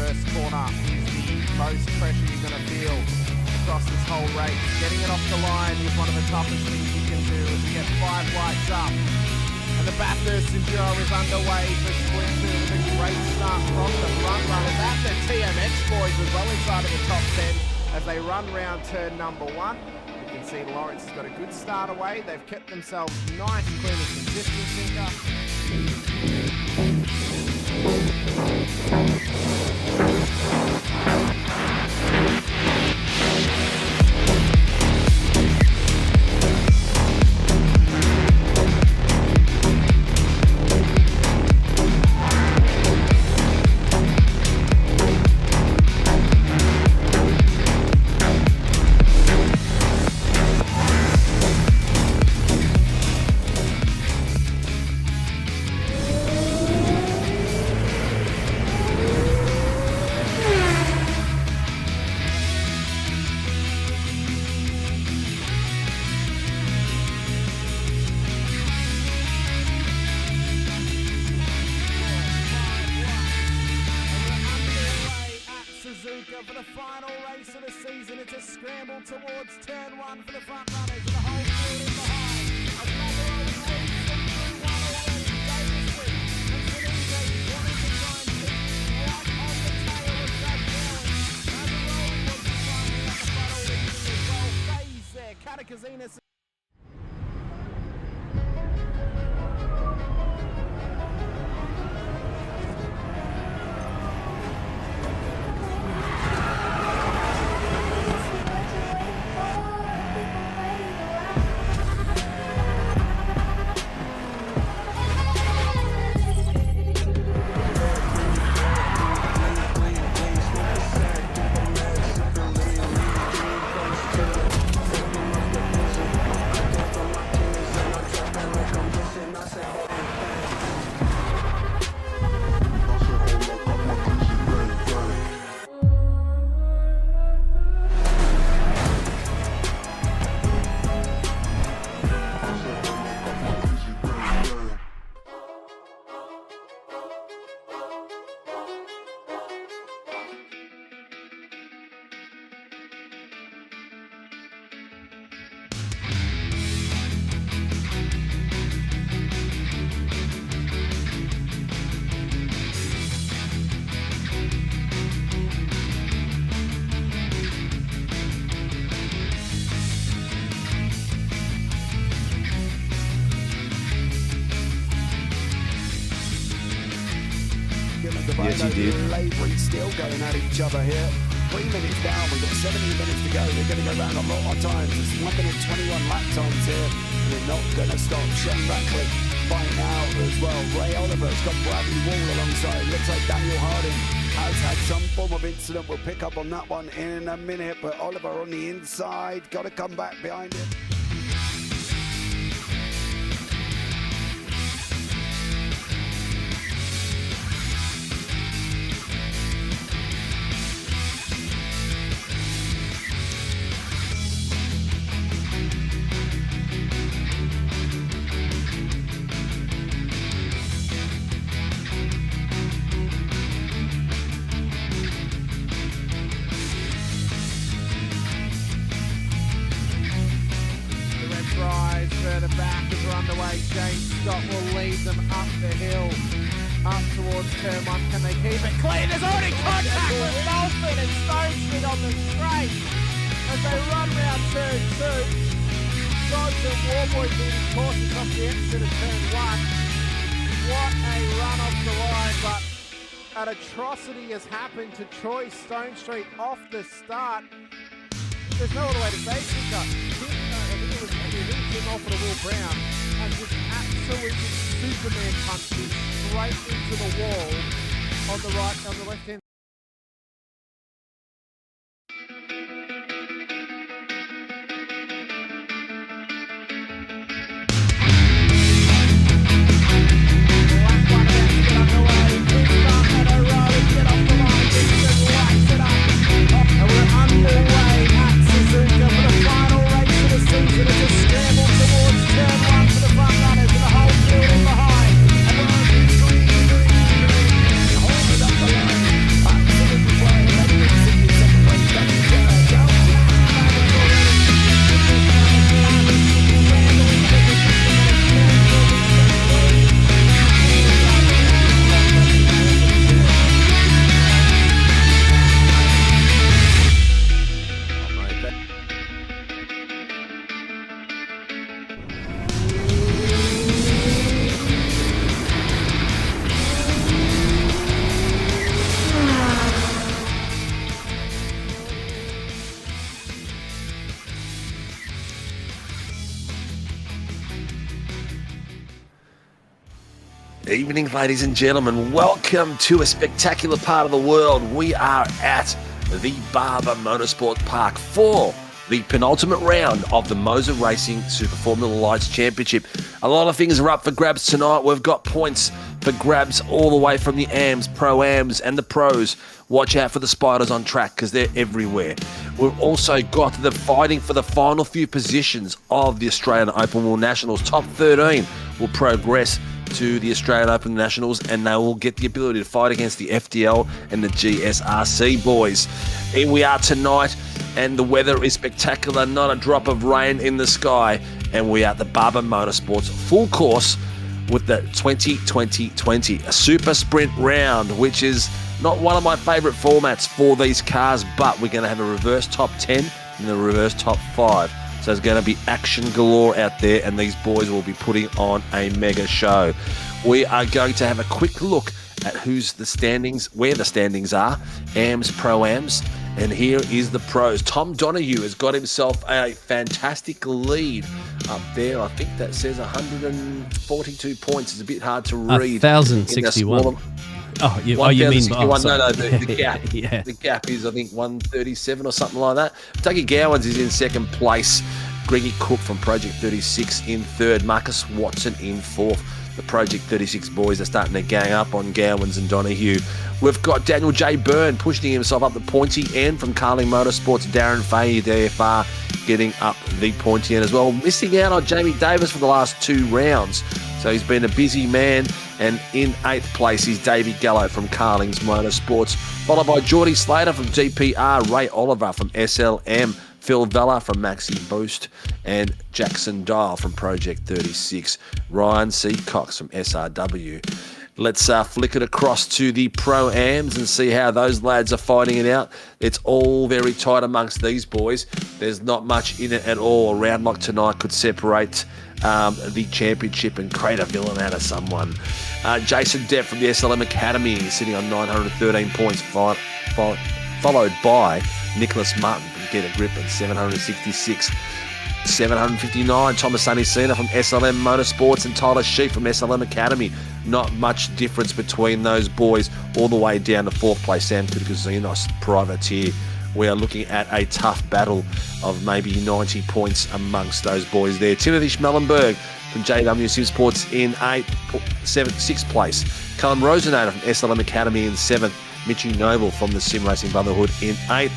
first corner is the most pressure you're going to feel across this whole race. Getting it off the line is one of the toughest things you can do as we get 5 lights up. And the Bathurst Enduro is underway for Split 2 with a great start from the front runners and the TMX boys as well inside of the top 10 as they run round turn number 1. You can see Lawrence has got a good start away. They've kept themselves nice, clean and consistent, Sinka. For the final race of the season, it's a scramble towards turn 1 for the front runners and the whole field in behind. Another already leads them through one already. Davison and Sinise wanting to try and keep right on the tail of Doug Allen. And the rolling was finally at the front already as well. Phase there, Katakazinas. Yes, you did. Labouring still going at each other here. 3 minutes down, we've got 17 minutes to go. They're going to go round a lot of times. It's 1 minute 21 lap times here. They're not going to stop. Sean Ratcliffe fighting out as well. Ray Oliver's got Bradley Wall alongside. Looks like Daniel Harding has had some form of incident. We'll pick up on that one in a minute. But Oliver on the inside, got to come back behind him. Further back as we're underway. James Scott will lead them up the hill, up towards turn 1. Can they keep it clean? There's already contact with Dolphin and Stone Street on the straight as they run round turn 2. Dodge and Warboy being cautious off the exit of turn 1. What a run off the line, but an atrocity has happened to Troy Stone Street off the start. There's no other way to say it, Sinka. I think it was him off at a Will Brown and just absolutely Superman punched him straight into the wall on the left hand. Evening, ladies and gentlemen. Welcome to a spectacular part of the world. We are at the Barber Motorsport Park for the penultimate round of the MOZA Racing Super Formula Lights Championship. A lot of things are up for grabs tonight. We've got points for grabs all the way from the AMs, Pro-Ams and the Pros. Watch out for the spiders on track because they're everywhere. We've also got the fighting for the final few positions of the Australian Open World Nationals. Top 13 will progress to the Australian Open Nationals, and they will get the ability to fight against the FDL and the GSRC boys. Here we are tonight, and the weather is spectacular, not a drop of rain in the sky, and we are at the Barber Motorsports full course with the 2020 a super sprint round, which is not one of my favourite formats for these cars, but we're going to have a reverse top 10 and a reverse top 5. So there's going to be action galore out there, and these boys will be putting on a mega show. We are going to have a quick look at where the standings are, AMs, Pro-Ams, and here is the Pros. Tom Donahue has got himself a fantastic lead up there. I think that says 142 points. It's a bit hard to read. 1,061. Oh, you mean... No, the gap. Yeah. The gap is, I think, 137 or something like that. Dougie Gowans is in second place. Greggy Cook from Project 36 in third. Marcus Watson in fourth. The Project 36 boys are starting to gang up on Gowans and Donahue. We've got Daniel J. Byrne pushing himself up the pointy end from Carling Motorsports. Darren Fahey, DFR, getting up the pointy end as well. Missing out on Jamie Davis for the last 2 rounds. So he's been a busy man. And in 8th place is Davey Gallo from Carling's Motorsports, followed by Geordie Slater from GPR, Ray Oliver from SLM, Phil Vella from Maxi Boost, and Jackson Dial from Project 36, Ryan C. Cox from SRW. Let's flick it across to the Pro-Ams and see how those lads are fighting it out. It's all very tight amongst these boys. There's not much in it at all. A round like tonight could separate the championship and create a villain out of someone. Jason Depp from the SLM Academy is sitting on 913 points, followed by Nicholas Martin from Get a Grip at 766. 759, Thomas Sunny Cena from SLM Motorsports and Tyler Sheep from SLM Academy. Not much difference between those boys, all the way down to 4th place, Sam Kutikazinos, Privateer. We are looking at a tough battle of maybe 90 points amongst those boys there. Timothy Schmellenberg from JW Sim Sports in 6th place. Callum Rosenator from SLM Academy in 7th. Mitchie Noble from the Sim Racing Brotherhood in 8th.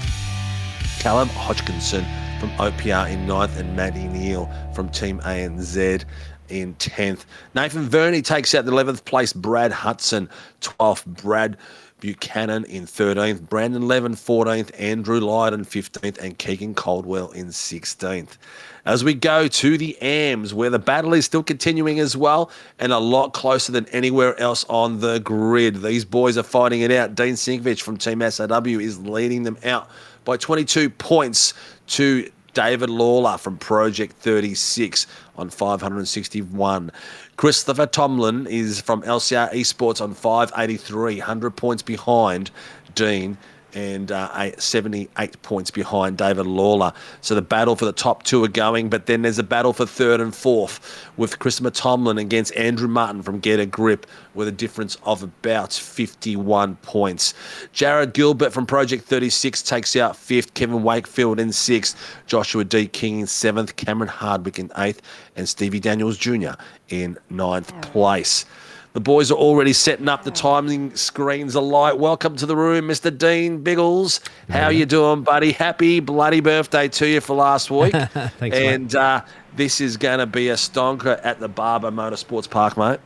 Callum Hodgkinson from OPR in 9th, and Matty Neal from Team ANZ in 10th. Nathan Verney takes out the 11th place. Brad Hudson, 12th. Brad Buchanan in 13th. Brandon Levin, 14th. Andrew Lydon, 15th. And Keegan Caldwell in 16th. As we go to the AMs, where the battle is still continuing as well, and a lot closer than anywhere else on the grid. These boys are fighting it out. Dean Sinkovich from Team SRW is leading them out by 22 points to David Lawler from Project 36 on 561. Christopher Tomlin is from LCR Esports on 583, 100 points behind Dean, and 78 points behind David Lawler. So the battle for the top 2 are going, but then there's a battle for 3rd and 4th with Christopher Tomlin against Andrew Martin from Get a Grip with a difference of about 51 points. Jared Gilbert from Project 36 takes out 5th, Kevin Wakefield in 6th, Joshua D. King in 7th, Cameron Hardwick in 8th, and Stevie Daniels Jr. in 9th place. The boys are already setting up the timing screens alight. Welcome to the room, Mr. Dean Biggles. How you doing, buddy? Happy bloody birthday to you for last week. Thanks, and this is going to be a stonker at the Barber Motorsports Park, mate.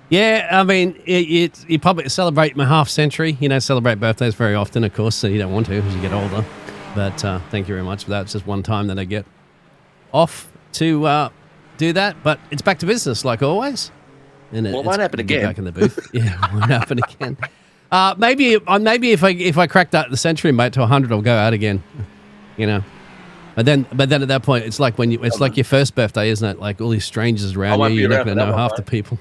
Yeah, I mean, you probably celebrate my half century. You know, celebrate birthdays very often, of course, so you don't want to as you get older. But thank you very much for that. It's just one time that I get off to do that. But it's back to business, like always. And it won't happen again. Back in the booth. Yeah, it won't happen again. Maybe if I crack the century, mate, to 100, I'll go out again. You know. But then at that point, it's like it's like your first birthday, isn't it? Like all these strangers around you, you're not going to know half the people.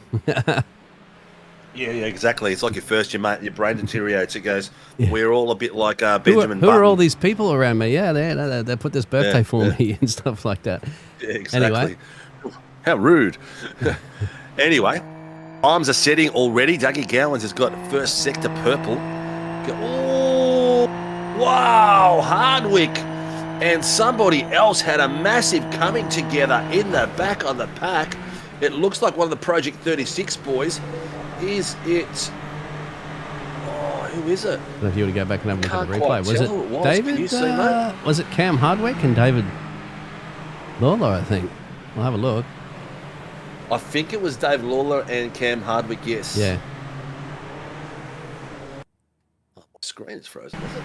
Yeah, exactly. It's like your first, your brain deteriorates. It goes, we're all a bit like Benjamin Who are all these people around me? Yeah, they put this birthday for me and stuff like that. Yeah, exactly. Anyway. How rude. Anyway, times are setting already. Dougie Gowans has got first sector purple. Oh, wow. Hardwick and somebody else had a massive coming together in the back of the pack. It looks like one of the Project 36 boys. Is it... Oh, who is it? I don't know if you want to go back and have a look at the Can't replay. quite Was tell it who it was. David? Can you see, mate? Was it Cam Hardwick and David Lawler, I think? I'll have a look. I think it was Dave Lawler and Cam Hardwick, yes. Yeah. Oh, my screen is frozen, is it?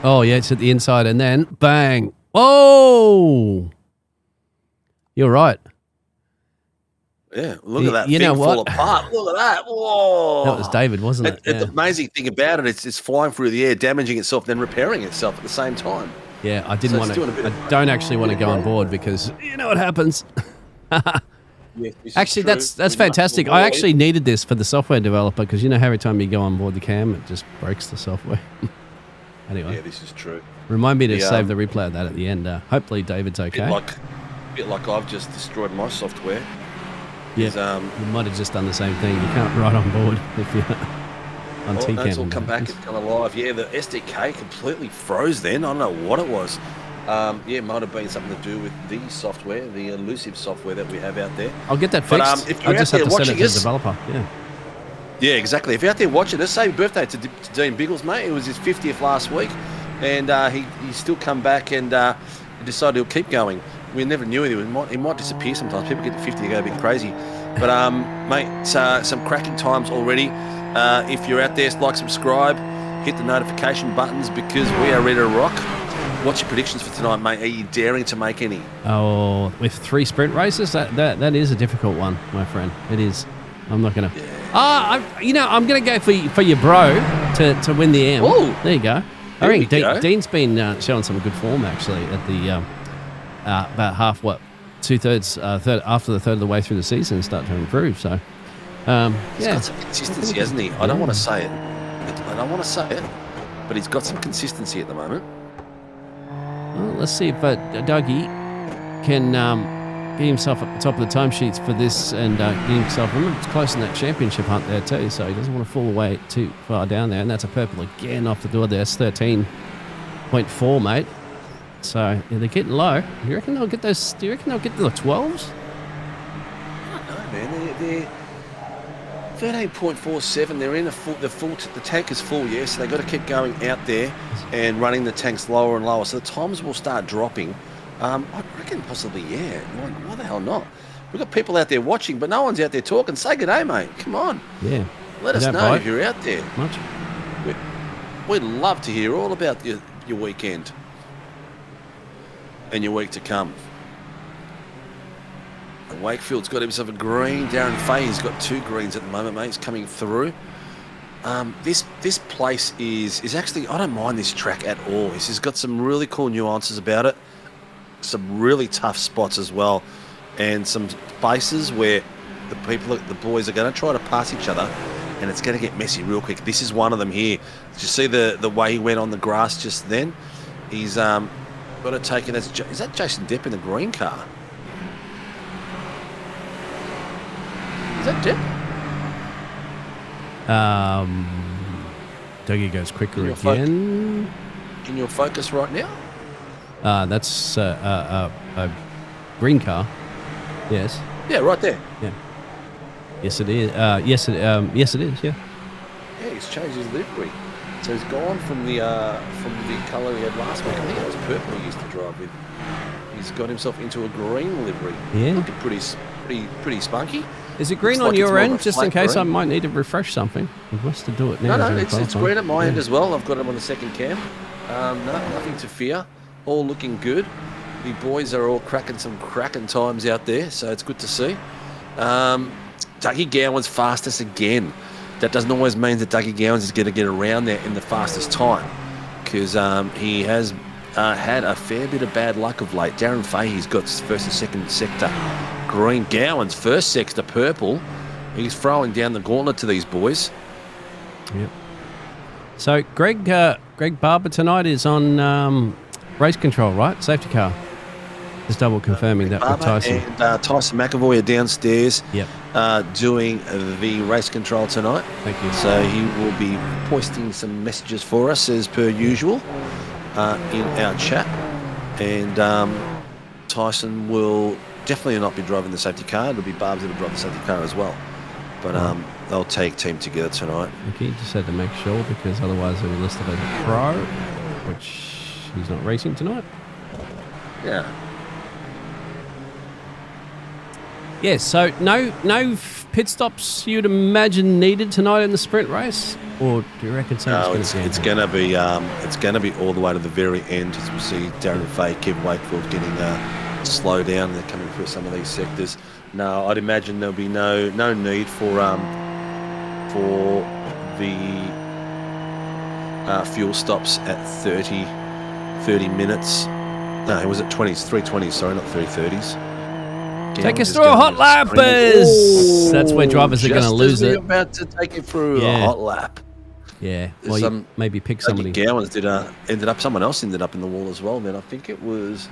Oh, yeah, it's at the inside, and then bang. Whoa! You're right. Yeah, look at that You thing know fall what? apart. Look at that. Whoa. That was David, wasn't it? The amazing thing about it, it's flying through the air, damaging itself, then repairing itself at the same time. Yeah, I didn't So want it's doing a bit to. of- I don't actually want to bit of go on growth. board because you know what happens. Yes, this is Actually, true. that's Pretty much fantastic. the I boy. actually needed this for the software developer because you know how every time you go on board the cam, it just breaks the software. Anyway, Yeah, this is true. remind me to the, save the replay of that at the end. Hopefully, David's Bit okay. bit like I've just destroyed my software. Yeah, Is, you might have just done the same thing. You can't write on board if you're on oh, TCAM. no, it's all come back. It's come alive. Yeah, the SDK completely froze then. I don't know what it was. Yeah, it might have been something to do with the software, the elusive software that we have out there. I'll get that But, fixed. if you're I just out have to there send it watching to the us- developer. Yeah. Yeah, exactly. If you're out there watching us, say happy birthday to Dean Biggles, mate. It was his 50th last week, and he's still come back and he decided he'll keep going. We never knew it. He might disappear sometimes. People get to 50, they go a bit crazy. But, mate, some cracking times already. If you're out there, like, subscribe, hit the notification buttons because we are ready to rock. What's your predictions for tonight, mate? Are you daring to make any? Oh, with 3 sprint races, that is a difficult one, my friend. It is. I'm not gonna. I'm gonna go for your bro to win the M. Ooh. There you go. I There think we go. Dean's been showing some good form actually at the about half 2/3 third after the third of the way through the season start to improve. So He's got some consistency, hasn't he? I don't want to say it. But he's got some consistency at the moment. Well, let's see if Dougie can get himself at the top of the timesheets for this and get himself. Remember, it's close in that championship hunt there too, so he doesn't want to fall away too far down there. And that's a purple again off the door there. It's 13.4, mate. So yeah, they're getting low. You reckon they'll get those? Do you reckon they'll get to the 12s? No, man, they're 13.47. They're in the tank is full, yes. So they've got to keep going out there and running the tanks lower and lower. So the times will start dropping. I reckon possibly, yeah. Why the hell not? We've got people out there watching, but no one's out there talking. Say good day, mate. Come on. Yeah. Let You us don't know bite if you're out there. much. We'd love to hear all about your weekend and your week to come. And Wakefield's got himself a green. Darren Fahey's got 2 greens at the moment, mate. He's coming through. This place is actually, I don't mind this track at all. This has got some really cool nuances about it. Some really tough spots as well. And some spaces where the boys are going to try to pass each other and it's going to get messy real quick. This is one of them here. Did you see the way he went on the grass just then? He's got to take it as... Is that Jason Depp in the green car? Is that Depp? Dougie goes quicker Your again. In your focus right now? That's a green car. Yes. Yeah, right there. Yeah. Yes, it is. Yes, it is. Yeah. Yeah, he's changed his livery. So he's gone from the colour he had last week. I think it was purple he used to drive with. He's got himself into a green livery. Yeah. Looking pretty spunky. Is it green Looks on like it's your more of end, a just in flat case I green. might need to refresh something? He wants to do it now. No, during it's qualifying. green at my end Yeah. as well. I've got him on the second cam. Nothing to fear. All looking good. The boys are all cracking some cracking times out there, so it's good to see. Dougie Gowan's fastest again. That doesn't always mean that Dougie Gowans is going to get around there in the fastest time, because he has had a fair bit of bad luck of late. Darren Fahey's got first and second sector green. Gowans first sector purple. He's throwing down the gauntlet to these boys. Yep. So Greg Barber tonight is on race control, right? Safety car. Just double confirming that with Barber Tyson. and Tyson McAvoy are downstairs Yep. doing the race control tonight. Thank you. So he will be posting some messages for us as per usual in our chat. And Tyson will definitely not be driving the safety car. It'll be Barbs that'll drive the safety car as well. But they'll take team together tonight. Okay, just had to make sure because otherwise he'll be listed as a pro, which he's not racing tonight. Yeah. Yeah, so no pit stops you'd imagine needed tonight in the sprint race, or do you reckon No, it's going to be all the way to the very end. As we see Darren Fay, Kev Wakefield getting slow down. They're coming through some of these sectors. No, I'd imagine there'll be no need for the fuel stops at 30 minutes. No, it was at 20s, 320s. Sorry, not 330s. Take us through a hot lap. That's where drivers are going to lose it. About to take it through a hot lap. Yeah, well, you maybe pick somebody. Gowans someone else ended up in the wall as well. Then I think it was.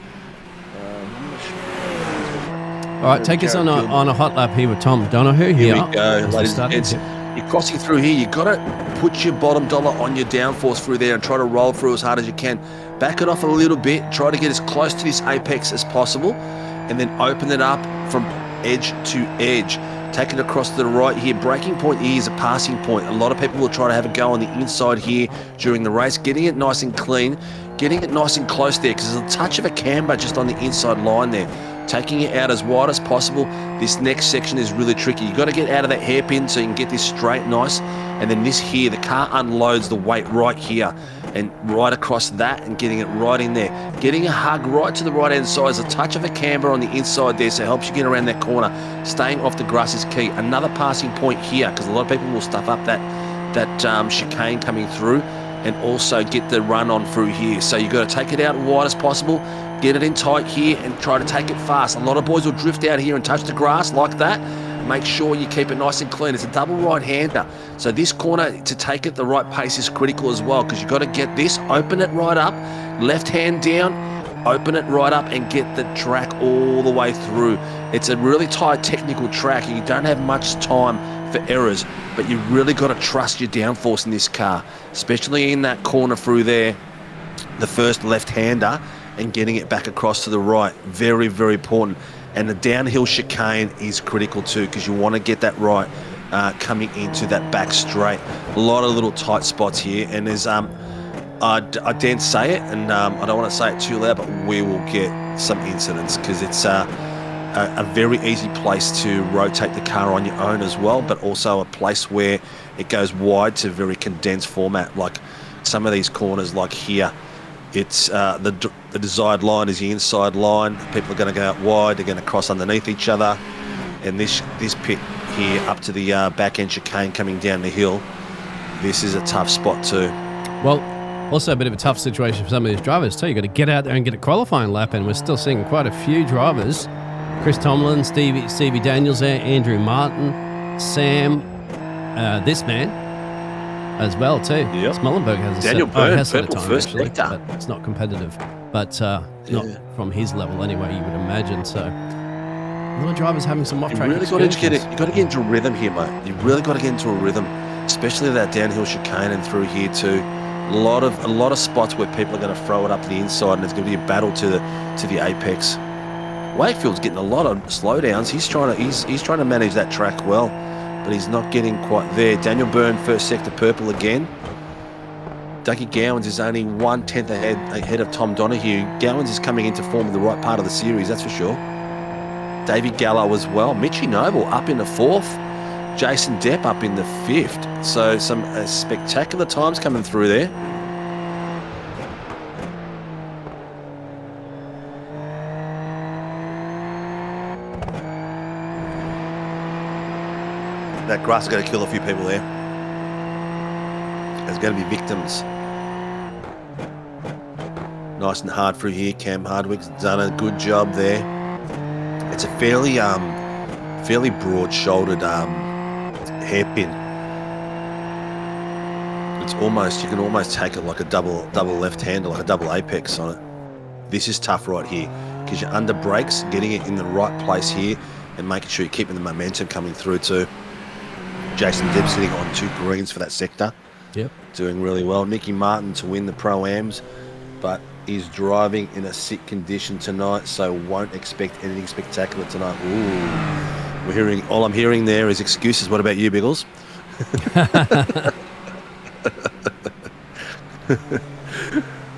All right, take us on a hot lap here with Tom Donoghue. Here we go, ladies and gents. You're crossing through here. You've got to put your bottom dollar on your downforce through there and try to roll through as hard as you can. Back it off a little bit. Try to get as close to this apex as possible. And then open it up from edge to edge. Take it across to the right here. Braking point here is a passing point. A lot of people will try to have a go on the inside here during the race. Getting it nice and clean. Getting it nice and close there because there's a touch of a camber just on the inside line there. Taking it out as wide as possible. This next section is really tricky. You've got to get out of that hairpin so you can get this straight nice. And then this here, the car unloads the weight right here and right across that and getting it right in there. Getting a hug right to the right-hand side is a touch of a camber on the inside there, so it helps you get around that corner. Staying off the grass is key. Another passing point here because a lot of people will stuff up that chicane coming through and also get the run on through here. So you've got to take it out wide as possible. Get it in tight here and try to take it fast. A lot of boys will drift out here and touch the grass like that. Make sure you keep it nice and clean. It's a double right-hander. So this corner, to take it the right pace is critical as well because you've got to get this, open it right up, left hand down, open it right up and get the track all the way through. It's a really tight technical track and you don't have much time for errors, but you really got to trust your downforce in this car, especially in that corner through there, the first left-hander, and getting it back across to the right. Very, very important. And the downhill chicane is critical too because you want to get that right coming into that back straight. A lot of little tight spots here. And there's, I daren't say it, and I don't want to say it too loud, but we will get some incidents because it's a very easy place to rotate the car on your own as well, but also a place where it goes wide to very condensed format. Like some of these corners like here, it's the desired line is the inside line. People are going to go out wide. They're going to cross underneath each other. And this pit here up to the back end chicane coming down the hill, this is a tough spot too. Well, also a bit of a tough situation for some of these drivers too. You've got to get out there and get a qualifying lap, and we're still seeing quite a few drivers. Chris Tomlin, Stevie Daniels there, Andrew Martin, Sam, this man as well too. Yep. Smollenberg has a Daniel Byrne, purple time, first actually, sector. but it's not competitive. But not from his level anyway, you would imagine. So a lot of drivers having some off-track You really got to get it. You got to get into a rhythm here, mate. You really got to get into a rhythm, especially that downhill chicane and through here too. A lot of spots where people are going to throw it up to the inside, and it's going to be a battle to the apex. Wakefield's getting a lot of slowdowns. He's trying to manage that track well, but he's not getting quite there. Daniel Byrne, first sector purple again. Dougie Gowans is only 1/10 ahead of Tom Donoghue. Gowans is coming into form in the right part of the series, that's for sure. Davey Gallo as well. Mitchie Noble up in the 4th. Jason Depp up in the 5th. So some spectacular times coming through there. That grass is going to kill a few people there. There's going to be victims. Nice and hard through here. Cam Hardwick's done a good job there. It's a fairly broad-shouldered hairpin. It's almost, you can almost take it like a double left-hander, like a double apex on it. This is tough right here. because you're under brakes, getting it in the right place here and making sure you're keeping the momentum coming through too. Jason Deb sitting on 2 greens for that sector. Yep. Doing really well. Nicky Martin to win the Pro-Ams, but is driving in a sick condition tonight, so won't expect anything spectacular tonight. Ooh. All I'm hearing there is excuses. What about you, Biggles?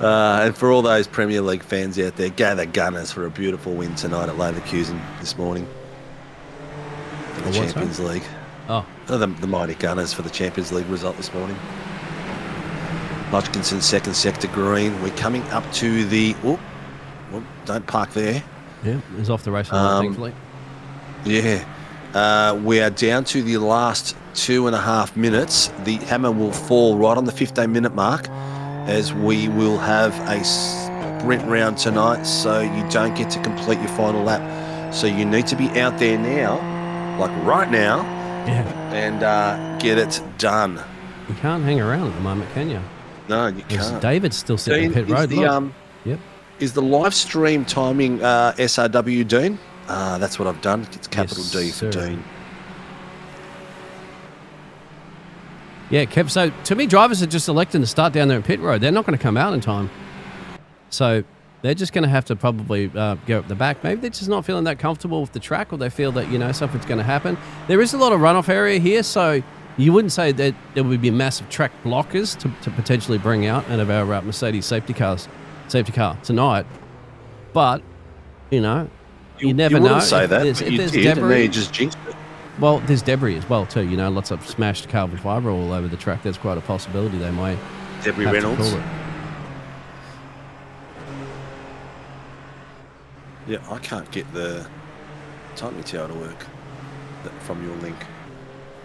And for all those Premier League fans out there, go the Gunners for a beautiful win tonight at Leverkusen this morning for the Champions League. Oh, the mighty Gunners for the Champions League result this morning. Hodgkinson, second sector green. We're coming up to the... don't park there. Yeah, he's off the race line, thankfully. Yeah. We are down to the last 2.5 minutes. The hammer will fall right on the 15-minute mark, as we will have a sprint round tonight, so you don't get to complete your final lap. So you need to be out there now, like right now, and get it done. You can't hang around at the moment, can you? No, you can't. David's still sitting in pit road. Yep. Is the live stream timing SRW Dean? That's what I've done. It's capital D for Dean. Yeah, Kev. So to me, drivers are just electing to start down there in pit road. They're not going to come out in time. So they're just going to have to probably go up the back. Maybe they're just not feeling that comfortable with the track, or they feel that, something's going to happen. There is a lot of runoff area here, so you wouldn't say that there would be massive track blockers to potentially bring out out of our Mercedes safety car tonight. But, you never know. Wouldn't say that, if but you there's did, debris, and then you just jinxed it. Well, there's debris as well too. Lots of smashed carbon fibre all over the track. There's quite a possibility they might Debris have Reynolds. to call it. Yeah, I can't get the timing tower to work from your link.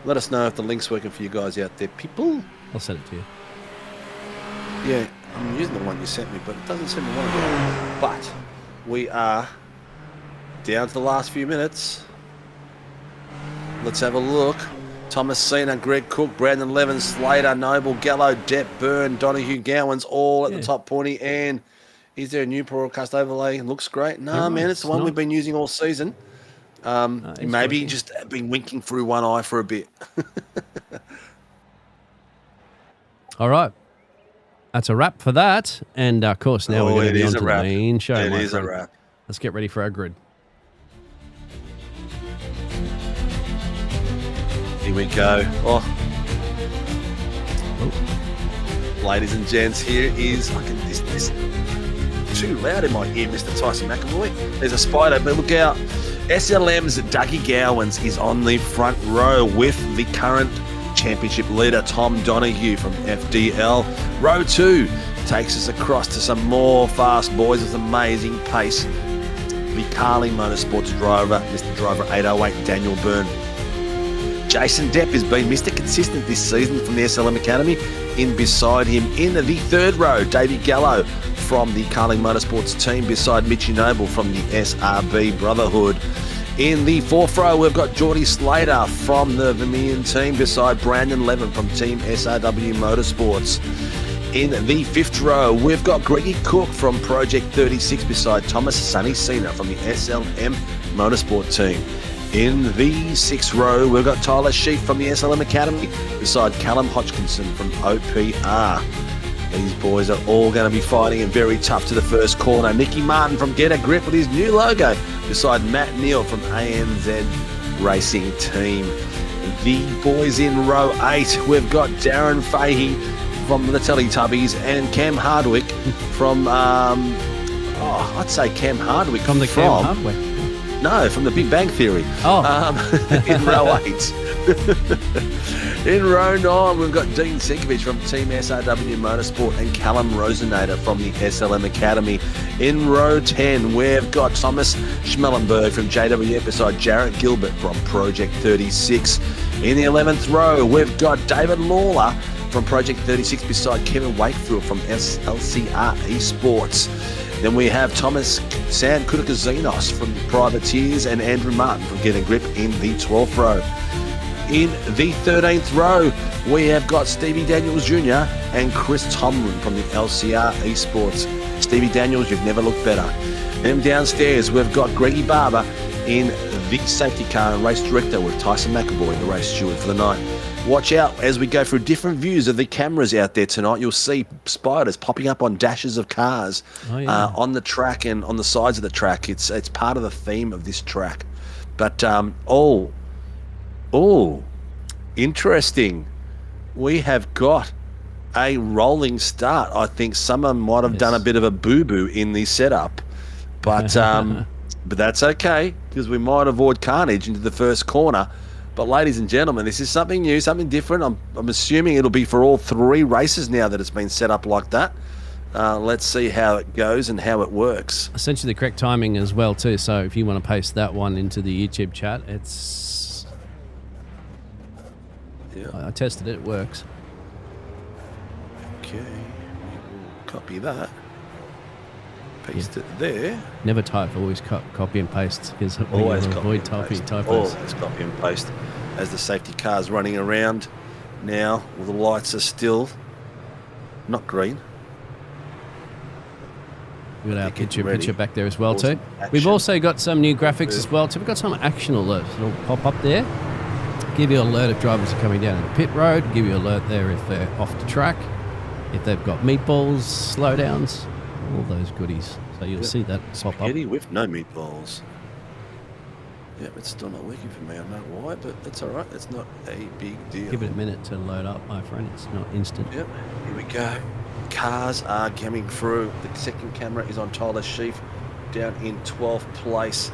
Let us know if the link's working for you guys out there, people. I'll send it to you. Yeah, I'm using the one you sent me, but it doesn't seem to want to go. But we are down to the last few minutes. Let's have a look. Thomas Cena, Greg Cook, Brandon Levin, Slater, Noble, Gallo, Depp, Byrne, Donahue, Gowans, all at the top pointy. And is there a new broadcast overlay? Looks great. No, man, it's the one we've been using all season. Maybe just been winking through one eye for a bit. All right. That's a wrap for that. And, of course, now we're going to be on to the main show. It is a wrap. Let's get ready for our grid. Here we go. Ladies and gents, here is... This too loud in my ear, Mr. Tyson McAvoy. There's a spider, but look out. SLM's Dougie Gowans is on the front row with the current championship leader, Tom Donahue from FDL. Row 2 takes us across to some more fast boys with amazing pace. The Carling Motorsports driver, Mr. Driver 808, Daniel Byrne. Jason Depp has been Mr. Consistent this season from the SLM Academy. In beside him in the third row, Davey Gallo from the Carling Motorsports team beside Mitchy Noble from the SRB Brotherhood. In the fourth row, we've got Geordie Slater from the Vermilion team beside Brandon Levin from Team SRW Motorsports. In the fifth row, we've got Greggy Cook from Project 36 beside Thomas Sonny Cena from the SLM Motorsport team. In the sixth row, we've got Tyler Sheep from the SLM Academy beside Callum Hodgkinson from OPR. These boys are all going to be fighting and very tough to the first corner. Nicky Martin from Get a Grip with his new logo beside Matt Neal from ANZ Racing Team. The boys in row 8, we've got Darren Fahey from the Teletubbies and Cam Hardwick from, I'd say Cam Hardwick from the Cam Hardwick. No, from the Big Bang Theory. In row 8. In row 9, we've got Dean Sinkovich from Team SRW Motorsport and Callum Rosenator from the SLM Academy. In row 10, we've got Thomas Schmellenberg from JWF beside Jarrett Gilbert from Project 36. In the 11th row, we've got David Lawler from Project 36 beside Kevin Wakefield from SLCR Esports. Then we have Thomas Sam Kudakazinos from Privateers and Andrew Martin from Get a Grip in the 12th row. In the 13th row, we have got Stevie Daniels Jr. and Chris Tomlin from the LCR Esports. Stevie Daniels, you've never looked better. And downstairs, we've got Greggy Barber in the safety car and race director with Tyson McAvoy, the race steward for the night. Watch out as we go through different views of the cameras out there tonight. You'll see spiders popping up on dashes of cars on the track and on the sides of the track. It's part of the theme of this track. But, interesting. We have got a rolling start. I think someone might have done a bit of a boo-boo in the setup. But but that's okay, because we might avoid carnage into the first corner. But ladies and gentlemen, this is something new, something different. I'm assuming it'll be for all 3 races now that it's been set up like that. Let's see how it goes and how it works. Essentially the correct timing as well too. So if you want to paste that one into the YouTube chat, it's... Yeah. I tested it, it works. Okay, we'll copy that. Paste it there. Never type, always copy and paste, because we Always avoid typos. Always copy and paste. As the safety car's running around now, well, the lights are still not green. We've got our picture back there as well Awesome. too. Action. We've also got some new graphics as well too. We've got some action alerts that'll pop up there. Give you an alert if drivers are coming down the pit road. Give you an alert there if they're off the track. If they've got meatballs, slowdowns, all those goodies. So you'll see that pop up. Spaghetti with no meatballs. Yep, it's still not working for me. I don't know why, but that's all right. It's not a big deal. Give it a minute to load up, my friend. It's not instant. Yep, here we go. Cars are coming through. The second camera is on Tyler Sheaf down in 12th place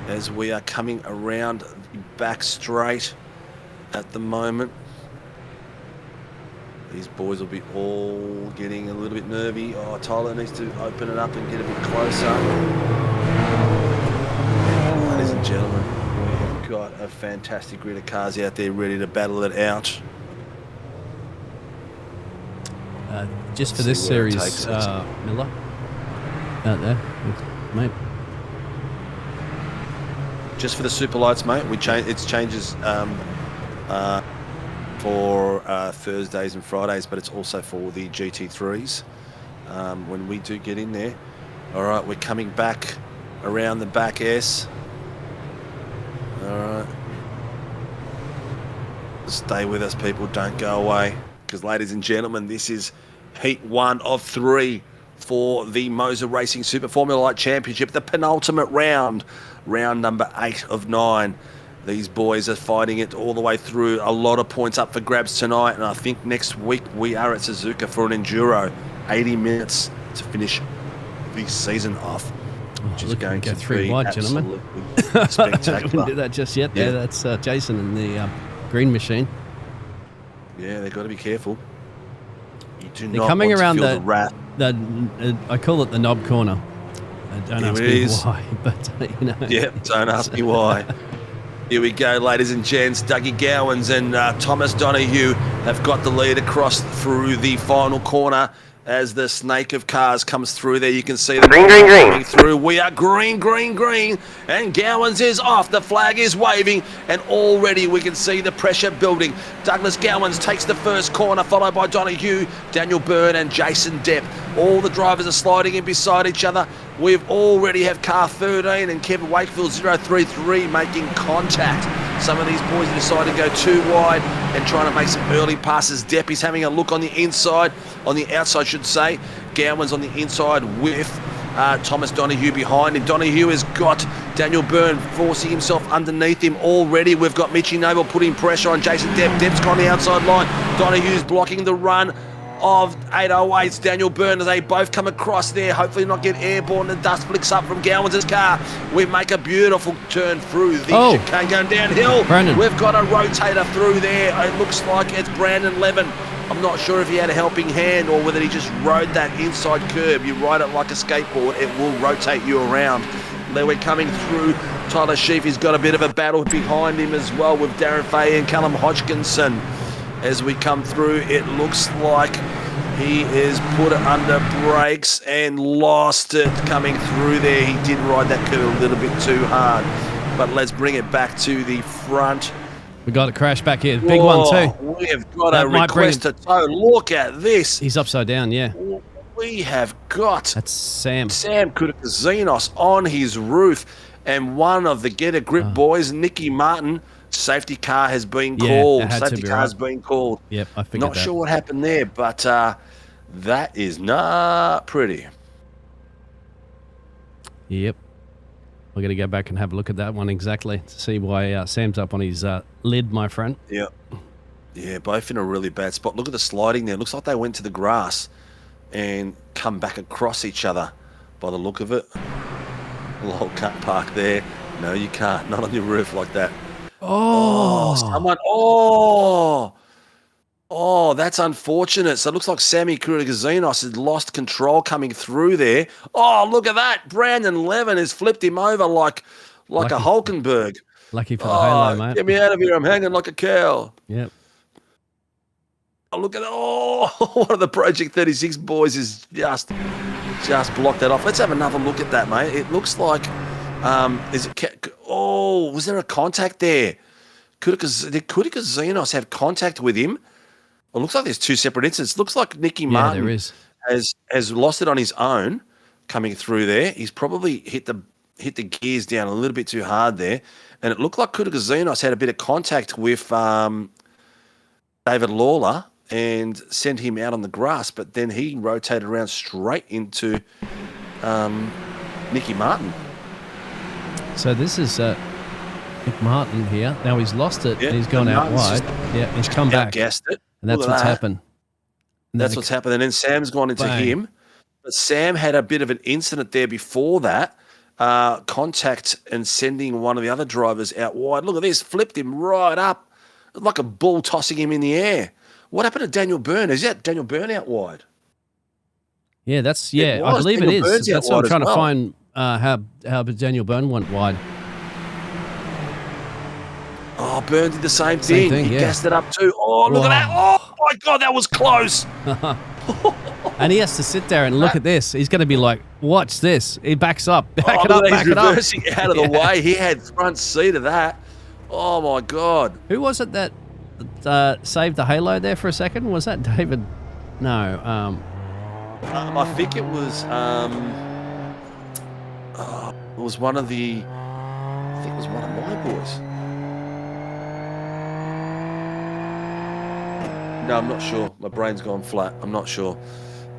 as we are coming around the back straight at the moment. These boys will be all getting a little bit nervy. Oh, Tyler needs to open it up and get a bit closer. Ladies and gentlemen, we've got a fantastic grid of cars out there ready to battle it out. Just for this series, Miller, out there, mate. Just for the super lights, mate. It changes for Thursdays and Fridays, but it's also for the GT3s when we do get in there. All right, we're coming back around the back S. All right. Stay with us, people. Don't go away. Because, ladies and gentlemen, this is Heat 1 of 3 for the MOZA Racing Super Formula Light Championship, the penultimate round, round number 8 of 9. These boys are fighting it all the way through. A lot of points up for grabs tonight, and I think next week we are at Suzuka for an Enduro. 80 minutes to finish the season off, which is going to be wide, gentlemen. Spectacular. Wouldn't do that just yet. Yeah, that's Jason and the green machine. Yeah, they've got to be careful. You do They're not coming want around to feel the wrath. I call it the knob corner. Don't ask me why, but you know. Yep, don't ask me why. Here we go, ladies and gents. Dougie Gowans and Thomas Donahue have got the lead across through the final corner as the snake of cars comes through there. You can see them coming through. We are green, and Gowans is off. The flag is waving, and already we can see the pressure building. Douglas Gowans takes the first corner, followed by Donahue, Daniel Byrne, and Jason Depp. All the drivers are sliding in beside each other. We've already have car 13 and Kevin Wakefield 033 making contact. Some of these boys have decided to go too wide and trying to make some early passes. Depp is having a look on the inside, on the outside, should say. Gowan's on the inside with Thomas Donahue behind him. Donahue has got Daniel Byrne forcing himself underneath him already. We've got Mitchie Noble putting pressure on Jason Depp. Depp's got on the outside line. Donahue's blocking the run of 808's Daniel Byrne as they both come across there, hopefully not get airborne. The dust flicks up from Gowans' car. We make a beautiful turn through the chicane going downhill. Brandon. We've got a rotator through there. It looks like it's Brandon Levin. I'm not sure if he had a helping hand or whether he just rode that inside curb. You ride it like a skateboard, it will rotate you around. There we're coming through. Tyler Sheaf, he's got a bit of a battle behind him as well with Darren Fay and Callum Hodgkinson. As we come through, it looks like he is put it under brakes and lost it coming through there. He did ride that curve a little bit too hard. But let's bring it back to the front. We got a crash back here. Big one too. We've got a request to tow. Look at this. He's upside down, yeah. we have got That's Sam. Sam Kutakazinos on his roof, and one of the Get a Grip boys, Nicky Martin. Safety car has been called. It had to Safety be car right. has been called. Yep, I figured Not that. sure what happened there, but that is not pretty. Yep. We're going to go back and have a look at that one exactly to see why Sam's up on his lid, my friend. Yeah. Yeah, both in a really bad spot. Look at the sliding there. Looks like they went to the grass and come back across each other by the look of it. Lol, can't park there. No, you can't. Not on your roof like that. Oh, Someone. Oh, that's unfortunate. So it looks like Sammy Kutakazinos has lost control coming through there. Oh, look at that. Brandon Levin has flipped him over like a Hulkenberg. Lucky for the halo, mate. Get me out of here. I'm hanging like a cow. Yep. Oh, look at that. Oh, one of the Project 36 boys is just blocked that off. Let's have another look at that, mate. It looks like, was there a contact there? Did Kutakazinos have contact with him? It looks like there's two separate incidents. Looks like Nicky Martin has lost it on his own coming through there. He's probably hit the gears down a little bit too hard there. And it looked like Kutakazinos had a bit of contact with David Lawler and sent him out on the grass, but then he rotated around straight into Nicky Martin. So this is Nick Martin here. Now he's lost it. Yeah, And he's gone out wide. He's come back. Outgassed it. And that's what's happened. That's what's happened. And then Sam's gone into Bang. him. But Sam had a bit of an incident there before that. Contact and sending one of the other drivers out wide. Look at this. Flipped him right up. Like a bull tossing him in the air. What happened to Daniel Byrne? Is that Daniel Byrne out wide? Yeah, I believe it Daniel is. Byrne's That's out what I'm wide trying as to well. find how Daniel Byrne went wide. Oh, Byrne did the same Same thing. thing, He yeah. gassed it up too. Oh, look at that. Oh, my God, that was close. And he has to sit there and look at this. He's going to be like, watch this. He backs up. Back it up, He's back it up. reversing out of the way. He had front seat of that. Oh, my God. Who was it that saved the halo there for a second? Was that David? No. I think it was one of the, I think it was one of my boys. No, I'm not sure. My brain's gone flat. I'm not sure.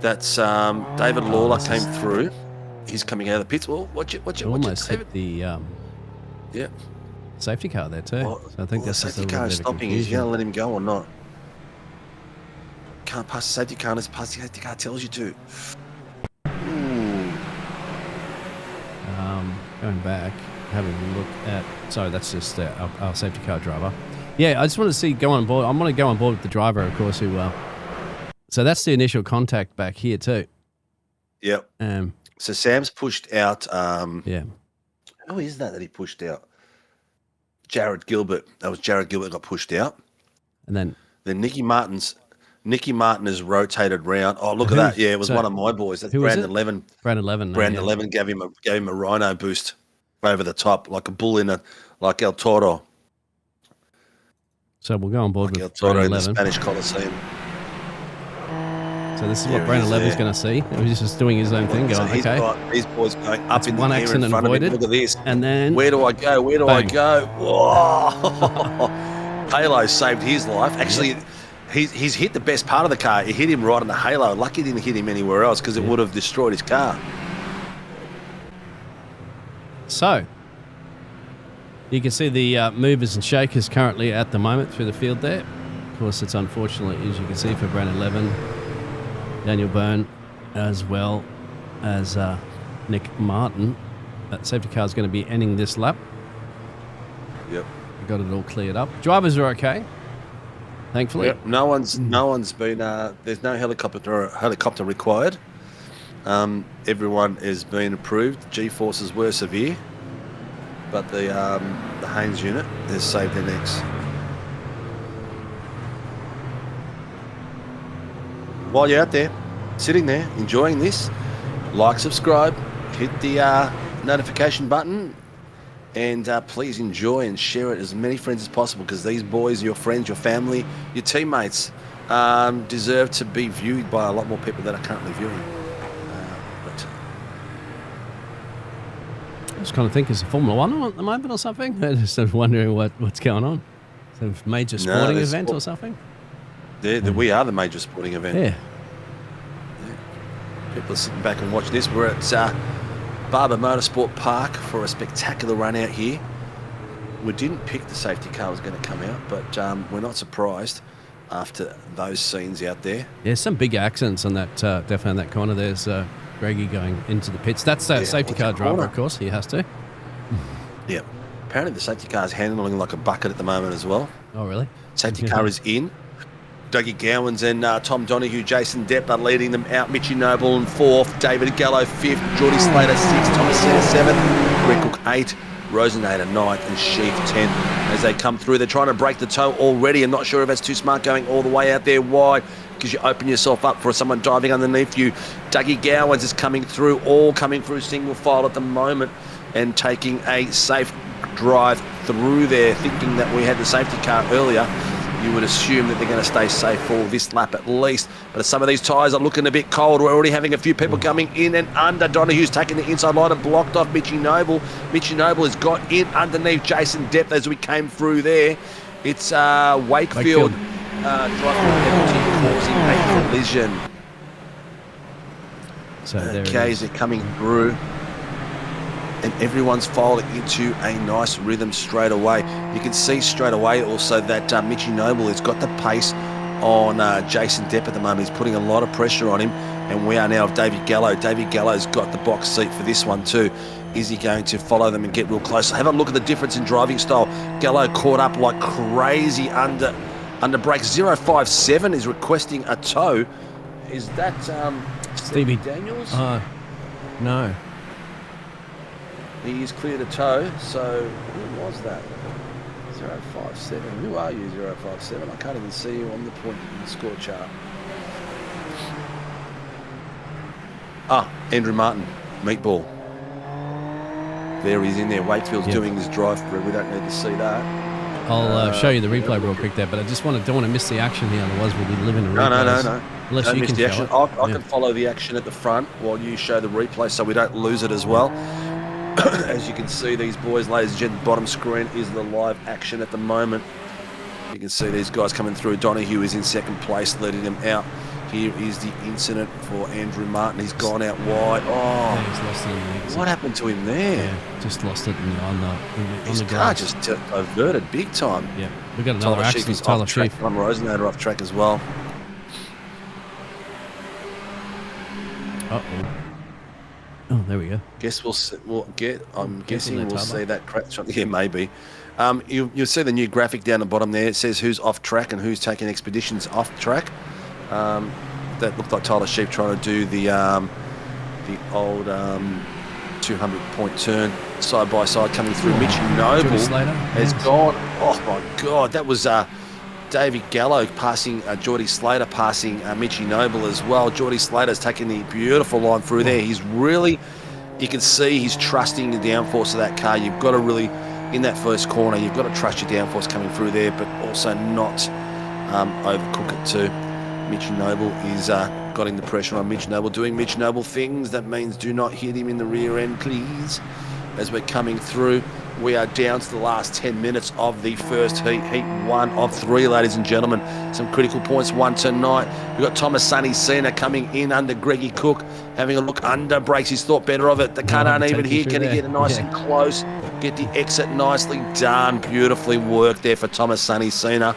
That's David Lawler came through. He's coming out of the pits. Well, watch it. Almost David. hit the safety car there too. Well, So I think the that's just a safety little car bit is of stopping. Is you confusion. going to let him go or not? Can't pass the safety car unless pass the safety car tells you to. Ooh. Going back, having a look at. Sorry, that's just our safety car driver. Yeah, I just want to see go on board. I'm going to go on board with the driver, of course. Who? So that's the initial contact back here too. Yep. So Sam's pushed out. Yeah. Who is that he pushed out? Jared Gilbert. That was Jared Gilbert got pushed out. And then Nicky Martin has rotated round. Oh, look at that. Yeah, it was one of my boys. That's who was Brandon it? Levin. Brandon Levin. Brandon Levin gave him a rhino boost over the top, like a bull like El Toro. So we'll go on board Like El with Toro Brandon in the Levin. Spanish Coliseum. So this is There what he Brandon is Levin's there. going to see. He's just doing his own thing, So going, he's okay. got these boys going up That's in the one air in accident front avoided. of him. Look at this. And then Where do I go? Where do Bang. I go? Whoa! Halo saved his life. Actually, he's hit the best part of the car. It hit him right on the halo. Lucky it didn't hit him anywhere else because it would have destroyed his car. So, you can see the movers and shakers currently at the moment through the field there. Of course, it's unfortunate, as you can see, for Brandon Levin, Daniel Byrne, as well as Nick Martin. That safety car is going to be ending this lap. Yep. We got it all cleared up. Drivers are okay, thankfully. Yep. No one's been. There's no helicopter required. Everyone has been approved. G-forces were severe, but the Haynes unit has saved their necks. While you're out there, sitting there, enjoying this, like, subscribe, hit the notification button, and please enjoy and share it as many friends as possible, because these boys, your friends, your family, your teammates, deserve to be viewed by a lot more people that are currently viewing. just kind of think it's a Formula One at the moment or something. I'm just wondering what's going on. Some major sporting event or something. We are the major sporting event. Yeah. People are sitting back and watching this. We're at BARBER Motorsport Park for a spectacular run out here. We didn't pick the safety car was going to come out, but we're not surprised after those scenes out there. Yeah, some big accidents on that, definitely on that corner. There's Greggy going into the pits. That's that safety car driver, of course. He has to. Yeah. Apparently the safety car is handling like a bucket at the moment as well. Oh, really? Safety car is in. Dougie Gowans and Tom Donoghue, Jason Depp are leading them out. Mitchy Noble in 4th, David Gallo 5th, Geordie Slater 6th, Thomas Senna 7th, Greg Cook 8th, Rosenator 9th, and Sheaf 10th. As they come through, they're trying to break the toe already. I'm not sure if that's too smart going all the way out there wide, because you open yourself up for someone diving underneath you. Dougie Gowans is coming through, all coming through single file at the moment, and taking a safe drive through there, thinking that we had the safety car earlier. You would assume that they're going to stay safe for this lap at least. But some of these tyres are looking a bit cold. We're already having a few people coming in and under. Donoghue's taking the inside line and blocked off Mitchy Noble. Mitchy Noble has got in underneath Jason Depp as we came through there. It's Wakefield driving penalty causing a collision. So okay, as they're coming through. And everyone's folding into a nice rhythm straight away. You can see straight away also that Mitchy Noble has got the pace on Jason Depp at the moment. He's putting a lot of pressure on him, and we are now with Davey Gallo. Davey Gallo's got the box seat for this one too. Is he going to follow them and get real close? Have a look at the difference in driving style. Gallo caught up like crazy under brakes. 057 is requesting a tow. Is that Stevie Daniels? No. He is clear to tow, so who was that? 057. Who are you, 057? I can't even see you on the point in the score chart. Andrew Martin, Meatball. There he's in there. Wakefield's doing his drive through. We don't need to see that. I'll show you the replay real quick there, but I just don't want to miss the action here, otherwise we'll be living in replays. No. Unless don't you miss can the show action. it. I can follow the action at the front while you show the replay so we don't lose it as well. As you can see, these boys, ladies and gentlemen, bottom screen is the live action at the moment. You can see these guys coming through. Donoghue is in 2nd place, leading them out. Here is the incident for Andrew Martin. He's gone out wide. Yeah, he's lost it in the exit. What happened to him there? Yeah, just lost it on His the car grass. just averted big time. Yeah, we got another accident. Is Tyler off track. Sheaf. Rosenator off track as well. Oh, there we go. Guess I'm guessing we'll see that crash. Yeah, maybe. You'll see the new graphic down the bottom there. It says who's off track and who's taking expeditions off track. That looked like Tyler Sheep trying to do the old 200-point turn side by side coming through. Mitchy Noble has gone. Oh my God, that was Davey Gallo passing Geordie Slater, passing Mitchy Noble as well. Geordie Slater's taking the beautiful line through there. He's really, you can see he's trusting the downforce of that car. You've got to really, in that first corner, you've got to trust your downforce coming through there, but also not overcook it too. Mitchy Noble is got in the pressure on Mitch Noble, doing Mitch Noble things. That means do not hit him in the rear end, please. As we're coming through, we are down to the last 10 minutes of the first heat. Heat 1 of 3, ladies and gentlemen. Some critical points won tonight. We've got Thomas Sonny Cena coming in under Greggy Cook, having a look under brakes. He's thought better of it. The car aren't even here. Can he get it nice and close? Get the exit nicely done. Beautifully worked there for Thomas Sonny Cena.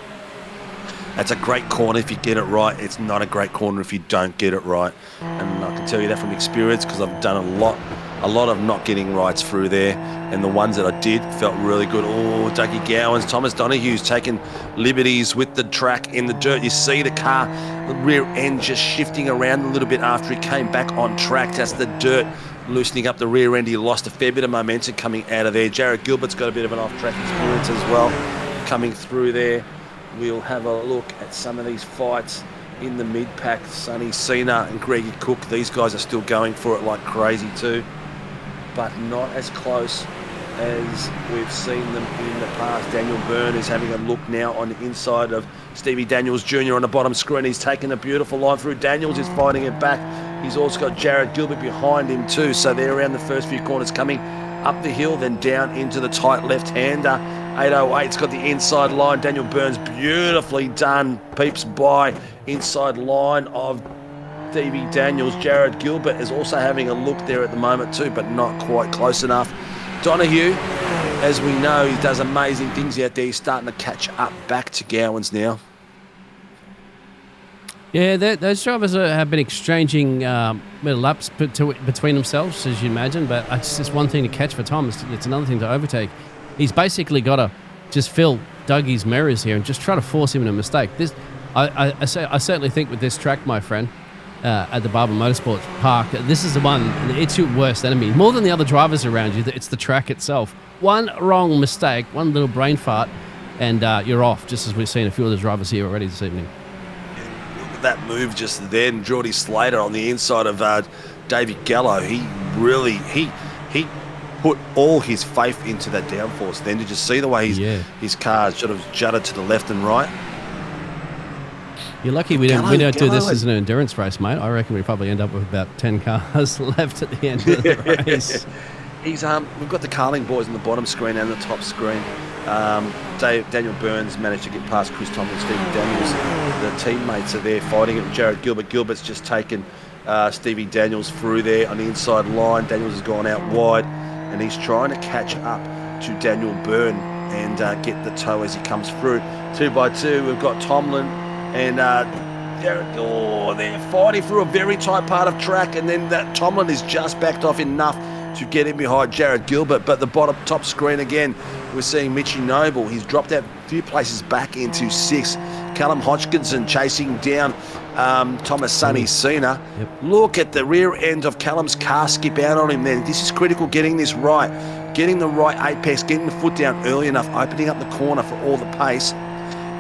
That's a great corner if you get it right. It's not a great corner if you don't get it right. And I can tell you that from experience because I've done a lot of not getting rights through there. And the ones that I did felt really good. Oh, Dougie Gowans, Thomas Donoghue's taking liberties with the track in the dirt. You see the car, the rear end just shifting around a little bit after he came back on track. That's the dirt loosening up the rear end. He lost a fair bit of momentum coming out of there. Jared Gilbert's got a bit of an off-track experience as well coming through there. We'll have a look at some of these fights in the mid-pack. Sonny Cena and Greggy Cook, these guys are still going for it like crazy too, but not as close as we've seen them in the past. Daniel Byrne is having a look now on the inside of Stevie Daniels Jr. on the bottom screen. He's taken a beautiful line through. Daniels is fighting it back. He's also got Jared Gilbert behind him too, so they're around the first few corners coming up the hill, then down into the tight left-hander. 808's got the inside line. Daniel Burns, beautifully done. Peeps by inside line of Stevie Daniels. Jared Gilbert is also having a look there at the moment too, but not quite close enough. Donahue, as we know, he does amazing things out there. He's starting to catch up back to Gowans now. Yeah, those drivers have been exchanging middle laps between themselves, as you imagine, but it's just one thing to catch for Tom. It's another thing to overtake. He's basically got to just fill Dougie's mirrors here and just try to force him into a mistake. I certainly think with this track, my friend, at the BARBER Motorsport Park, this is the one, it's your worst enemy. More than the other drivers around you, it's the track itself. One wrong mistake, one little brain fart, and you're off, just as we've seen a few of the drivers here already this evening. That move just then, Geordie Slater on the inside of Davey Gallo, he put all his faith into that downforce. Then did you see the way his car sort of jutted to the left and right? You're lucky we don't do this as an endurance race, mate. I reckon we probably end up with about 10 cars left at the end of the race. We've got the Carling boys on the bottom screen and the top screen. Daniel Burns managed to get past Chris Thompson and Stevie Daniels. The teammates are there fighting it. Jared Gilbert. Gilbert's just taken Stevie Daniels through there on the inside line. Daniels has gone out wide, and he's trying to catch up to Daniel Byrne and get the toe as he comes through. 2 by 2, we've got Tomlin and Jared. Oh, they're fighting through a very tight part of track, and then that Tomlin is just backed off enough to get in behind Jared Gilbert. But the top screen again, we're seeing Mitchy Noble. He's dropped out a few places back into 6th. Callum Hodgkinson chasing down Thomas Sonny Cena. Yep. Look at the rear end of Callum's car skip out on him then. This is critical, getting this right. Getting the right apex, getting the foot down early enough, opening up the corner for all the pace.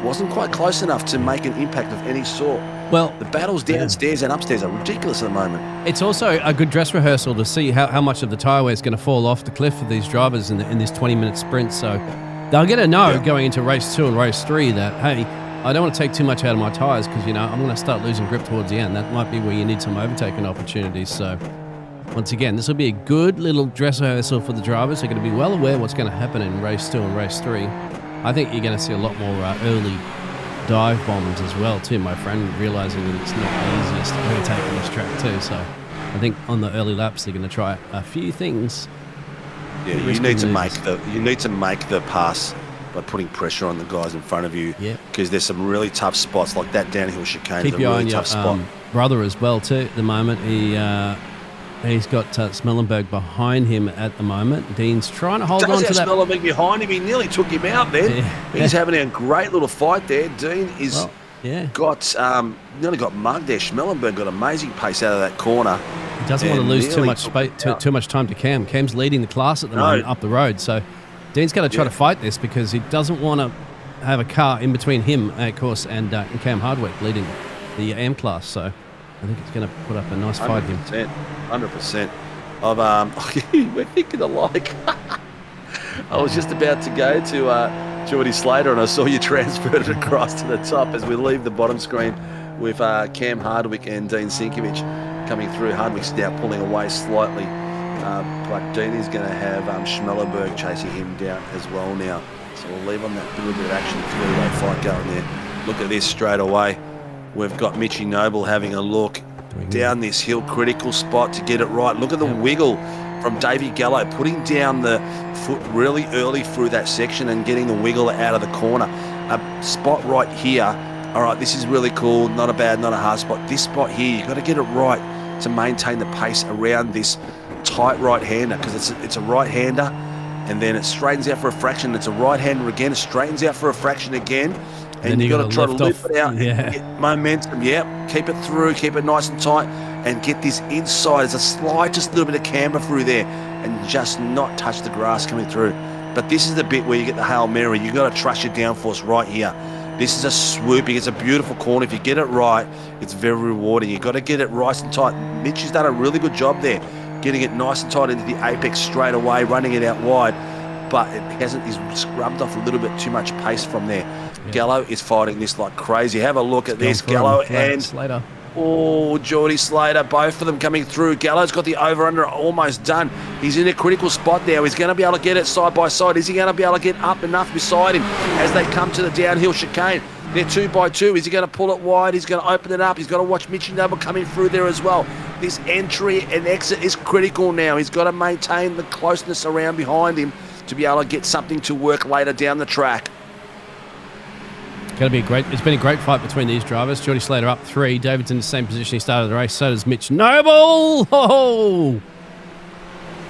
Wasn't quite close enough to make an impact of any sort. Well, the battles downstairs and upstairs are ridiculous at the moment. It's also a good dress rehearsal to see how much of the tyre wear is going to fall off the cliff for these drivers in this 20-minute sprint. So they'll get to know going into race 2 and race 3 that, hey, I don't want to take too much out of my tyres because, I'm going to start losing grip towards the end. That might be where you need some overtaking opportunities. So once again, this will be a good little dress rehearsal for the drivers. They're going to be well aware what's going to happen in race 2 and race 3. I think you're going to see a lot more early dive bombs as well too, my friend, realising that it's not the easiest to overtake on this track too. So I think on the early laps they're going to try a few things. Yeah, you need to make the pass by putting pressure on the guys in front of you. Yeah, because there's some really tough spots like that downhill chicane. Keep your eye on your spot. Brother as well too. At the moment, he's got Smellenberg behind him at the moment. Dean's trying to hold on to that. Smellenberg behind him. He nearly took him out then. Yeah. He's having a great little fight there. Dean is nearly got mugged there. Smellenberg got amazing pace out of that corner. He doesn't want to lose too much time to Cam. Cam's leading the class at the moment up the road. So Dean's got to try to fight this because he doesn't want to have a car in between him, of course, and Cam Hardwick leading the AM class. So I think it's going to put up a nice fight here. 100%. We're thinking alike. I was just about to go to Geordie Slater and I saw you transferred it across to the top as we leave the bottom screen with Cam Hardwick and Dean Sinkovich coming through. Hardwick's now pulling away slightly, but Dean is going to have Schmellenberg chasing him down as well now. So we'll leave on that little bit of action, 3-way fight going there. Look at this straight away. We've got Mitchy Noble having a look down this hill, critical spot to get it right. Look at the wiggle from Davey Gallo, putting down the foot really early through that section and getting the wiggle out of the corner. A spot right here. All right, this is really cool. Not a bad, not a hard spot. This spot here, you've got to get it right to maintain the pace around this tight right-hander because it's a right-hander and then it straightens out for a fraction. It's a right-hander again. It straightens out for a fraction again. And you've got to try to lift it out and get momentum. Keep it through, keep it nice and tight, and get this inside. There's a slightest little bit of camber through there and just not touch the grass coming through. But this is the bit where you get the Hail Mary. You've got to trust your downforce right here. This is a swooping. It's a beautiful corner. If you get it right, it's very rewarding. You've got to get it nice and tight. Mitch has done a really good job there, getting it nice and tight into the apex straight away, running it out wide. But he's scrubbed off a little bit too much pace from there. Yeah. Gallo is fighting this like crazy. Have a look at this. Gallo and Slater. Oh, Geordie Slater, both of them coming through. Gallo's got the over-under almost done. He's in a critical spot now. He's going to be able to get it side by side. Is he going to be able to get up enough beside him as they come to the downhill chicane? They're 2 by 2. Is he going to pull it wide? He's going to open it up. He's got to watch Mitchy Noble coming through there as well. This entry and exit is critical now. He's got to maintain the closeness around behind him to be able to get something to work later down the track. It's been a great fight between these drivers. Geordie Slater up 3. David's in the same position he started the race. So does Mitch Noble. Oh,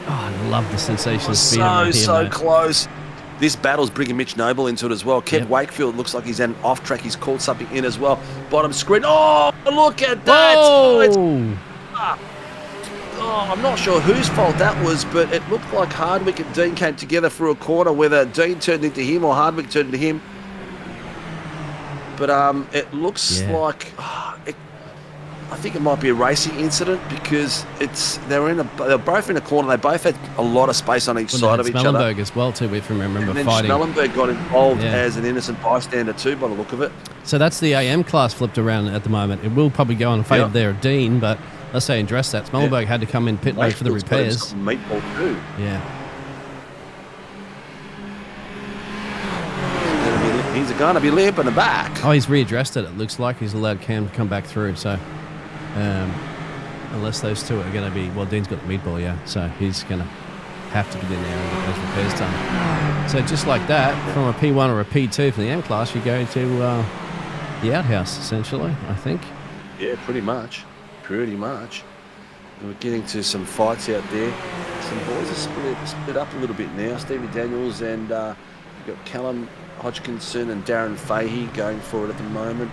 I love the sensation of speed over here, So mate. close. This battle's bringing Mitch Noble into it as well. Kev Wakefield looks like he's an off track. He's called something in as well. Bottom screen. Oh, look at that. Oh, I'm not sure whose fault that was, but it looked like Hardwick and Dean came together through a corner, whether Dean turned into him or Hardwick turned into him. But it looks like I think it might be a racing incident because they're both in a corner. They both had a lot of space on each side of each other. Smellenberg as well too, if you remember, and then fighting. Smellenberg got involved as an innocent bystander too, by the look of it. So that's the AM class flipped around at the moment. It will probably go in favour there of Dean, but let's say address that. Smellenberg had to come in pit lane for the repairs. Meatball too. Yeah. He's going to be limping the back. Oh, he's readdressed it. It looks like he's allowed Cam to come back through. So, unless those two are going to be, well, Dean's got the meatball, so he's going to have to get in there and get those repairs done. So just like that, from a P1 or a P2 for the M class, you go to the outhouse essentially, I think. Yeah, pretty much. Pretty much. And we're getting to some fights out there. Some boys are split up a little bit now. Stevie Daniels and we've got Callum Hodgkinson and Darren Fahey going for it at the moment.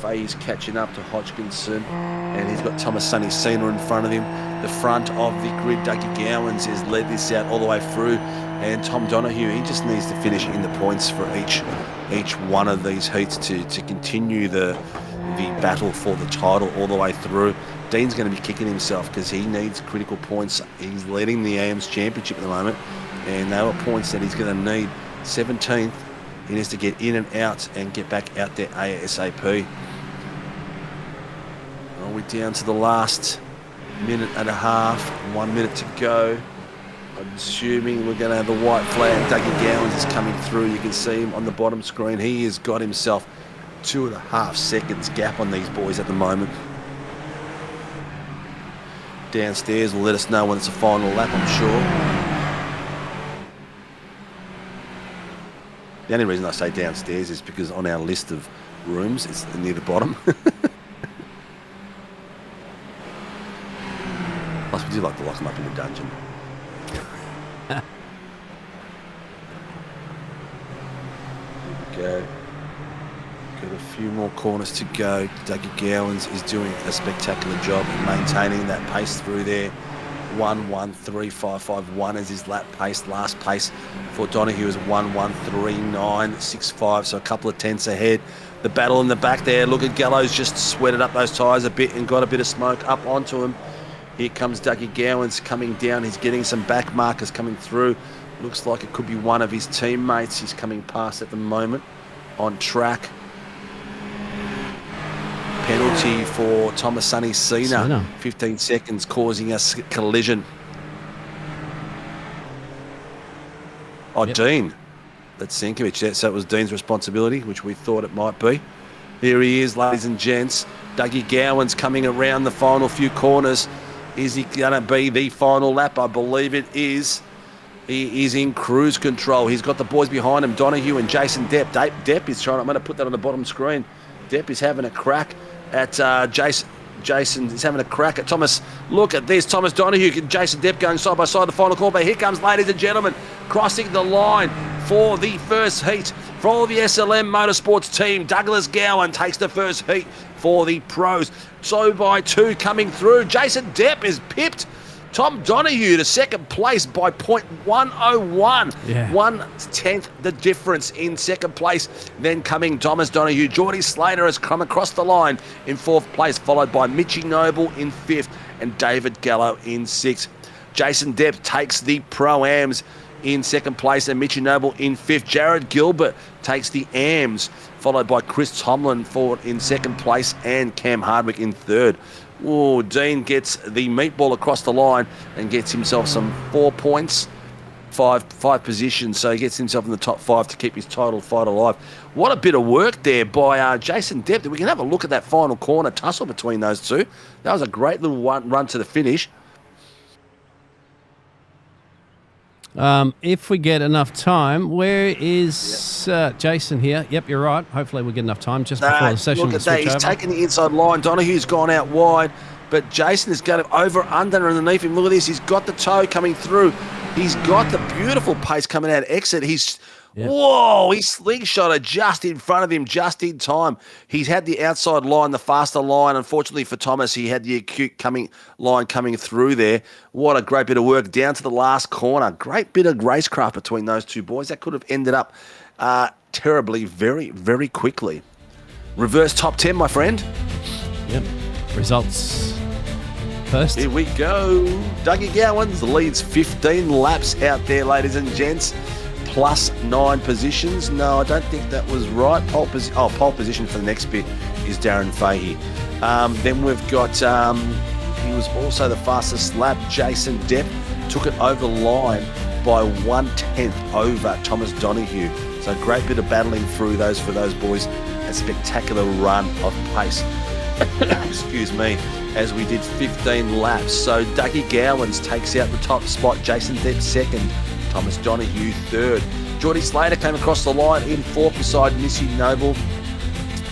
Fahey's catching up to Hodgkinson, and he's got Thomas Sonny Cena in front of him. The front of the grid, Dougie Gowans has led this out all the way through, and Tom Donoghue, he just needs to finish in the points for each one of these heats to continue the battle for the title all the way through. Dean's going to be kicking himself because he needs critical points. He's leading the AMS Championship at the moment, and they were points that he's going to need. 17th, he needs to get in and out and get back out there ASAP. Well, we're down to the last minute and a half, 1 minute to go. I'm assuming we're going to have the white flag. Dougie Gowans is coming through. You can see him on the bottom screen. He has got himself 2.5 seconds gap on these boys at the moment. Downstairs will let us know when it's a final lap, I'm sure. The only reason I say downstairs is because on our list of rooms, it's near the bottom. Plus, we do like to lock them up in the dungeon. Go. Got a few more corners to go. Dougie Gowans is doing a spectacular job of maintaining that pace through there. 1:13.551 is his lap pace. Last pace for Donoghue is 1:13.965, so a couple of tenths ahead. The battle in the back there. Look at Gallows just sweated up those tyres a bit and got a bit of smoke up onto him. Here comes Dougie Gowans coming down. He's getting some back markers coming through. Looks like it could be one of his teammates. He's coming past at the moment on track. Penalty for Thomas Sonny Cena. 15 seconds causing us collision. Oh, Dean. That's Sinkovich. So it was Dean's responsibility, which we thought it might be. Here he is, ladies and gents. Dougie Gowans coming around the final few corners. Is he going to be the final lap? I believe it is. He is in cruise control. He's got the boys behind him, Donoghue and Jason Depp. Depp is trying, I'm going to put that on the bottom screen. Depp is having a crack at Jason. Jason is having a crack at Thomas. Look at this. Thomas Donoghue and Jason Depp going side by side the final call. But here comes, ladies and gentlemen, crossing the line for the first heat for the SLM Motorsports team. Douglas Gowan takes the first heat for the pros. 2 by 2 coming through. Jason Depp is pipped. Tom Donoghue to second place by .101. 1/10 the difference in second place. Then coming Thomas Donoghue. Geordie Slater has come across the line in 4th place, followed by Mitchy Noble in 5th and David Gallo in 6th. Jason Depp takes the Pro-Ams in second place, and Mitchie Noble in fifth. Jared Gilbert takes the AMS, followed by Chris Tomlin in second place, and Cam Hardwick in third. Oh, Dean gets the meatball across the line and gets himself some 4 points, five positions, so he gets himself in the top 5 to keep his title fight alive. What a bit of work there by Jason Depp. We can have a look at that final corner tussle between those two. That was a great little run to the finish. If we get enough time, where is Jason here? Yep, you're right. Hopefully we'll get enough time just before the session. Look at that. He's taking the inside line. Donohue's gone out wide, but Jason is going over, under, and underneath him. Look at this. He's got the toe coming through. He's got the beautiful pace coming out exit. Whoa, he slingshotted just in front of him, just in time. He's had the outside line, the faster line. Unfortunately for Thomas, he had the acute line coming through there. What a great bit of work down to the last corner. Great bit of racecraft between those two boys. That could have ended up terribly very, very quickly. Reverse top 10, my friend. Yep. Results first. Here we go. Dougie Gowans leads 15 laps out there, ladies and gents. Plus 9 positions. No, I don't think that was right. Pole position for the next bit is Darren Fahey. Then we've got, he was also the fastest lap. Jason Depp took it over the line by 1/10 over Thomas Donohue. So a great bit of battling through those for those boys. A spectacular run of pace. Excuse me. As we did 15 laps. So Dougie Gowans takes out the top spot. Jason Depp second. Thomas Donohue third. Geordie Slater came across the line in fourth beside Missy Noble.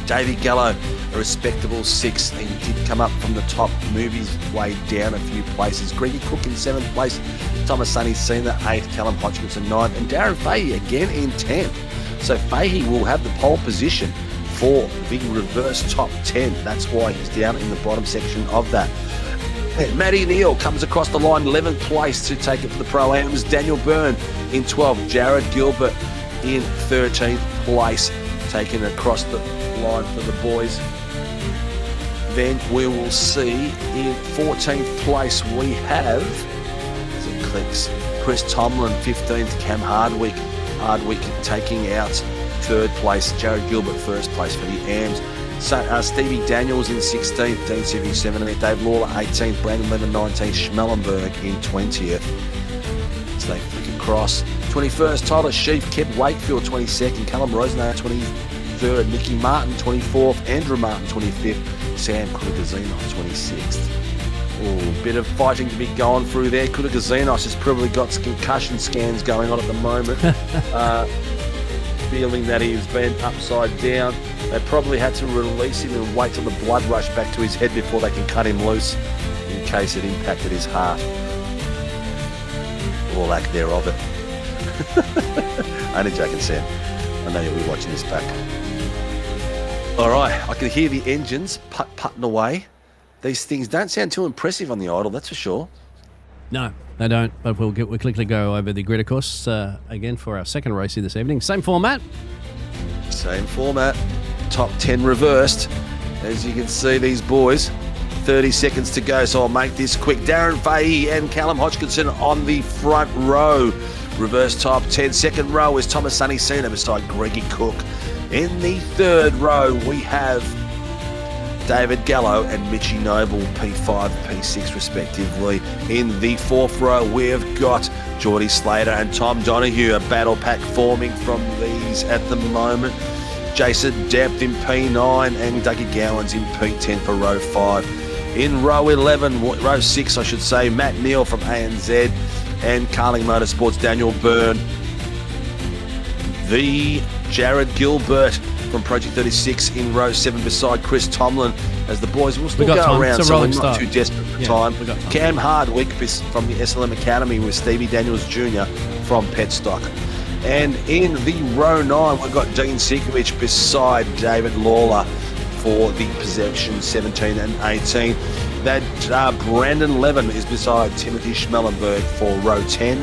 Davey Gallo, a respectable sixth. He did come up from the top, move his way down a few places. Greggy Cook in seventh place. Thomas Sonny Cena eighth. Callum Hodgkinson ninth. And Darren Fahey again in 10th. So Fahey will have the pole position for the reverse top 10. That's why he's down in the bottom section of that. Matty Neal comes across the line, 11th place to take it for the Pro-Ams. Daniel Byrne in 12th. Jared Gilbert in 13th place, taking it across the line for the boys. Then we will see in 14th place we have, as it clicks, Chris Tomlin, 15th. Cam Hardwick taking out third place. Jared Gilbert first place for the AMS. Stevie Daniels in 16th, Dean Sivvy 17th, Dave Lawler 18th, Brandon Levin 19th, Schmellenberg in 20th. So they flick across. 21st, Tyler Sheaf, Kev Wakefield 22nd, Callum Rosenau 23rd, Nicky Martin 24th, Andrew Martin 25th, Sam Kudagazinos 26th. Oh, bit of fighting to be going through there. Kudagazinos has probably got concussion scans going on at the moment. Feeling that he's been upside down. They probably had to release him and wait till the blood rushed back to his head before they can cut him loose in case it impacted his heart. Or lack thereof it. Only joking, Sam. I know you'll be watching this back. All right, I can hear the engines putting away. These things don't sound too impressive on the idle, that's for sure. No, they don't. But we'll quickly go over the grid, of course, again for our second race here this evening. Same format. Same format. Top 10 reversed. As you can see, these boys, 30 seconds to go, so I'll make this quick. Darren Fahey and Callum Hodgkinson on the front row. Reverse top 10. Second row is Thomas Sonny Cena beside Greggy Cook. In the third row, we have David Gallo and Mitchie Noble, P5, P6 respectively. In the fourth row, we've got Geordie Slater and Tom Donohue, a battle pack forming from these at the moment. Jason Depp in P9 and Dougie Gowans in P10 for row 5. In row 11, row 6 I should say, Matt Neal from ANZ and Carling Motorsports, Daniel Byrne. The Jared Gilbert from Project 36 in row 7 beside Chris Tomlin, as the boys will still go time. around, so we're not too desperate for time. Time. Cam Hardwick from the SLM Academy with Stevie Daniels Jr. from Petstock. And in the row 9, we've got Dean Sinkovich beside David Lawler for the possession 17 and 18. That Brandon Levin is beside Timothy Schmellenberg for row 10.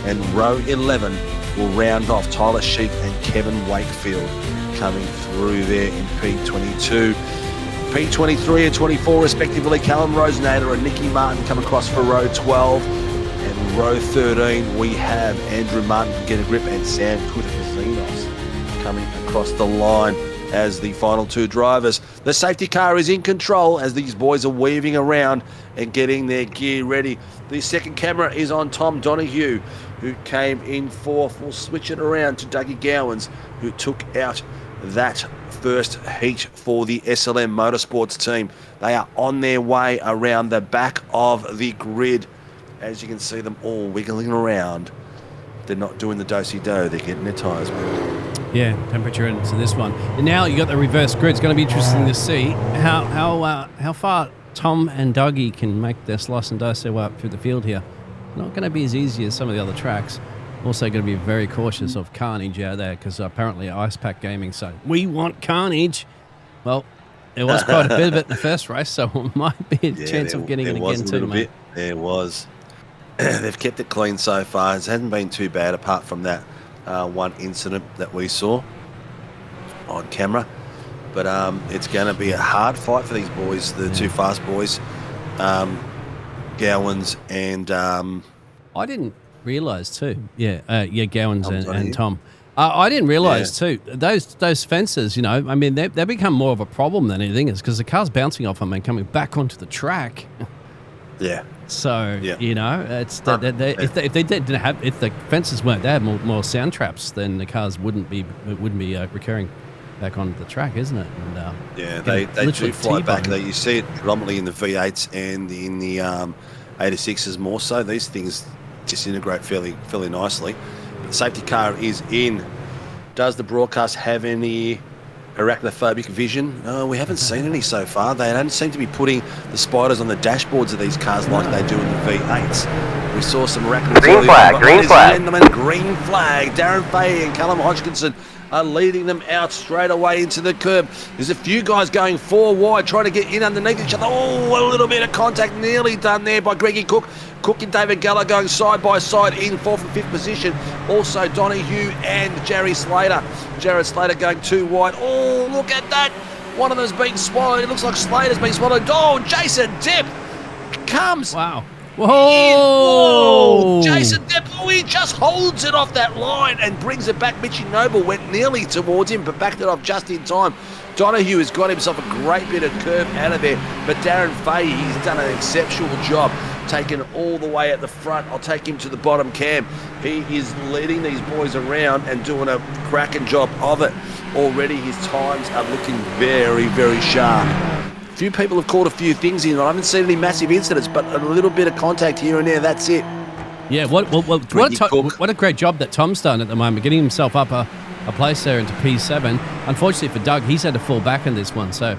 And row 11 will round off Tyler Sheep and Kevin Wakefield coming through there in P22. P23 and 24 respectively, Callum Rosenader and Nicky Martin come across for row 12. And row 13, we have Andrew Martin from Get a Grip and Sam Kutazinos coming across the line as the final two drivers. The safety car is in control as these boys are weaving around and getting their gear ready. The second camera is on Tom Donoghue, who came in fourth. We'll switch it around to Dougie Gowans, who took out that first heat for the SLM Motorsports team. They are on their way around the back of the grid. As you can see them all wiggling around. They're not doing the do-si-do, they're getting their tyres moved. Yeah, temperature into this one. And now you got the reverse grid. It's going to be interesting to see how far Tom and Dougie can make their slice and dice their way up through the field here. Not going to be as easy as some of the other tracks. Also going to be very cautious of carnage out there because apparently Ice Pack Gaming, so we want carnage. Well, there was quite a bit of it in the first race, so it might be a chance of getting it again too, mate. There was. They've kept it clean so far. It hasn't been too bad apart from that one incident that we saw on camera. But it's going to be a hard fight for these boys, the two fast boys, Gowans and... I didn't realise too. Gowans and Tom. I didn't realise too. Those fences, you know, I mean, they become more of a problem than anything is because the car's bouncing off them and coming back onto the track. Yeah. So you know, it's if the fences weren't there, more sound traps, then the cars wouldn't be recurring back onto the track, isn't it? And, they do fly back. You see it predominantly in the V8s and in the 86s more so. These things disintegrate fairly nicely. But the safety car is in. Does the broadcast have any arachnophobic vision? No, we haven't seen any so far. They don't seem to be putting the spiders on the dashboards of these cars like they do in the V8s. We saw some arachnophobia. Green flag. Green flag. Darren Fahey and Callum Hodgkinson are leading them out straight away into the curb. There's a few guys going four wide, trying to get in underneath each other. Oh, a little bit of contact nearly done there by Greggy Cook. Cook and David Geller going side by side in fourth and fifth position. Also Donoghue and Jared Slater going too wide. Oh, look at that. One of them's been swallowed. It looks like Slater's been swallowed. Oh, Jason Depp comes. Wow. Whoa! Jason Depp, he just holds it off that line and brings it back. Mitchie Noble went nearly towards him, but backed it off just in time. Donoghue has got himself a great bit of curve out of there, but Darren Fahey, he's done an exceptional job, taking it all the way at the front. I'll take him to the bottom cam. He is leading these boys around and doing a cracking job of it. Already his times are looking very, very sharp. A few people have called a few things in. I haven't seen any massive incidents, but a little bit of contact here and there, that's it. Yeah, what a great job that Tom's done at the moment, getting himself up a place there into P7. Unfortunately for Doug, he's had to fall back in this one, so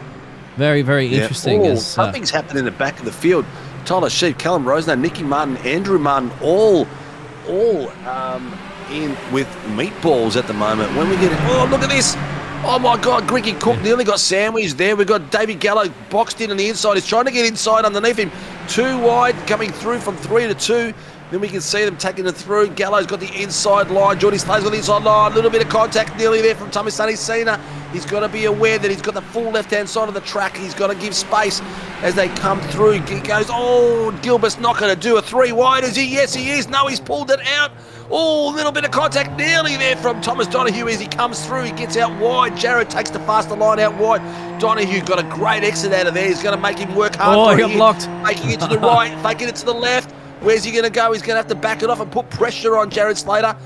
very, very interesting. Something's happened in the back of the field. Tyler Sheep, Callum Rosner, Nicky Martin, Andrew Martin, all in with meatballs at the moment. When we get it, oh, look at this. Oh my God, Greggy Cook nearly got sandwiched there. We've got Davey Gallo boxed in on the inside. He's trying to get inside underneath him. Too wide, coming through from 3 to 2. Then we can see them taking it through. Gallo's got the inside line. Geordie Slater's got the inside line. A little bit of contact nearly there from Tomisani Sena. He's got to be aware that he's got the full left-hand side of the track. He's got to give space as they come through. He goes, oh, Gilbert's not going to do a 3 wide, is he? Yes, he is. No, he's pulled it out. Oh, a little bit of contact nearly there from Thomas Donoghue as he comes through. He gets out wide. Jared takes the faster line out wide. Donoghue got a great exit out of there. He's going to make him work hard. Oh, he got blocked. Making it to the right, faking it to the left. Where's he going to go? He's going to have to back it off and put pressure on Jared Slater.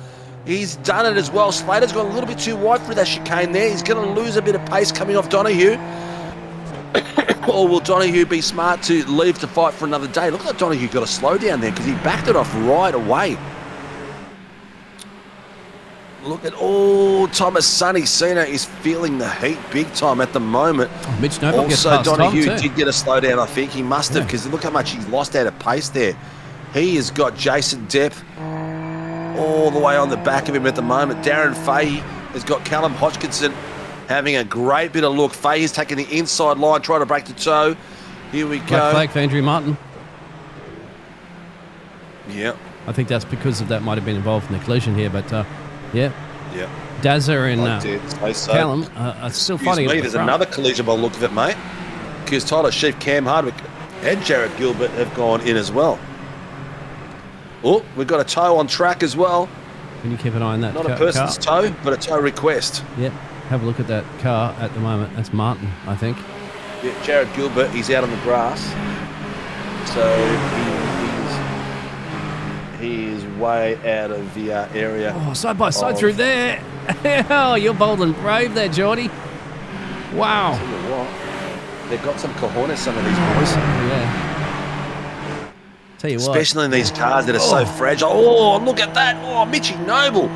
He's done it as well. Slater's got a little bit too wide through that chicane there. He's going to lose a bit of pace coming off Donoghue. Or will Donoghue be smart to leave to fight for another day? Look like Donoghue got a slow down there because he backed it off right away. Look at, Thomas Sonny Cena is feeling the heat big time at the moment. Oh, Mitch Noble also, Donoghue did get a slow down, I think. He must have, because look how much he's lost out of pace there. He has got Jason Depp all the way on the back of him at the moment. Darren Fahey has got Callum Hodgkinson having a great bit of look. Fahey's taking the inside line, trying to break the toe. Here we go. Black flag for Andrew Martin. Yeah. I think that's because of that might have been involved in the collision here, but yeah. Dazza and Callum are still fighting. There's another collision by the look of it, mate, because Tyler Sheep, Cam Hardwick and Jared Gilbert have gone in as well. Oh, we've got a tow on track as well. Can you keep an eye on that? Not a person's tow, but a tow request. Yep. Have a look at that car at the moment. That's Martin, I think. Yeah, Jared Gilbert, he's out on the grass. So he is way out of the area. Oh, side by side through there. Oh, you're bold and brave there, Geordie. Wow. Tell you what, they've got some cojones, some of these boys. Yeah. Tell you what. Especially in these cars that are so fragile. Oh, look at that. Oh, Mitchy Noble.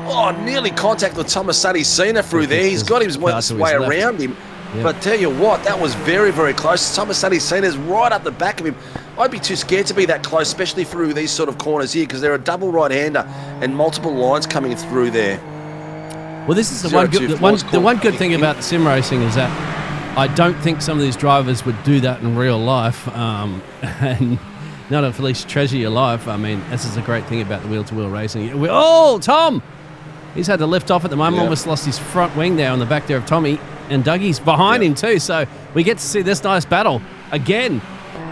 Oh, nearly contact with Thomas Cena through there. He's got his way around him. Yep. But tell you what, that was very, very close. Thomas Cena's right up the back of him. I'd be too scared to be that close, especially through these sort of corners here, because they're a double right-hander and multiple lines coming through there. Well, this is the one good thing about sim racing is that I don't think some of these drivers would do that in real life, and not at least treasure your life. I mean, this is a great thing about the wheel-to-wheel racing. Oh, Tom! He's had to lift off at the moment. Almost lost his front wing there on the back there of Tommy, and Dougie's behind him too. So we get to see this nice battle again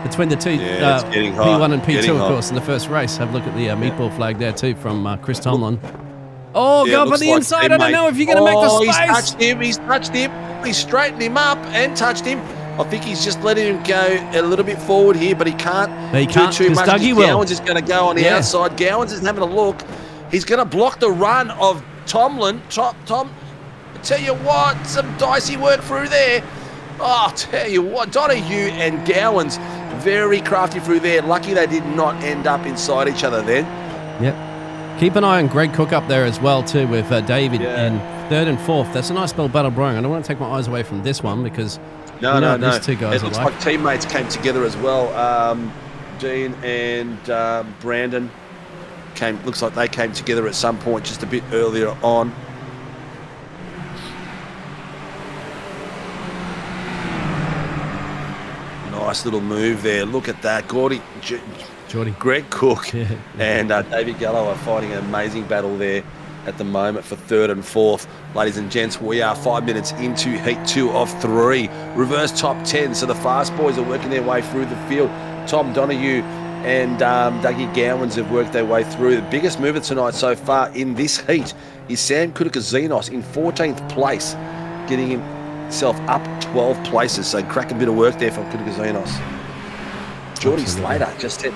between the two, P1 and P2, of course, in the first race. Have a look at the meatball flag there too from Chris Tomlin. Oh, go up on the inside. I don't know if you're going to make the space. He's touched him. He's straightened him up and touched him. I think he's just letting him go a little bit forward here, but he can't do too much. Dougie will. Gowans is going to go on the outside. Gowans is having a look. He's going to block the run of Tomlin. Tom, I tell you what, some dicey work through there. Oh, I tell you what, Donahue and Gowans, very crafty through there. Lucky they did not end up inside each other then. Yep. Keep an eye on Greg Cook up there as well too with David in third and fourth. That's a nice little battle brewing. I don't want to take my eyes away from this one because no. These two guys it looks like teammates came together as well. Dean and Brandon looks like they came together at some point just a bit earlier on. Nice little move there. Look at that. Greg Cook and David Gallo are fighting an amazing battle there at the moment for third and fourth. Ladies and gents, we are 5 minutes into heat 2 of 3. Reverse top 10. So the fast boys are working their way through the field. Tom Donahue and Dougie Gowans have worked their way through. The biggest mover tonight so far in this heat is Sam Kudakazinos in 14th place, getting himself up 12 places. So cracking bit of work there from Kudakazinos. Geordie Slater just said,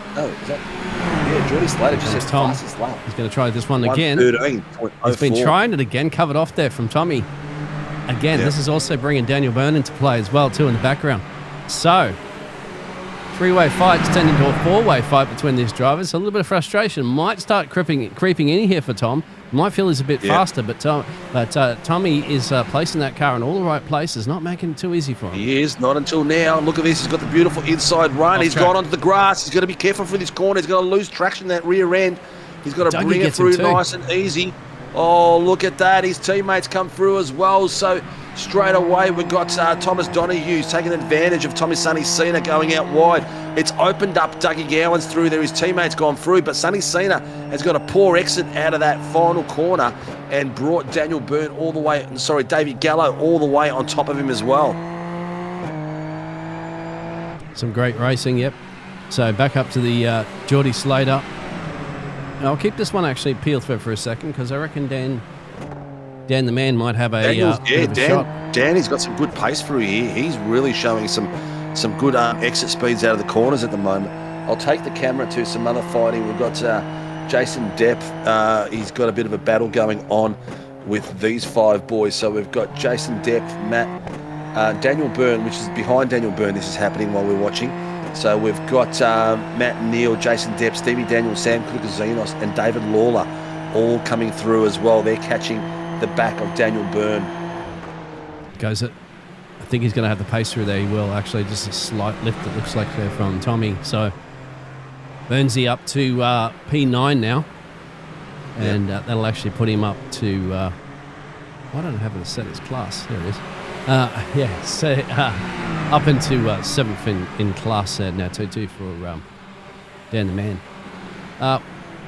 Geordie Slater just said fastest lap. He's going to try this one again. He's been trying it again, covered off there from Tommy. Again, this is also bringing Daniel Byrne into play as well, too, in the background. So, three-way fight's turned into a four-way fight between these drivers. A little bit of frustration might start creeping in here for Tom. Might feel he's a bit faster, but Tommy is placing that car in all the right places, not making it too easy for him. He is, not until now. Look at this. He's got the beautiful inside run. He's gone onto the grass. He's got to be careful for this corner. He's going to lose traction in that rear end. He's got to bring it through nice and easy. Oh, look at that. His teammates come through as well. So straight away, we've got Thomas Donahue taking advantage of Tommy Sonny Cena going out wide. It's opened up Dougie Gowans through there. His teammates gone through, but Sonny Cena has got a poor exit out of that final corner and brought Daniel Byrne David Gallo all the way on top of him as well. Some great racing, yep. So back up to the Geordie Slater. I'll keep this one actually peeled for a second because I reckon Dan the man might have a shot. Danny's got some good pace through here. He's really showing some good exit speeds out of the corners at the moment. I'll take the camera to some other fighting. We've got Jason Depp. He's got a bit of a battle going on with these 5 boys. So we've got Jason Depp, Matt, Daniel Byrne, which is behind Daniel Byrne. This is happening while we're watching. So we've got Matt Neal, Jason Depp, Stevie Daniel, Sam Kudakazinos, and David Lawler all coming through as well. They're catching the back of Daniel Byrne. Goes it. I think he's going to have the pace through there. He will actually. Just a slight lift, it looks like there from Tommy. So Burnsy up to P9 now. And that'll actually put him up to... why don't I have it set his class? There it is. Up into 7th in class now, 2-2 for Dan the man.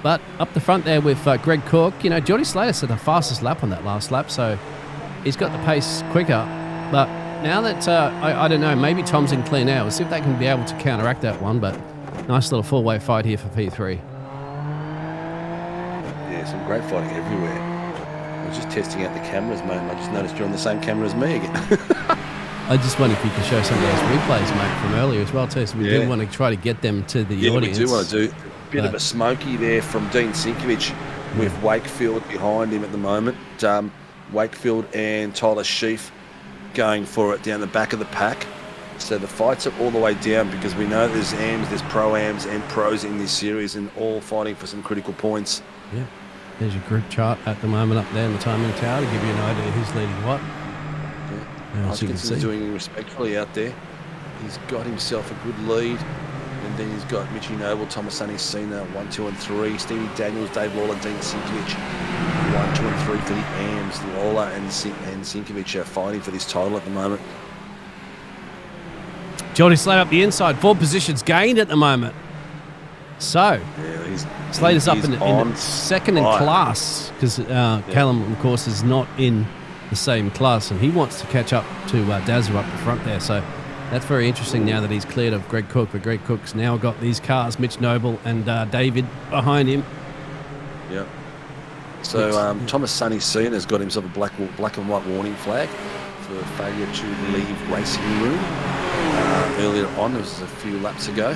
But up the front there with Greg Cook, Geordie Slater set the fastest lap on that last lap, so he's got the pace quicker. But now that, I don't know, maybe Tom's in clean air. We'll see if they can be able to counteract that one, but nice little four-way fight here for P3. Yeah, some great fighting everywhere. I was just testing out the cameras, mate, and I just noticed you're on the same camera as me again. I just wonder if you could show some of those replays, mate, from earlier as well, too. So we do want to try to get them to the audience. We do want to do a bit of a smoky there from Dean Sinkovic with Wakefield behind him at the moment. Wakefield and Tyler Sheaf going for it down the back of the pack. So the fights are all the way down because we know there's AMs, there's pro-AMs and pros in this series and all fighting for some critical points. Yeah. There's your group chart at the moment up there in the timing tower to give you an idea who's leading what. Hodgkinson's doing respectfully out there. He's got himself a good lead. And then he's got Mitchy Noble, Thomasani Cena, 1, 2 and 3. Stevie Daniels, Dave Lawler, Dean Sinkovic, 1, 2 and 3 for the AMs. Lawler and Sinkovic are fighting for this title at the moment. Geordie Slater up the inside. 4 positions gained at the moment. So, Slater's up in second in class because Callum, of course, is not in the same class and he wants to catch up to Dazza up the front there. So that's very interesting now that he's cleared of Greg Cook, but Greg Cook's now got these cars, Mitch Noble and David behind him. Yeah. So Thomas Sonny Seen has got himself a black and white warning flag for failure to leave racing room earlier on. It was a few laps ago.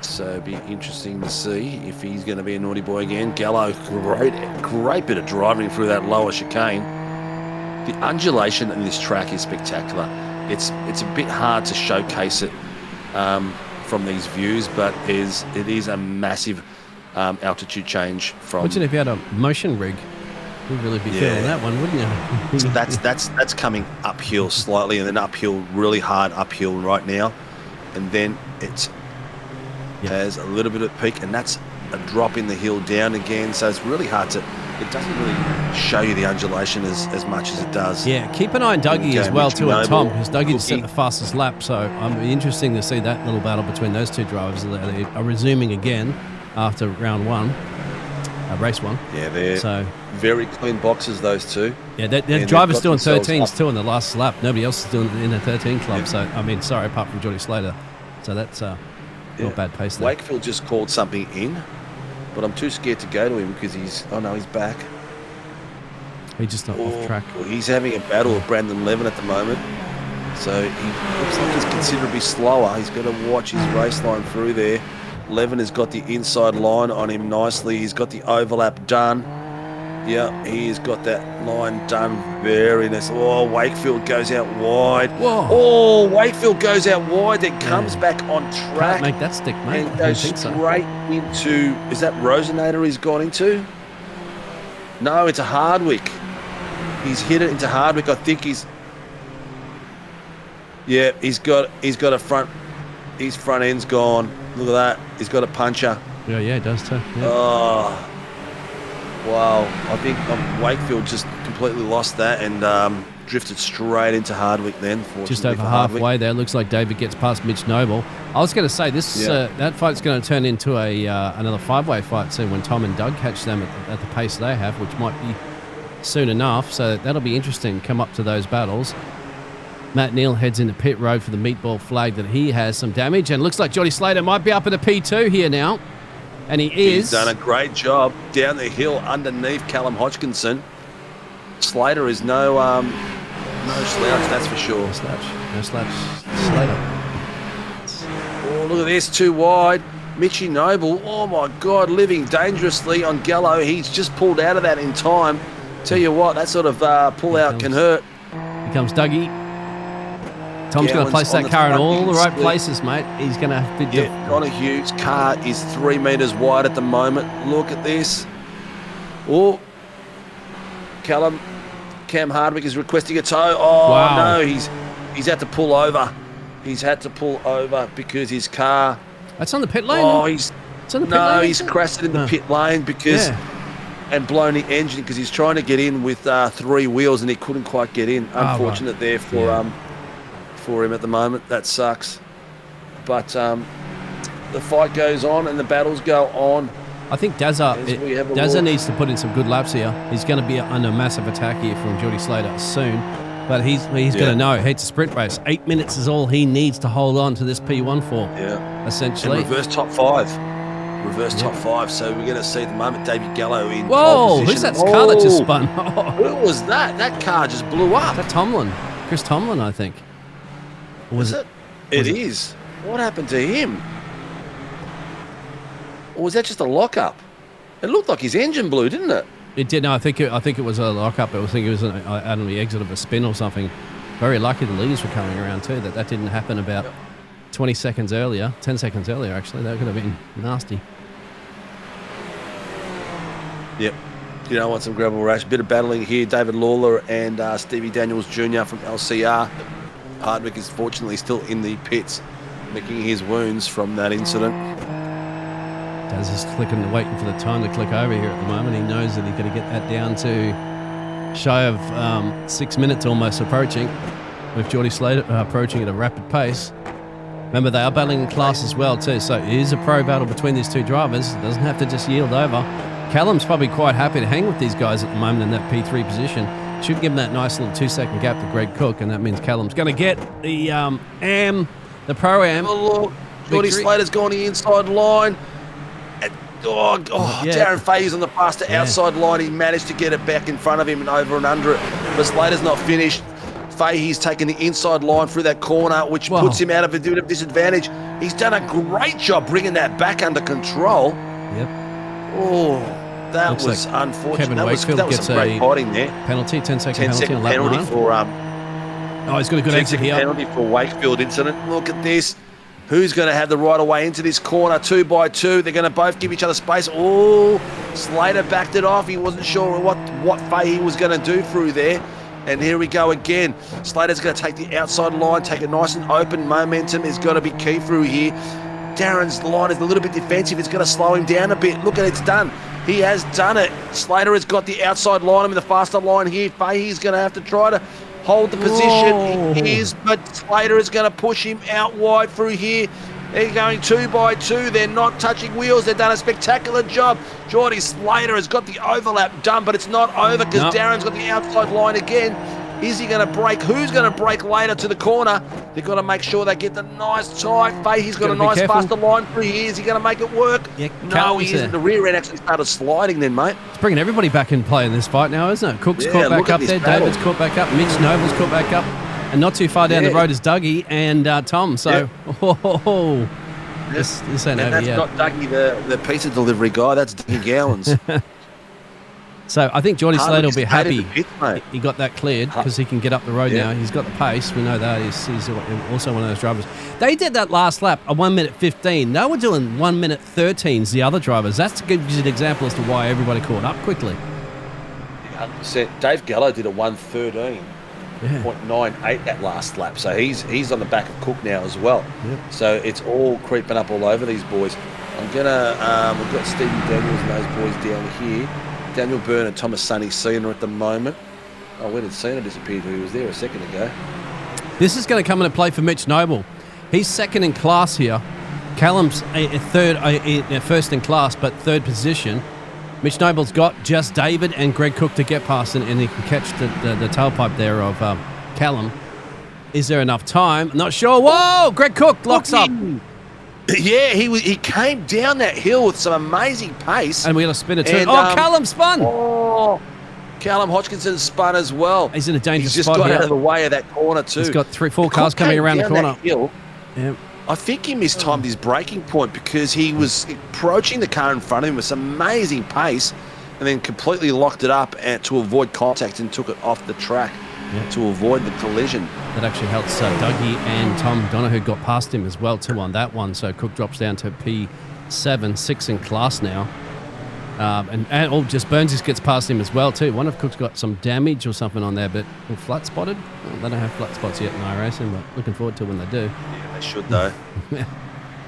So it'll be interesting to see if he's going to be a naughty boy again. Gallo, great bit of driving through that lower chicane. The undulation in this track is spectacular. It's a bit hard to showcase it from these views, but it is a massive altitude change from. Imagine if you had a motion rig, you'd really be feeling that one, wouldn't you? So that's coming uphill slightly, and then uphill, really hard uphill right now, and then it has a little bit of peak, and that's a drop in the hill down again. So it's really hard to. It doesn't really show you the undulation as much as it does. Yeah, keep an eye on Dougie as well too, and Tom, because Dougie just set the fastest lap. So I'm interesting to see that little battle between those two drivers. They are resuming again after round one, race one. Yeah, they're very clean boxes, those two. Yeah, their driver's doing 13s too in the last lap. Nobody else is doing it in a 13 club. Yeah. So I mean, sorry, apart from Geordie Slater. So that's not bad pace there. Wakefield just called something in. But I'm too scared to go to him because he's back. He's just not off track. Well, he's having a battle with Brandon Levin at the moment. So he looks like he's considerably slower. He's got to watch his race line through there. Levin has got the inside line on him nicely. He's got the overlap done. Yeah, he's got that line done very nice. Oh, Wakefield goes out wide. Whoa. Oh, Wakefield goes out wide, then comes back on track. Can't make that stick, mate. And goes straight into, is that Rosenator he's gone into? No, into Hardwick. He's hit it into Hardwick. I think he's got a front, his front end's gone. Look at that. He's got a puncher. Yeah, he does too. Yeah. Oh. Wow, I think Wakefield just completely lost that and drifted straight into Hardwick then. Just over halfway there. Looks like David gets past Mitch Noble. I was going to say that fight's going to turn into another 5-way fight soon when Tom and Doug catch them at the pace they have, which might be soon enough. So that'll be interesting. Come up to those battles. Matt Neal heads into pit road for the meatball flag that he has some damage, and looks like Geordie Slater might be up in a P2 here now. And he's done a great job down the hill underneath Callum Hodgkinson. Slater is no slouch, that's for sure. No slouch. Slater. Oh, look at this, too wide. Mitchy Noble, oh my God, living dangerously on Gallo. He's just pulled out of that in time. Tell you what, that sort of pull-out can hurt. Here comes Dougie. Tom's going to place that car in all the right places, mate. He's going to have to... Connor Hughes' car is 3 metres wide at the moment. Look at this. Oh, Cam Hardwick is requesting a tow. Oh, wow. No, he's had to pull over. He's had to pull over because his car... That's on the pit lane? Oh, he's crashed it in the pit lane because... And blown the engine because he's trying to get in with 3 wheels and he couldn't quite get in. Unfortunate there for him at the moment. That sucks. But the fight goes on and the battles go on. I think Dazza needs to put in some good laps here. He's going to be under massive attack here from Geordie Slater soon. But he's going to know it's a sprint race. 8 minutes is all he needs to hold on to this P1 for. Yeah. Essentially. And reverse top 5. reverse top 5. So we're going to see at the moment David Gallo in Whoa, pole who's position. that car that just spun? Who was that? That car just blew up. Is that Tomlin? Chris Tomlin, I think. Or was it? It is. What happened to him? Or was that just a lockup? It looked like his engine blew, didn't it? It did. No, I think it was a lockup. I think it was out on the exit of a spin or something. Very lucky the leaders were coming around too. That didn't happen about 20 seconds earlier. 10 seconds earlier, actually. That could have been nasty. Yep. You don't want some gravel rash. Bit of battling here. David Lawler and Stevie Daniels Jr. from LCR. Hardwick is fortunately still in the pits, licking his wounds from that incident. Daz is clicking, waiting for the time to click over here at the moment. He knows that he's going to get that down to shy of 6 minutes almost approaching, with Geordie Slater approaching at a rapid pace. Remember, they are battling in class as well too, so it is a pro battle between these two drivers. It doesn't have to just yield over. Callum's probably quite happy to hang with these guys at the moment in that P3 position. Should give him that nice little 2-second gap to Greg Cook, and that means Callum's going to get the Pro-Am. Oh, look. Geordie Slater's gone the inside line. Darren Fahey's on the faster outside line. He managed to get it back in front of him and over and under it. But Slater's not finished. Fahey's taken the inside line through that corner, which puts him out of a bit of disadvantage. He's done a great job bringing that back under control. Yep. Oh, that Looks was like unfortunate. Kevin That Wakefield was gets some great fighting there. penalty, 10-second 10-second penalty on lap 9. For He's got a good exit here. penalty for Wakefield incident. Look at this. Who's going to have the right of way into this corner? 2 by 2. They're going to both give each other space. Oh, Slater backed it off. He wasn't sure what Fahey was going to do through there. And here we go again. Slater's going to take the outside line, take it nice and open. Momentum is going to be key through here. Darren's line is a little bit defensive. It's going to slow him down a bit. Look at it, it's done. He has done it. Slater has got the outside line in the faster line here. Fahey's going to have to try to hold the position. He is, but Slater is going to push him out wide through here. They're going 2 by 2. They're not touching wheels. They've done a spectacular job. Geordie Slater has got the overlap done, but it's not over because Darren's got the outside line again. Is he going to break? Who's going to break later to the corner? They've got to make sure they get the nice tight. Fahey's got a nice faster line through here. Is he going to make it work? Yeah, no, he isn't. The rear end actually started sliding then, mate. It's bringing everybody back in play in this fight now, isn't it? Cook's caught back up there. Battle. David's caught back up. Mitch Noble's caught back up. And not too far down the road is Dougie and Tom. So, this ain't over that's yet. not Dougie, the pizza delivery guy. That's Dougie Gowans. So I think Geordie Slater will be happy mate. he got that cleared because he can get up the road now. He's got the pace. We know that. He's also one of those drivers. They did that last lap, a 1 minute 15. They were doing 1 minute 13s, the other drivers. That's to give you an example as to why everybody caught up quickly. 100%. Dave Gallo did a 1:13.98 that last lap. So he's on the back of Cook now as well. Yep. So it's all creeping up all over these boys. I'm going to, we've got Stevie Daniels and those boys down here. Daniel Byrne and Thomas Sonny Cena at the moment. Oh, where did Cena disappear? He was there a second ago. This is going to come into play for Mitch Noble. He's second in class here. Callum's first in class, but third position. Mitch Noble's got just David and Greg Cook to get past, and he can catch the tailpipe there of Callum. Is there enough time? Not sure. Whoa! Greg Cook locks up. Yeah, he came down that hill with some amazing pace. And we got a spinner too. And, Callum spun! Oh, Callum Hodgkinson spun as well. He's in a dangerous spot. He's just got out of the way of that corner too. He's got 3-4 cars coming around the corner. Hill, yeah. I think he mistimed his braking point because he was approaching the car in front of him with some amazing pace and then completely locked it up to avoid contact and took it off the track to avoid the collision. That actually helps Dougie and Tom Donahue got past him as well too on that one. So Cook drops down to P7, 6 in class now. Just Burns gets past him as well too. One of Cook's got some damage or something on there, but flat spotted. Well, they don't have flat spots yet in Iracing, but looking forward to when they do. Yeah, they should though.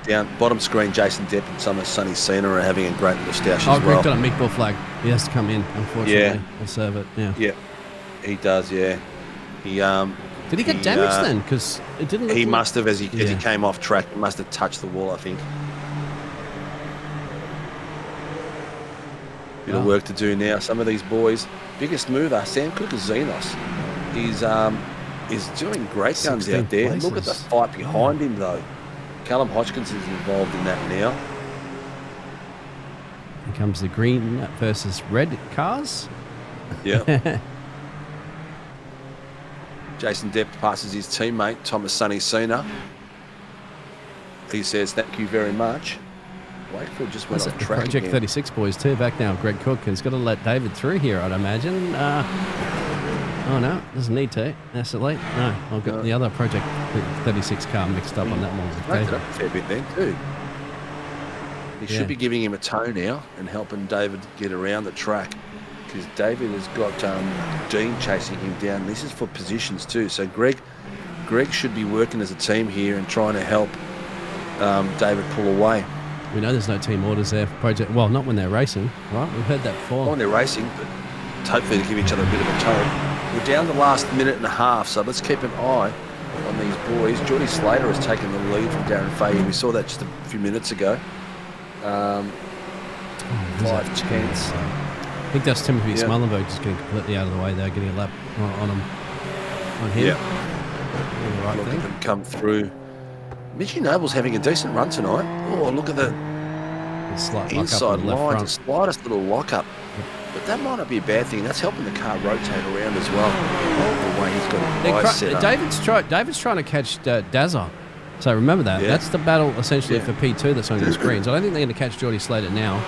Down bottom screen, Jason Depp and some of Sonny Cena are having a great moustache as well. Greg's got a meatball flag. He has to come in, unfortunately. Yeah. He'll serve it. Yeah, he does. Yeah, did he get damaged then? Because it didn't. He must have as he came off track. He must have touched the wall, I think. Bit of work to do now. Some of these boys, biggest mover, Sam Kukazinos, is doing great guns out there. Places. Look at the fight behind him though. Callum Hodgkinson's involved in that now. Here comes the green versus red cars. Yeah. Jason Depp passes his teammate, Thomas Sonny Cena. He says, thank you very much. Wakefield just went off track Project again. 36 boys too, back now. Greg Cook has got to let David through here, I'd imagine. Oh, no, doesn't need to. That's it late. No, I've got the other Project 36 car mixed up on that one. With Racked it David. up a fair bit then, too. He should be giving him a tow now and helping David get around the track, because David has got Dean chasing him down. This is for positions too. So Greg should be working as a team here and trying to help David pull away. We know there's no team orders there for Project. Well, not when they're racing, right? We've heard that before. Not when they're racing, but hopefully to give each other a bit of a tow. We're down the last minute and a half, so let's keep an eye on these boys. Geordie Slater has taken the lead from Darren Fahey. We saw that just a few minutes ago. 5 tenths. I think that's Timothy Smallenberg just getting completely out of the way there, getting a lap on him. On him. Yeah. Right Look thing. at them come through. Mitchy Noble's having a decent run tonight. Oh, look at the Slight inside left line, front. the slightest little lock-up. But that might not be a bad thing. That's helping the car rotate around as well. Oh, the way he's got a nice set up. David's trying to catch Dazza. So remember that. Yeah. That's the battle essentially for P2 that's on the screens. I don't think they're going to catch Geordie Slater now.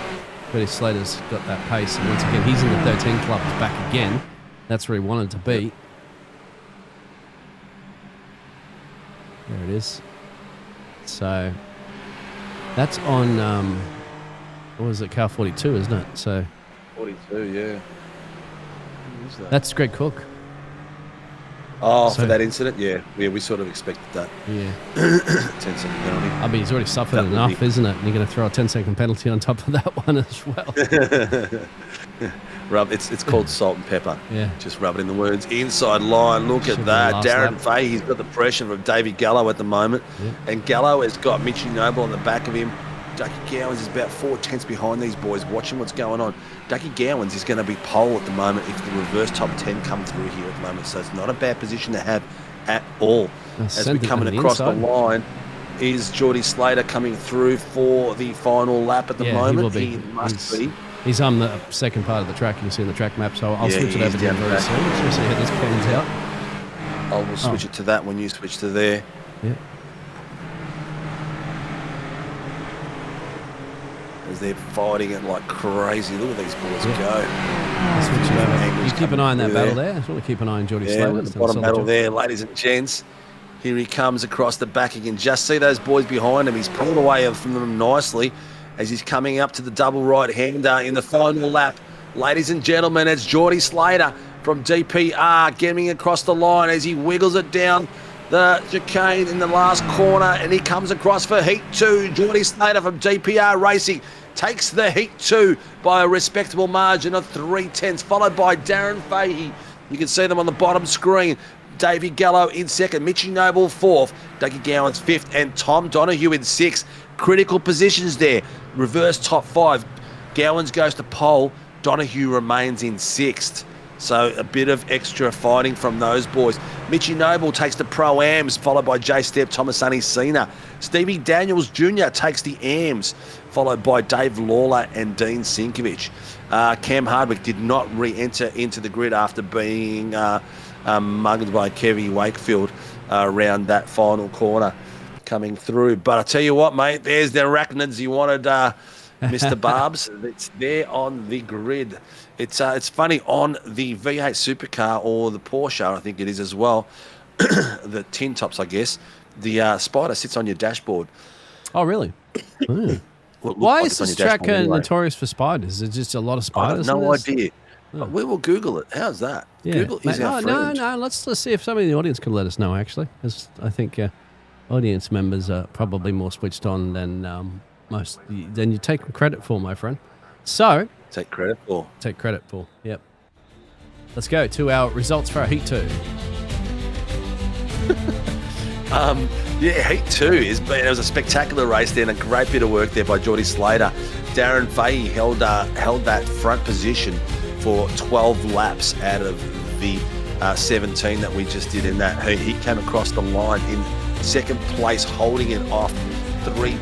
Geordie Slater's got that pace. And once again, he's in the 13 club back again. That's where he wanted to be. There it is. So that's on, what was it, car 42, isn't it? So 42, yeah. Who is that? that's Greg Cook. Oh, So- for that incident? Yeah, we sort of expected that. Yeah. 10-second penalty. I mean, he's already suffered That would enough, be- isn't it? And you're going to throw a 10-second penalty on top of that one as well. It's called salt and pepper. Yeah. Just rub it in the wounds. Inside line, look Should at be that. the last Darren lap. Fahey, he's got the pressure of Davey Gallo at the moment. Yeah. And Gallo has got Mitchy Noble on the back of him. Ducky Gowans is about 4 tenths behind these boys, watching what's going on. Ducky Gowans is going to be pole at the moment if the reverse top 10 come through here at the moment. So it's not a bad position to have at all. As we're send it coming on the across the inside. line, is Geordie Slater coming through for the final lap at the Yeah, moment? he will be. Must be. He's on the second part of the track. You can see in the track map. So I'll Yeah, switch it he over is to him down very the soon. back. Just see how this pans out. I will switch it to that when you switch to there. Yeah. As they're fighting it like crazy. Look at these boys go. I'll switch it over. Angles You keep an eye on that coming battle through there. I just want to keep an eye on Geordie Yeah, Slater. with the He's done a bottom solid battle job. there, ladies and gents. Here he comes across the back again. Just see those boys behind him. He's pulled away from them nicely as he's coming up to the double right-hander in the final lap. Ladies and gentlemen, it's Geordie Slater from DPR getting across the line as he wiggles it down the chicane in the last corner, and he comes across for Heat 2. Geordie Slater from DPR Racing takes the Heat 2 by a respectable margin of 3 tenths, followed by Darren Fahey. You can see them on the bottom screen. Davey Gallo in second, Mitchy Noble fourth, Dougie Gowans fifth, and Tom Donoghue in sixth. Critical positions there. Reverse top 5. Gowans goes to pole. Donoghue remains in sixth. So a bit of extra fighting from those boys. Mitchy Noble takes the Pro-Ams, followed by J Step, Thomas Sonny Cena. Stevie Daniels Jr. takes the AMs, followed by Dave Lawler and Dean Sinkovich. Cam Hardwick did not re-enter into the grid after being mugged by Kevy Wakefield around that final corner coming through. But I tell you what, mate, there's the arachnids you wanted, Mr. Barbs. It's there on the grid. It's funny, on the V8 supercar or the Porsche, I think it is as well, the tin tops, I guess, the spider sits on your dashboard. Oh, really? Well, it Why looks is like this it's on your track dashboard anyway. notorious for spiders? Is it just a lot of I have spiders? no in this? idea. Oh. We will Google it. How's that? Yeah. Google is our no, friend. no. Let's see if somebody in the audience could let us know. Actually, 'cause I think audience members are probably more switched on than most. Than you take credit for, my friend. So Take credit for. take credit for. Yep. Let's go to our results for our Heat 2. Yeah, Heat 2 it was a spectacular race there and a great bit of work there by Geordie Slater. Darren Fahey held that front position for 12 laps out of the 17 that we just did in that heat. He came across the line in second place, holding it off 3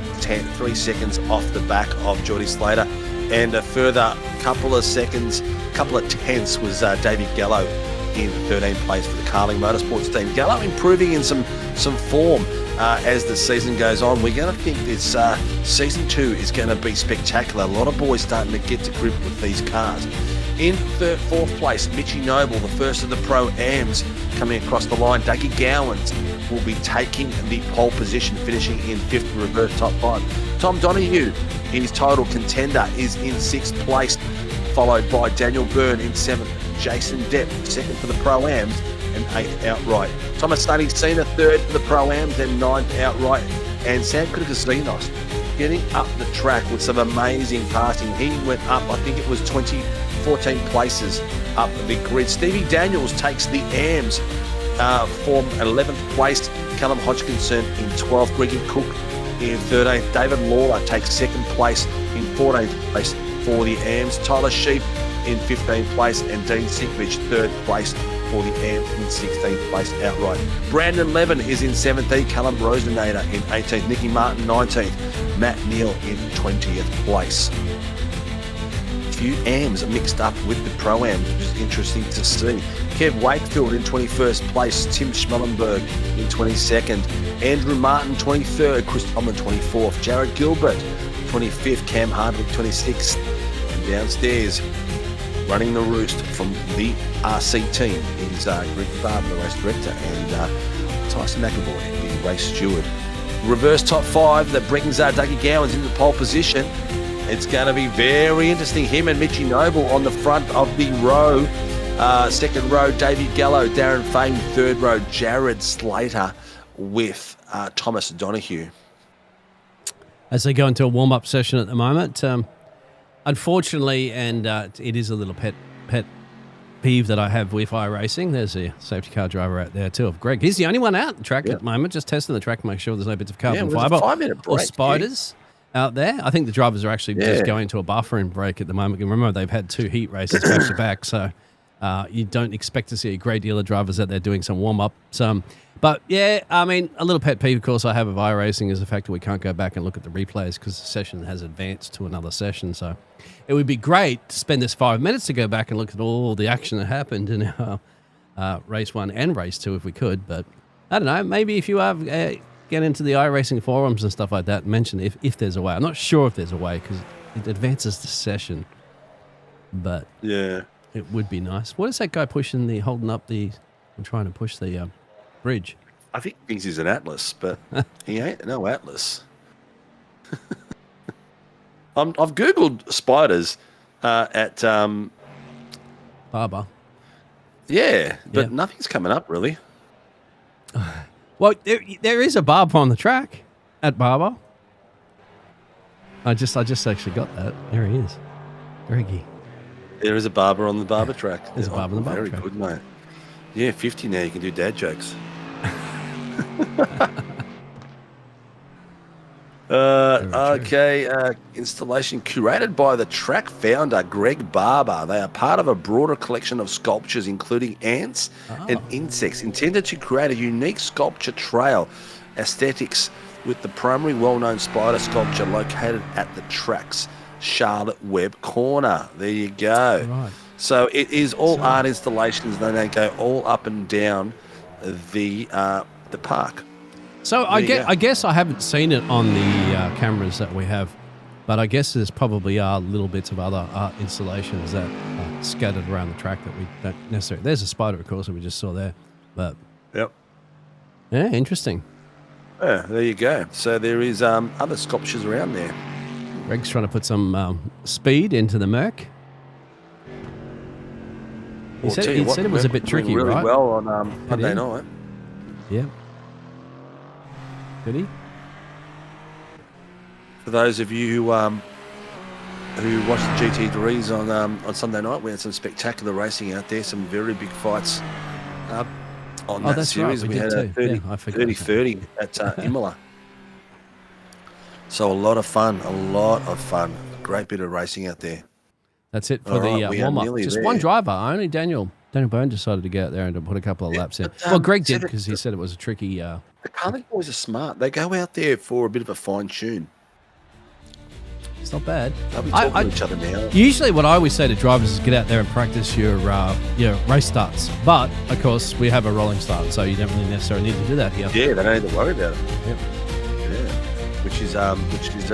seconds off the back of Geordie Slater. And a further couple of seconds, couple of tenths was David Gallo in 13th place for the Carling Motorsports team. Gallo improving in some form as the season goes on. We're going to think this season 2 is going to be spectacular. A lot of boys starting to get to grip with these cars. In fourth place, Mitchie Noble, the first of the Pro-Ams, coming across the line. Dougie Gowans will be taking the pole position, finishing in 5th reverse top 5. Tom Donoghue, his title contender, is in 6th place, followed by Daniel Byrne in 7th. Jason Depp, 2nd for the Pro-Ams, and 8th outright. Thomas Sonny Cena, 3rd for the Pro-Ams, and 9th outright. And Sam Kudakasinos getting up the track with some amazing passing. He went up, I think it was 14 places up the grid. Stevie Daniels takes the AMS from 11th place. Callum Hodgkinson in 12th. Greggy Cook in 13th. David Lawler takes 2nd place in 14th place for the AMS. Tyler Sheep in 15th place, and Dean Sinkvich 3rd place for the AMS in 16th place outright. Brandon Levin is in 17th. Callum Rosenader in 18th. Nicky Martin 19th. Matt Neal in 20th place. Few AMs mixed up with the Pro-Ams, which is interesting to see. Kev Wakefield in 21st place, Tim Schmellenberg in 22nd, Andrew Martin 23rd, Chris Tomlin 24th, Jared Gilbert 25th, Cam Hardwick 26th, and downstairs running the roost from the RC team is Greg Barber, the race director, and Tyson McAvoy, the race steward. Reverse top 5 that brings Dougie Gowans into the pole position. It's going to be very interesting. Him and Mitchie Noble on the front of the row. Second row, Davey Gallo, Darren Fame. Third row, Jared Slater with Thomas Donoghue. As they go into a warm-up session at the moment, unfortunately, and it is a little pet peeve that I have with iRacing. There's a safety car driver out there too of Greg. He's the only one out the track at the moment, just testing the track to make sure there's no bits of carbon fibre or spiders out there. I think the drivers are actually just going to a buffering break at the moment. And remember, they've had 2 heat races back to back, so you don't expect to see a great deal of drivers out there doing some warm-ups. But yeah, I mean, a little pet peeve, of course, I have of iRacing is the fact that we can't go back and look at the replays because the session has advanced to another session. So it would be great to spend this 5 minutes to go back and look at all the action that happened in our race 1 and race 2 if we could. But I don't know, maybe if you have get into the iRacing forums and stuff like that and mention if there's a way. I'm not sure if there's a way because it advances the session. But yeah, it would be nice. What is that guy pushing holding up I'm trying to push the bridge? I think he thinks he's an Atlas, but he ain't no Atlas. I've Googled spiders at Barber. Yeah, but nothing's coming up really. Well, there is a barber on the track at Barber. I just actually got that. There he is. Greggy. There is a barber on the barber track. There's a barber on the barber track. Very good, mate. Yeah, 50 now. You can do dad jokes. Installation curated by the track founder, Greg Barber. They are part of a broader collection of sculptures, including ants and insects, intended to create a unique sculpture trail aesthetics with the primary well-known spider sculpture located at the track's Charlotte Webb corner. There you go. Right. So it is all art installations, and they go all up and down the park. So I guess I haven't seen it on the cameras that we have, but I guess there's probably little bits of other art installations that are scattered around the track that we don't necessarily. There's a spider, of course, that we just saw there. But yeah, interesting. Yeah, there you go. So there is other sculptures around there. Greg's trying to put some speed into the Merc. He said it was a bit tricky, really right? Well on Monday night. Yeah. Did he? For those of you who watched the GT3s on Sunday night, we had some spectacular racing out there, some very big fights on that series. Right. We had a 30-30 at Imola. So a lot of fun. Great bit of racing out there. That's it for the warm-up. Just one driver. Only Daniel Byrne decided to get out there and to put a couple of laps in. Well, Greg did because he said it was a tricky... The Carling boys are smart. They go out there for a bit of a fine-tune. It's not bad. They'll be talking to each other now. Usually what I always say to drivers is get out there and practice your race starts. But, of course, we have a rolling start, so you don't really necessarily need to do that here. Yeah, they don't need to worry about it. Yep. Yeah, which is a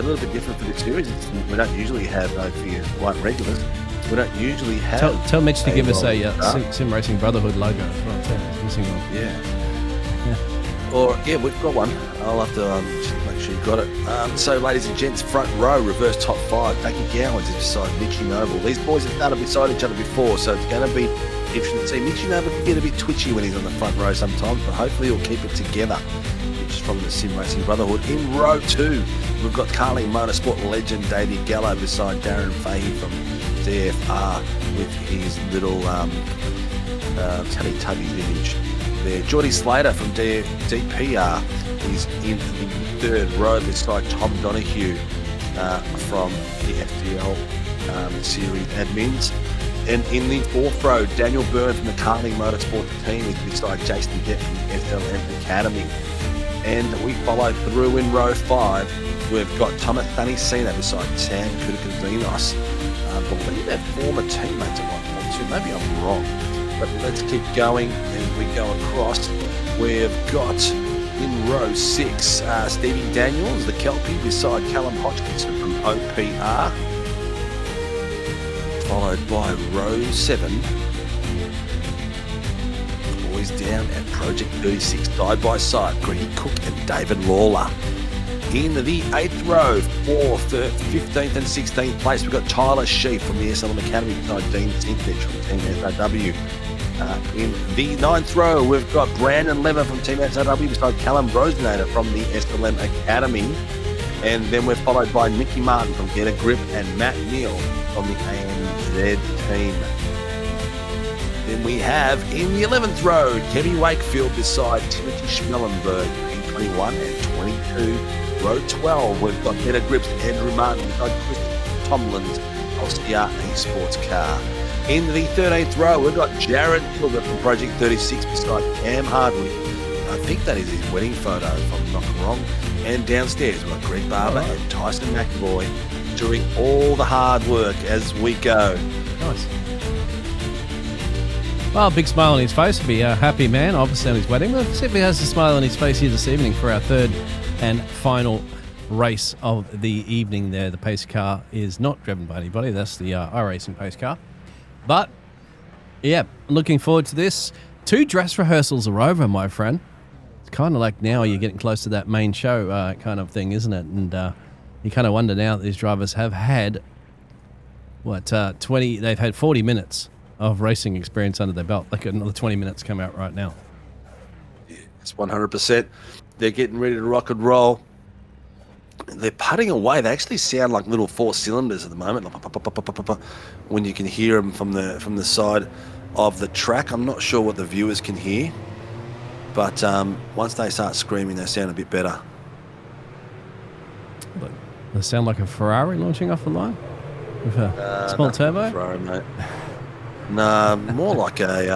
little bit different for this series. We don't usually have, for your white regulars, we don't usually have... Tell Mitch to give us a rolling Sim Racing Brotherhood logo. That's what I'm saying. It's missing one. Yeah. Or, yeah, we've got one. I'll have to just make sure you've got it. So, ladies and gents, front row, reverse top five. Dougie Gowans is beside Mitchy Noble. These boys have started beside each other before, so it's going to be interesting to see. Mitchy Noble can get a bit twitchy when he's on the front row sometimes, but hopefully he'll keep it together. Which is from the Sim Racing Brotherhood. In row two, we've got Carling Motorsport legend Davey Gallo beside Darren Fahey from DFR with his little Tubby image there. Geordie Slater from DPR is in the third row beside Tom Donahue from the FDL series admins. And in the fourth row, Daniel Byrne from the Carling Motorsport team is beside Jason Depp from the SLM Academy. And we follow through in row five. We've got Thomas Sanicina beside Sam Kudakazinos. I believe they're former teammates at one point too. Maybe I'm wrong. But let's keep going, and we go across. We've got in row six, Stevie Daniels, the Kelpie, beside Callum Hodgkinson from OPR. Followed by row seven, the boys down at Project 36, side by side, Greggy Cook and David Lawler. In the eighth row, 4th, 15th and 16th place, we've got Tyler Sheaf from the SLM Academy beside Dean Sinkich from Team SRW. In the ninth row, we've got Brandon Lever from Team SRW beside Callum Rosenator from the SLM Academy. And then we're followed by Nicky Martin from Get a Grip and Matt Neal from the ANZ team. Then we have in the 11th row, Kevin Wakefield beside Timothy Schmellenberg in 21 and 22. Row 12, we've got Get a Grip's Andrew Martin beside Chris Tomlin's Oscar Esports car. In the 13th row, we've got Jared Hilbert from Project 36 beside Cam Hardwick. I think that is his wedding photo, if I'm not wrong. And downstairs, we've got Greg Barber and Tyson McAvoy doing all the hard work as we go. Nice. Well, big smile on his face. He'll be a happy man, obviously, on his wedding. But see if he has a smile on his face here this evening for our third and final race of the evening there. The pace car is not driven by anybody. That's the Iracing pace car. But, yeah, looking forward to this. 2 dress rehearsals are over, my friend. It's kind of like now you're getting close to that main show kind of thing, isn't it? And you kind of wonder now that these drivers have had, 20, they've had 40 minutes of racing experience under their belt. Like another 20 minutes come out right now. Yeah, it's 100%. They're getting ready to rock and roll. They're putting away. They actually sound like little 4 cylinders at the moment. When you can hear them from the side of the track. I'm not sure what the viewers can hear, but once they start screaming, they sound a bit better. They sound like a Ferrari launching off the line with a small turbo. Ferrari, mate. No, more like a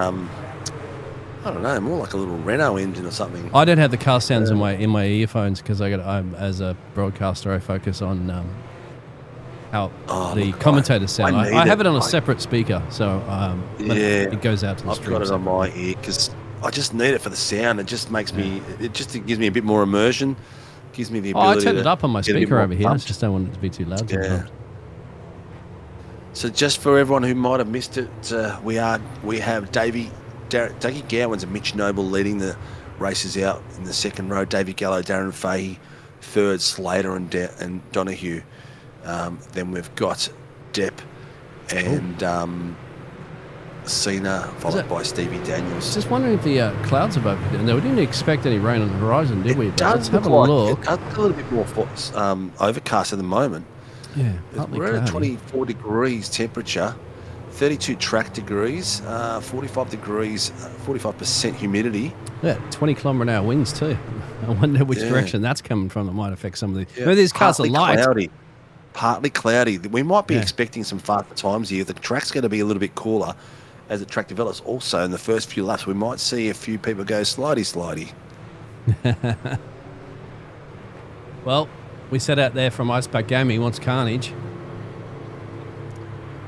I don't know, more like a little Renault engine or something. I don't have the car sounds in my earphones because as a broadcaster, I focus on how the commentators sound. I have it on a separate speaker, so it goes out to the stream. I've got it on my ear because I just need it for the sound. It just makes me, it gives me a bit more immersion. Gives me the ability. I turned it up on my speaker over here. I just don't want it to be too loud. Yeah. So just for everyone who might have missed it, we have Dougie Gowans and Mitch Noble leading the races out in the second row. Davey Gallo, Darren Fahey, third, Slater and Donahue. Then we've got Depp and Cena, followed by Stevie Daniels. Just wondering if the clouds have opened. No, we didn't expect any rain on the horizon, did we? Let's have a look. It does look a little bit more overcast at the moment. Yeah, we're at 24 degrees temperature, 32 track degrees, 45 degrees, 45% humidity. Yeah, 20 km/h winds too. I wonder which direction that's coming from. That might affect some of the. Maybe these cars are light. Partly cloudy. We might be expecting some faster times here. The track's going to be a little bit cooler as the track develops. Also, in the first few laps, we might see a few people go slidey. Well, we set out there from Icepack Gaming. Wants carnage.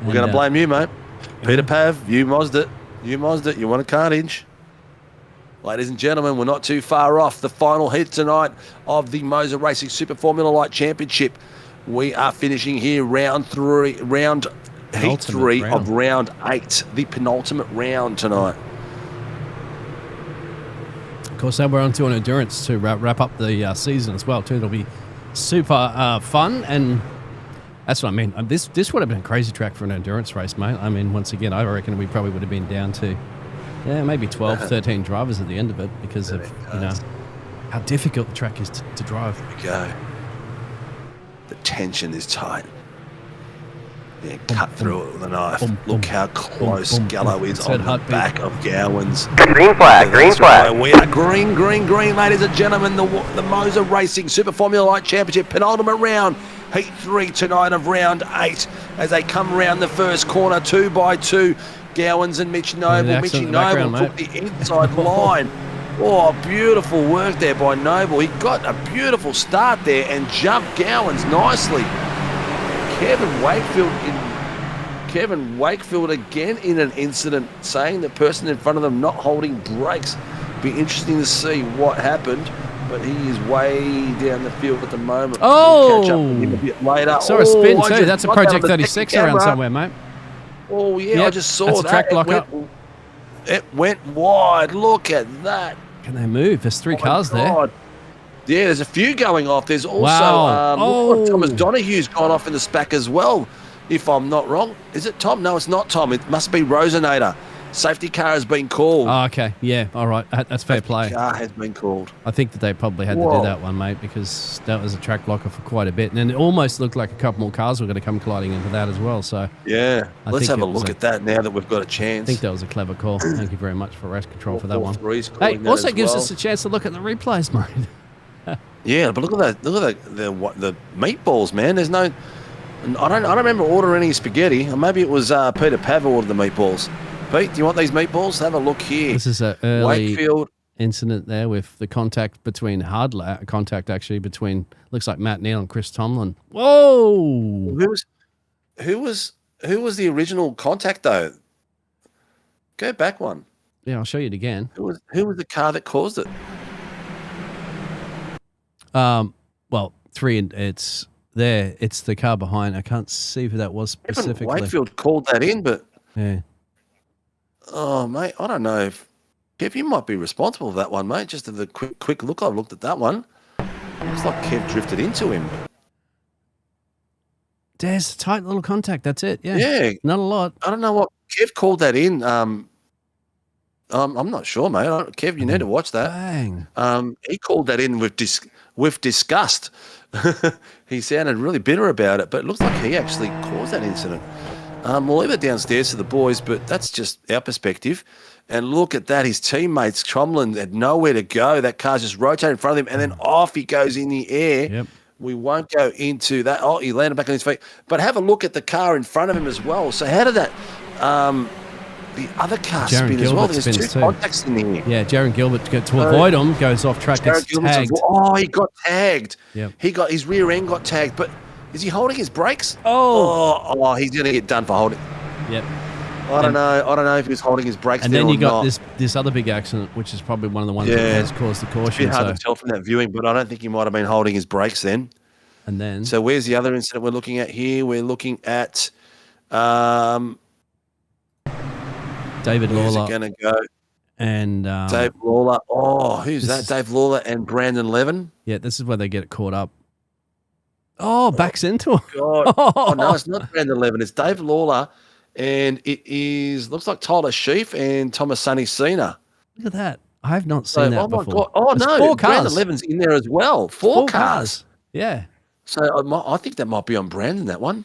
We're going to blame you, mate. Peter Pav, you mozzed it. You mozzed it. You won a carnage. Ladies and gentlemen, we're not too far off the final heat tonight of the MOZA Racing Super Formula Light Championship. We are finishing here heat 3 of round 8, the penultimate round tonight. Of course, then we're on to an endurance to wrap up the season as well, too. It'll be super fun, and that's what I mean. This would have been a crazy track for an endurance race, mate. I mean, once again, I reckon we probably would have been down to, maybe 12, 13 drivers at the end of it because of, how difficult the track is to drive. Here we go. The tension is tight. Yeah, cut through it with a knife. Look how close Gallo is on the back of Gowans. Green flag, green flag. Right. We are green, ladies and gentlemen. The MOZA Racing Super Formula Light Championship penultimate round. Heat 3 tonight of round 8 as they come around the first corner 2 by 2. Gowans and Mitch Noble. Mitchy Noble took the inside line. Oh, beautiful work there by Noble. He got a beautiful start there and jumped Gowans nicely. Kevin Wakefield again in an incident, saying the person in front of them not holding brakes. Be interesting to see what happened, but he is way down the field at the moment. Oh! We'll catch up with him a bit later. Saw a spin too. That's a Project 36 around somewhere, mate. Oh, yeah, I just saw that's that. A track lockup. It went wide. Look at that. Can they move? There's 3 cars there. Yeah, there's a few going off. There's also Thomas Donohue's gone off in the SPAC as well, if I'm not wrong. Is it Tom? No, it's not Tom. It must be Rosinator. Safety car has been called. Oh, okay. Yeah, all right. That's fair play. Safety car has been called. I think that they probably had to do that one, mate, because that was a track blocker for quite a bit. And it almost looked like a couple more cars were going to come colliding into that as well. So yeah, let's have a look at that now that we've got a chance. I think that was a clever call. Thank you very much for race control for that one. Hey, also gives us a chance to look at the replays, mate. Yeah, but look at that! Look at the meatballs, man. There's no, I don't remember ordering any spaghetti. Or maybe it was Peter Pav who ordered the meatballs. Pete, do you want these meatballs? Have a look here. This is an early Wakefield incident there with the contact between between looks like Matt Neal and Chris Tomlin. Whoa! Who was the original contact though? Go back one. Yeah, I'll show you it again. Who was the car that caused it? Well, 3 and it's there. It's the car behind. I can't see who that was specifically. Wakefield called that in, but yeah. Oh, mate, I don't know if Kev, you might be responsible for that one, mate. Just as a quick look, I've looked at that one. Looks like Kev drifted into him. There's a tight little contact. That's it. Yeah. Yeah. Not a lot. I don't know what Kev called that in. I'm not sure, mate. Kev, you need to watch that. Bang. He called that in with disgust. He sounded really bitter about it, but it looks like he actually caused that incident. We'll leave it downstairs to the boys, but that's just our perspective. And look at that. His teammates, Tromlin, had nowhere to go. That car's just rotated in front of him, and then off he goes in the air. Yep. We won't go into that. Oh, he landed back on his feet. But have a look at the car in front of him as well. So how did that the other car spin as well? There's 2 contacts in the air. Yeah, Jaron Gilbert, to avoid him, goes off track, gets tagged. He got tagged. Yep. His rear end got tagged, but is he holding his brakes? Oh, he's going to get done for holding. Yep. I don't know if he was holding his brakes. And there then you or got not. this other big accident, which is probably one of the ones that has caused the caution. It's a bit hard to tell from that viewing, but I don't think he might have been holding his brakes then. And then, so where's the other incident we're looking at here? We're looking at David Lawler. Going to go. And Dave Lawler. Oh, who's that? Dave Lawler and Brandon Levin. Yeah, this is where they get it caught up. Oh, backs into him. God. Oh, no, it's not Brandon Levin. It's Dave Lawler, and it looks like Tyler Sheaf and Thomas Sonny Cena. Look at that. I have not seen that before. God. Oh, there's no. 4 cars. Brandon Levin's in there as well. 4 cars. Yeah. So I think that might be on Brandon, that one.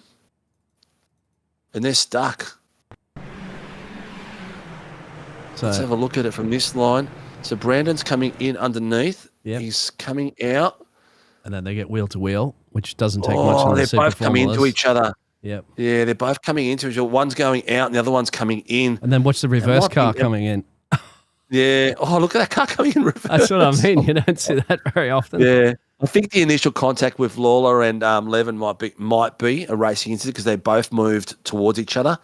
And they're stuck. So let's have a look at it from this line. So Brandon's coming in underneath. Yep. He's coming out. And then they get wheel to wheel, which doesn't take much. Oh, they're both coming into each other. Yep. Yeah, they're both coming into each other. One's going out and the other one's coming in. And then watch the reverse car coming in. Yeah. Oh, look at that car coming in reverse. That's what I mean. You don't see that very often. Yeah. I think the initial contact with Lawler and Levin might be a racing incident because they both moved towards each other.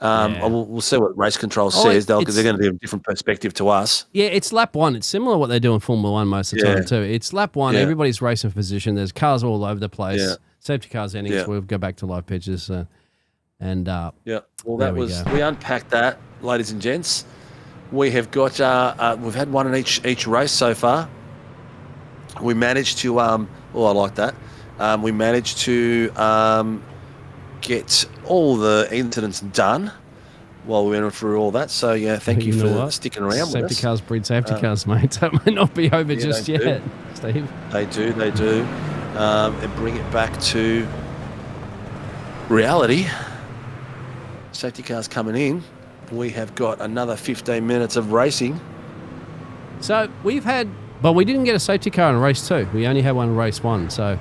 We'll see what race control says. They're going to give a different perspective to us. Yeah, it's lap one. It's similar to what they do in Formula One most of the time too. It's lap one. Yeah. Everybody's racing for position. There's cars all over the place. Yeah. Safety cars ending. Yeah. So we'll go back to live pitches. Well, we unpacked that, ladies and gents. We have got we've had one in each race so far. We managed to I like that. We managed to get all the incidents done while we went through all that. So thank you for sticking around with us. Safety cars breed safety cars, mate. That might not be over just yet, Steve. They do. And bring it back to reality. Safety cars coming in. We have got another 15 minutes of racing. So we didn't get a safety car in race 2. We only had one in race 1. So,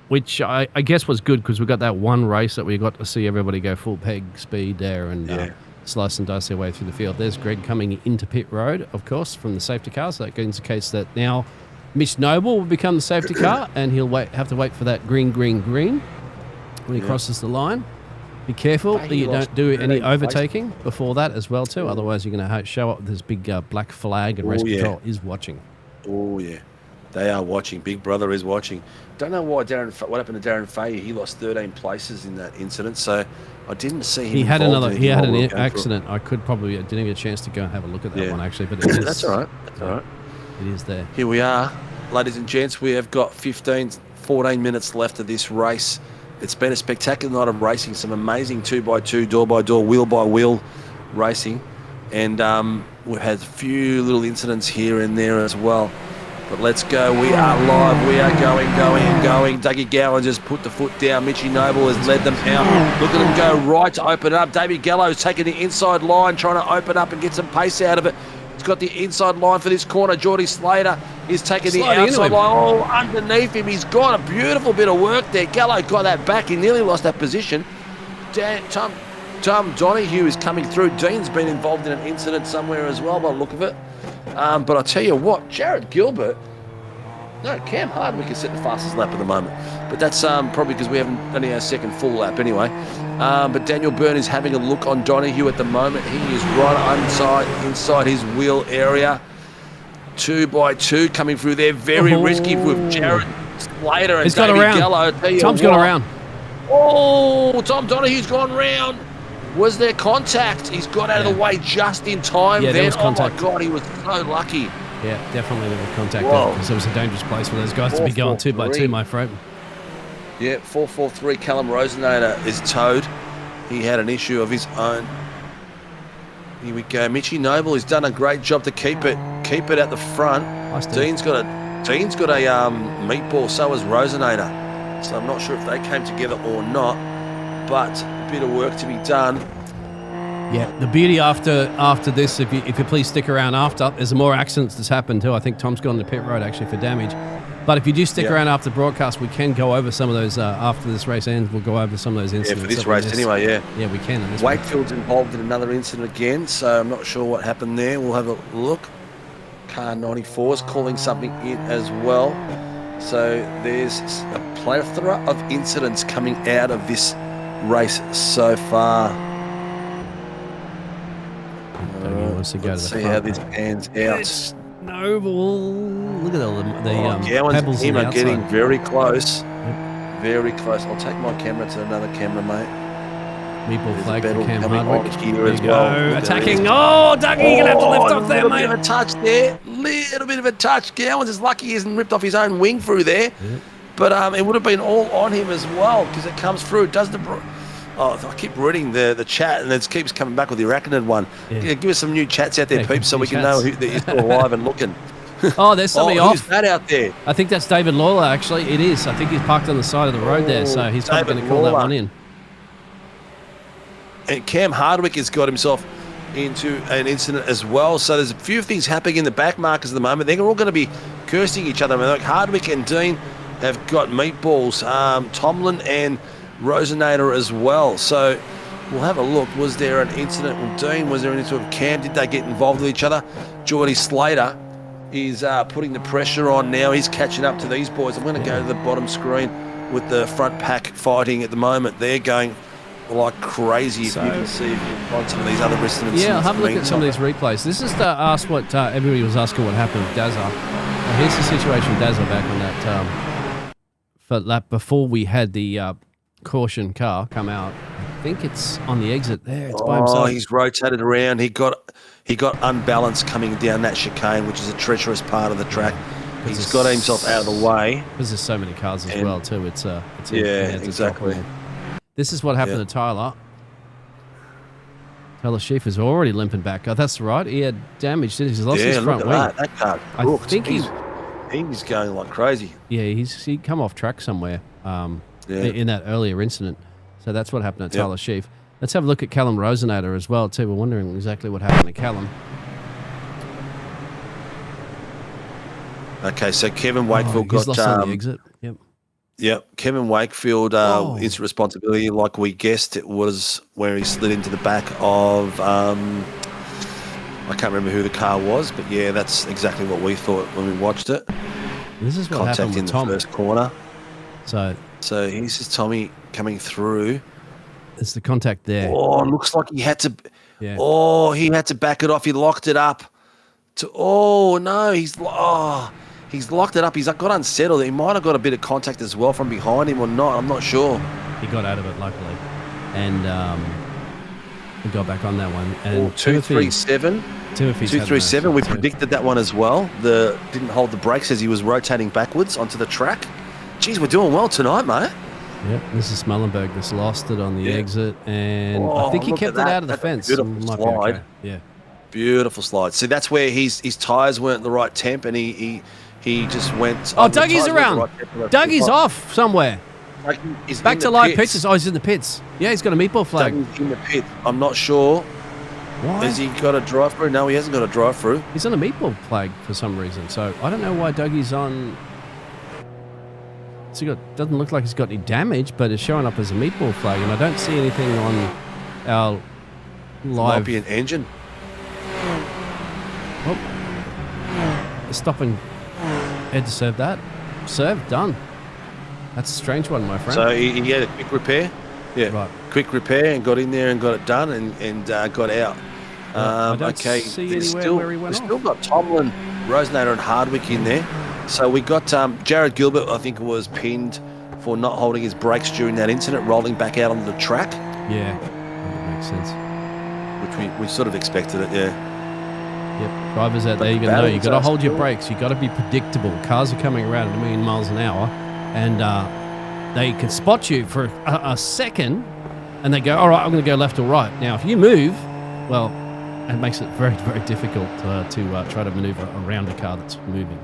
which I guess was good because we got that one race that we got to see everybody go full peg speed there and slice and dice their way through the field. There's Greg coming into pit road, of course, from the safety car. So that indicates that now Mitch Noble will become the safety car and he'll have to wait for that green when he crosses the line. Be careful that you don't do any overtaking before that as well too. Otherwise, you're going to show up with this big black flag, and race control is watching. Oh yeah, they are watching. Big Brother is watching. Don't know what happened to Darren Fahey. He lost 13 places in that incident, so I didn't see him. He had an accident. I didn't get a chance to go and have a look at that one actually, but it is, that's all right. It is there. Here we are, ladies and gents. We have got 14 minutes left of this race. It's been a spectacular night of racing, some amazing 2x2, door-by-door, wheel-by-wheel racing. And we've had a few little incidents here and there as well. But let's go. We are live. We are going. Dougie Gowan just put the foot down. Mitchy Noble has led them out. Look at them go right to open it up. Davey Gallo's taking the inside line, trying to open up and get some pace out of it. He's got the inside line for this corner. Geordie Slater is taking the outside line. Oh, underneath him. He's got a beautiful bit of work there. Gallo got that back. He nearly lost that position. Tom Donahue is coming through. Dean's been involved in an incident somewhere as well by the look of it. But I tell you what, Cam Hardwick is setting the fastest lap at the moment. But that's probably because we haven't done our second full lap anyway. But Daniel Byrne is having a look on Donahue at the moment. He is right inside his wheel area. 2x2 coming through there. Very risky with Jared Slater and Davey Gallo. Tom's gone around. Oh, Tom Donahue's gone round. Was there contact? He's got out of the way just in time. Yeah, there was contact. Oh my God, he was so lucky. Yeah, definitely there was contact because it was a dangerous place for those guys to be going 2x2, my friend. Yeah, 443. Callum Rosenator is towed. He had an issue of his own. Here we go. Mitchy Noble has done a great job to keep it at the front. Nice Dean's got a meatball. So has Rosenator. So I'm not sure if they came together or not, but a bit of work to be done. Yeah, the beauty after this, if you please stick around after, there's more accidents that's happened too. I think Tom's gone to pit road actually for damage. But if you do stick around after the broadcast, we can go over some of those after this race ends. We'll go over some of those incidents. Yeah, for this race anyway, Yeah, we can. Wakefield's involved in another incident again, so I'm not sure what happened there. We'll have a look. Car 94 is calling something in as well. So there's a plethora of incidents coming out of this race so far. Let's see how this pans out. It's Noble. Look at the Gowan's team are outside. getting very close. Yep. Very close. I'll take my camera to another camera, mate. Meatball flag for Cam coming Hardwick. on here as well. Attacking. Oh, Dougie, you're going to have to lift off there, mate. A little bit of a touch there. Little bit of a touch. Gowan's is lucky he hasn't ripped off his own wing through there. Yep. But it would have been all on him as well because it comes through. It does the... Oh, I keep reading the chat and it keeps coming back with the Arachnid one. Yeah. Give us some new chats out there, peeps, so we can know that you're still alive and looking. Oh, there's somebody off. Who's that out there? I think that's David Lawler, actually. It is. I think he's parked on the side of the road there, so he's probably going to call that one in. And Cam Hardwick has got himself into an incident as well. So there's a few things happening in the back markers at the moment. They're all going to be cursing each other. I mean, like Hardwick and Dean have got meatballs. Tomlin and Rosenator as well. So we'll have a look. Was there an incident with Dean? Was there an incident with Cam? Did they get involved with each other? Geordie Slater is putting the pressure on now. He's catching up to these boys. I'm going to go to the bottom screen with the front pack fighting at the moment. They're going like crazy. If you can see if you can find some of these other resonances. Yeah, I'll have a look at some of these replays. This is to ask what everybody was asking what happened with Dazza. Well, here's the situation with Dazza back on that for lap before we had the caution car come out. I think it's on the exit there. It's by himself. Oh, he's rotated around. He got unbalanced coming down that chicane, which is a treacherous part of the track. He's got himself out of the way. Because there's so many cars as well too. It's exactly. This is what happened to Tyler. Tyler Schieffer's is already limping back. Oh, that's right. He had damage. He's lost his front wing. That car crooked. I think he's going like crazy. Yeah, he come off track somewhere in that earlier incident. So that's what happened to Tyler Schiff. Let's have a look at Callum Rosenator as well too. We're wondering exactly what happened to Callum. Okay, so Kevin Wakefield got lost on the exit. Yep. Yep, Kevin Wakefield, his responsibility, like we guessed, it was where he slid into the back of, I can't remember who the car was, but yeah, that's exactly what we thought when we watched it. This is what happened with Tom. The first corner. So here's his Tommy coming through. It's the contact there. Oh, looks like he had to. Yeah. Oh, he had to back it off. He locked it up. He's locked it up. He's got unsettled. He might have got a bit of contact as well from behind him or not. I'm not sure. He got out of it, luckily. And he got back on that one. And 237. 237. We predicted that one as well. Didn't hold the brakes as he was rotating backwards onto the track. Geez, we're doing well tonight, mate. Yep, this is Smellenberg that's lost it on the exit. And I think he kept it out of the fence. Beautiful slide. Okay. Yeah. Beautiful slide. See, that's where his tyres weren't the right temp, and he just went. Oh, Dougie's around. Dougie's off somewhere. He's back to live pictures. Oh, he's in the pits. Yeah, he's got a meatball flag. Dougie's in the pit. I'm not sure. Why? Has he got a drive through? No, he hasn't got a drive through. He's on a meatball flag for some reason. So I don't know why Dougie's on. So doesn't look like he's got any damage, but it's showing up as a meatball flag, and I don't see anything on our live. Might be an engine. Oh, stopping. Had to serve that. Serve done. That's a strange one, my friend. So he had a quick repair. Yeah, right. Quick repair and got in there and got it done and got out. I don't see anywhere where he went off. We've still got Tomlin, Rosenator and Hardwick in there. So we got Jared Gilbert, I think, was pinned for not holding his brakes during that incident, rolling back out onto the track. Yeah, that makes sense. Which we sort of expected it, yeah. Yep, drivers out there, you got to know, you got to hold your brakes. You got to be predictable. Cars are coming around at 1 million miles an hour, and they can spot you for a second, and they go, all right, I'm going to go left or right. Now, if you move, well, it makes it very, very difficult to try to maneuver around a car that's moving.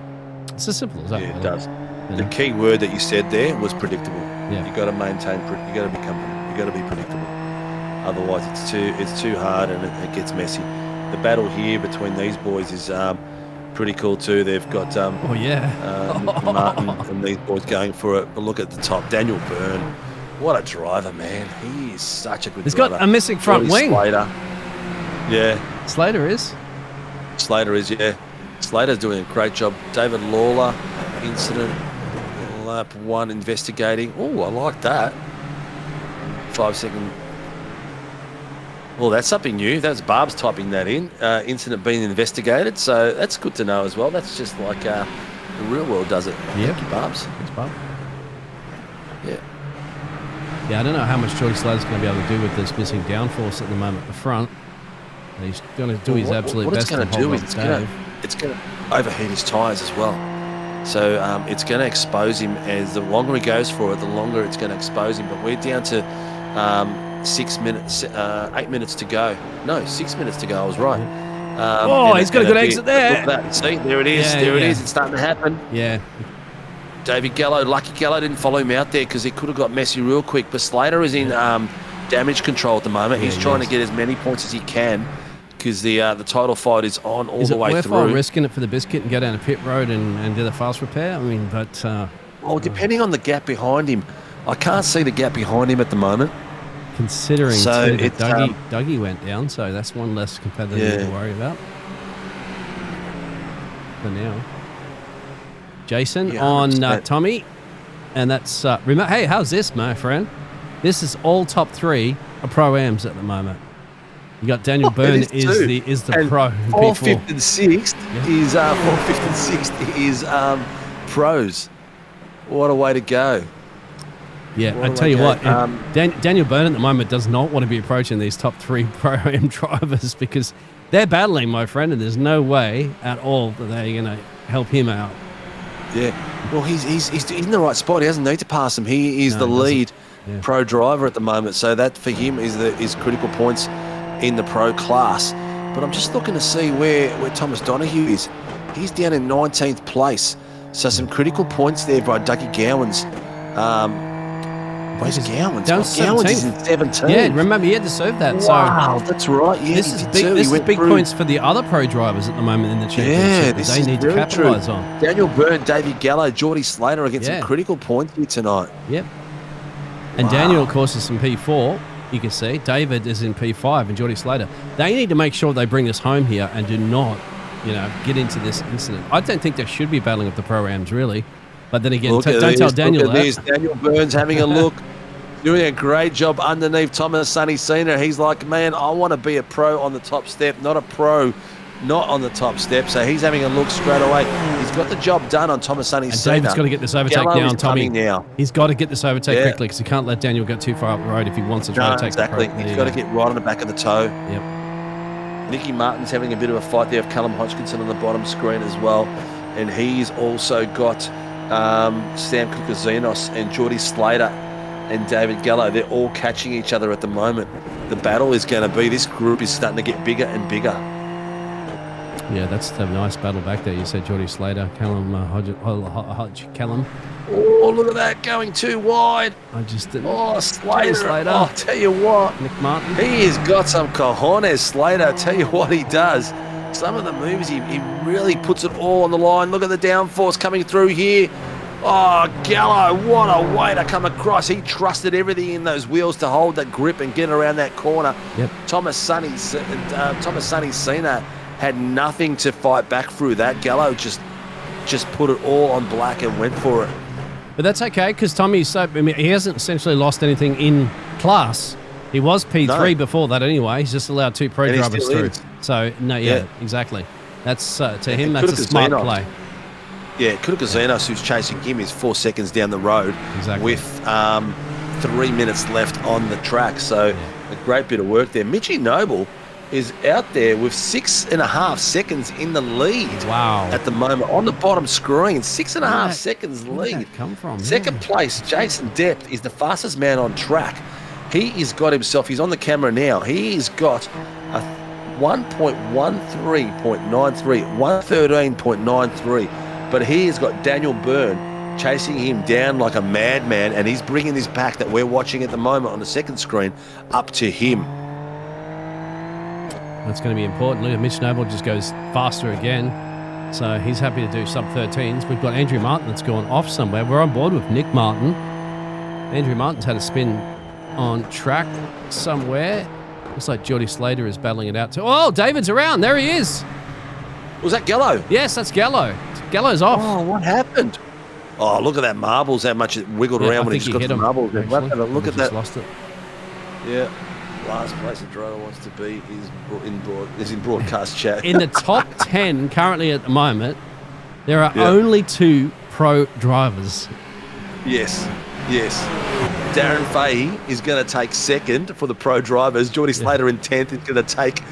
It's as simple as that. Yeah, it does. The key word that you said there was predictable. Yeah. You got to maintain. You got to be predictable. Otherwise, it's too hard and it gets messy. The battle here between these boys is pretty cool too. They've got Martin and these boys going for it. But look at the top, Daniel Byrne. What a driver, man! He is such a good driver. He's got a missing front wing. Slater. Yeah. Slater is. Yeah. Slater's doing a great job. David Lawler, incident, lap 1 investigating. Oh, I like that. 5 second. Well, that's something new. That's Barb's typing that in. Incident being investigated, so that's good to know as well. That's just like the real world does it. Yeah. Thank you, Barbs. Thanks, Barb. Yeah. Yeah, I don't know how much Geordie Slater's going to be able to do with this missing downforce at the moment at the front. And he's going to do his absolute best to hold on to Dave. It's going to overheat his tyres as well. So it's going to expose him. As the longer he goes for it, the longer it's going to expose him. But we're down to 6 minutes, 8 minutes to go. No, 6 minutes to go. I was right. He's got a good exit there. Look at that. See, there it is. Yeah, it is. It's starting to happen. Yeah. David Gallo, lucky Gallo didn't follow him out there because he could have got messy real quick. But Slater is in damage control at the moment. He's trying to get as many points as he can, because the title fight is on all the way through. Is it worthwhile risking it for the biscuit and go down a pit road and do the fast repair? I mean, but... well, depending on the gap behind him. I can't see the gap behind him at the moment. Considering Dougie went down, so that's one less competitor to worry about. for now. Jason Yeah, on 100%. Tommy. And that's... hey, how's this, my friend? This is all top 3 of Pro-Ams at the moment. You got Daniel Byrne It is too. is the And pro in fourth, P4. fifth, and sixth is fourth, fifth, and sixth is pros. What a way to go! Yeah, What I a tell way you to what, go. Daniel Byrne at the moment does not want to be approaching these top 3 Pro-Am drivers because they're battling, my friend, and there's no way at all that they're going to help him out. Yeah, well, he's in the right spot. He doesn't need to pass him. He is the lead pro driver at the moment, so that for him is critical points in the pro class. But I'm just looking to see where Thomas Donoghue is. He's down in 19th place, so some critical points there by Dougie Gowans. Where's Gowans? Down Gowans is in 17th. Yeah, remember he had to serve that. Wow, that's right. Yeah, this is big points for the other pro drivers at the moment in the championship. Yeah, that they need to capitalise on. Daniel Byrne, Davey Gallo, Geordie Slater are getting some critical points here tonight. Yep. And Daniel, of course, is in P4. You can see David is in P5 and Geordie Slater. They need to make sure they bring this home here and do not, get into this incident. I don't think they should be battling up the Pro-Ams, really. But then again, don't tell Daniel that. Daniel Byrne's having a look, doing a great job underneath Thomas Sonny Cena. He's like, man, I want to be a pro on the top step, not a pro not on the top step. So he's having a look straight away. He's got the job done on Thomas Sonny Cena. David's got to get this overtake Gallo now is on Tommy. coming now. He's got to get this overtake quickly because he can't let Daniel go too far up the road if he wants to try to take exactly. the pro. He's got to get right on the back of the toe. Yep. Nicky Martin's having a bit of a fight there with Callum Hodgkinson on the bottom screen as well. And he's also got Sam Kukazinos and Geordie Slater and David Gallo. They're all catching each other at the moment. The battle is going to be, this group is starting to get bigger and bigger. Yeah, that's a nice battle back there. You said Geordie Slater, Callum, Callum. Oh, look at that, going too wide. I just didn't. Oh, Slater. Slater. Oh, I'll tell you what. Nick Martin. He has got some cojones, Slater. I'll tell you what he does. Some of the moves, he really puts it all on the line. Look at the downforce coming through here. Oh, Gallo, what a way to come across. He trusted everything in those wheels to hold that grip and get around that corner. Yep. Thomas Sonny Cena had nothing to fight back through that. Gallo just put it all on black and went for it. But that's okay because Tommy's he hasn't essentially lost anything in class. He was P3 before that anyway. He's just allowed 2 pro drivers through. So, exactly. That's, to him, that's a smart play. Yeah, Kukazinos, who's chasing him, is 4 seconds down the road with 3 minutes left on the track. So a great bit of work there. Mitchie Noble is out there with 6.5 seconds in the lead. Wow. At the moment on the bottom screen, 6.5 seconds lead. Where did that come from? Second place, Jason Depp is the fastest man on track. He's got himself, he's on the camera now, he's got a 1.13.93, 113.93, but he has got Daniel Byrne chasing him down like a madman, and he's bringing this pack that we're watching at the moment on the second screen up to him. That's going to be important. Look at Mitch Noble just goes faster again. So he's happy to do sub-13s. We've got Andrew Martin that's gone off somewhere. We're on board with Nick Martin. Andrew Martin's had a spin on track somewhere. Looks like Geordie Slater is battling it out too. Oh, David's around. There he is. Was that Gallo? Yes, that's Gallo. Gallo's off. Oh, what happened? Oh, look at that marbles, how much it wiggled around when he just got the marbles. Look at that. Lost it. Yeah. Last place a driver wants to be is in broadcast chat. In the top 10 currently at the moment, there are only 2 pro drivers. Yes. Darren Fahey is going to take second for the pro drivers. Geordie Slater in 10th is going to take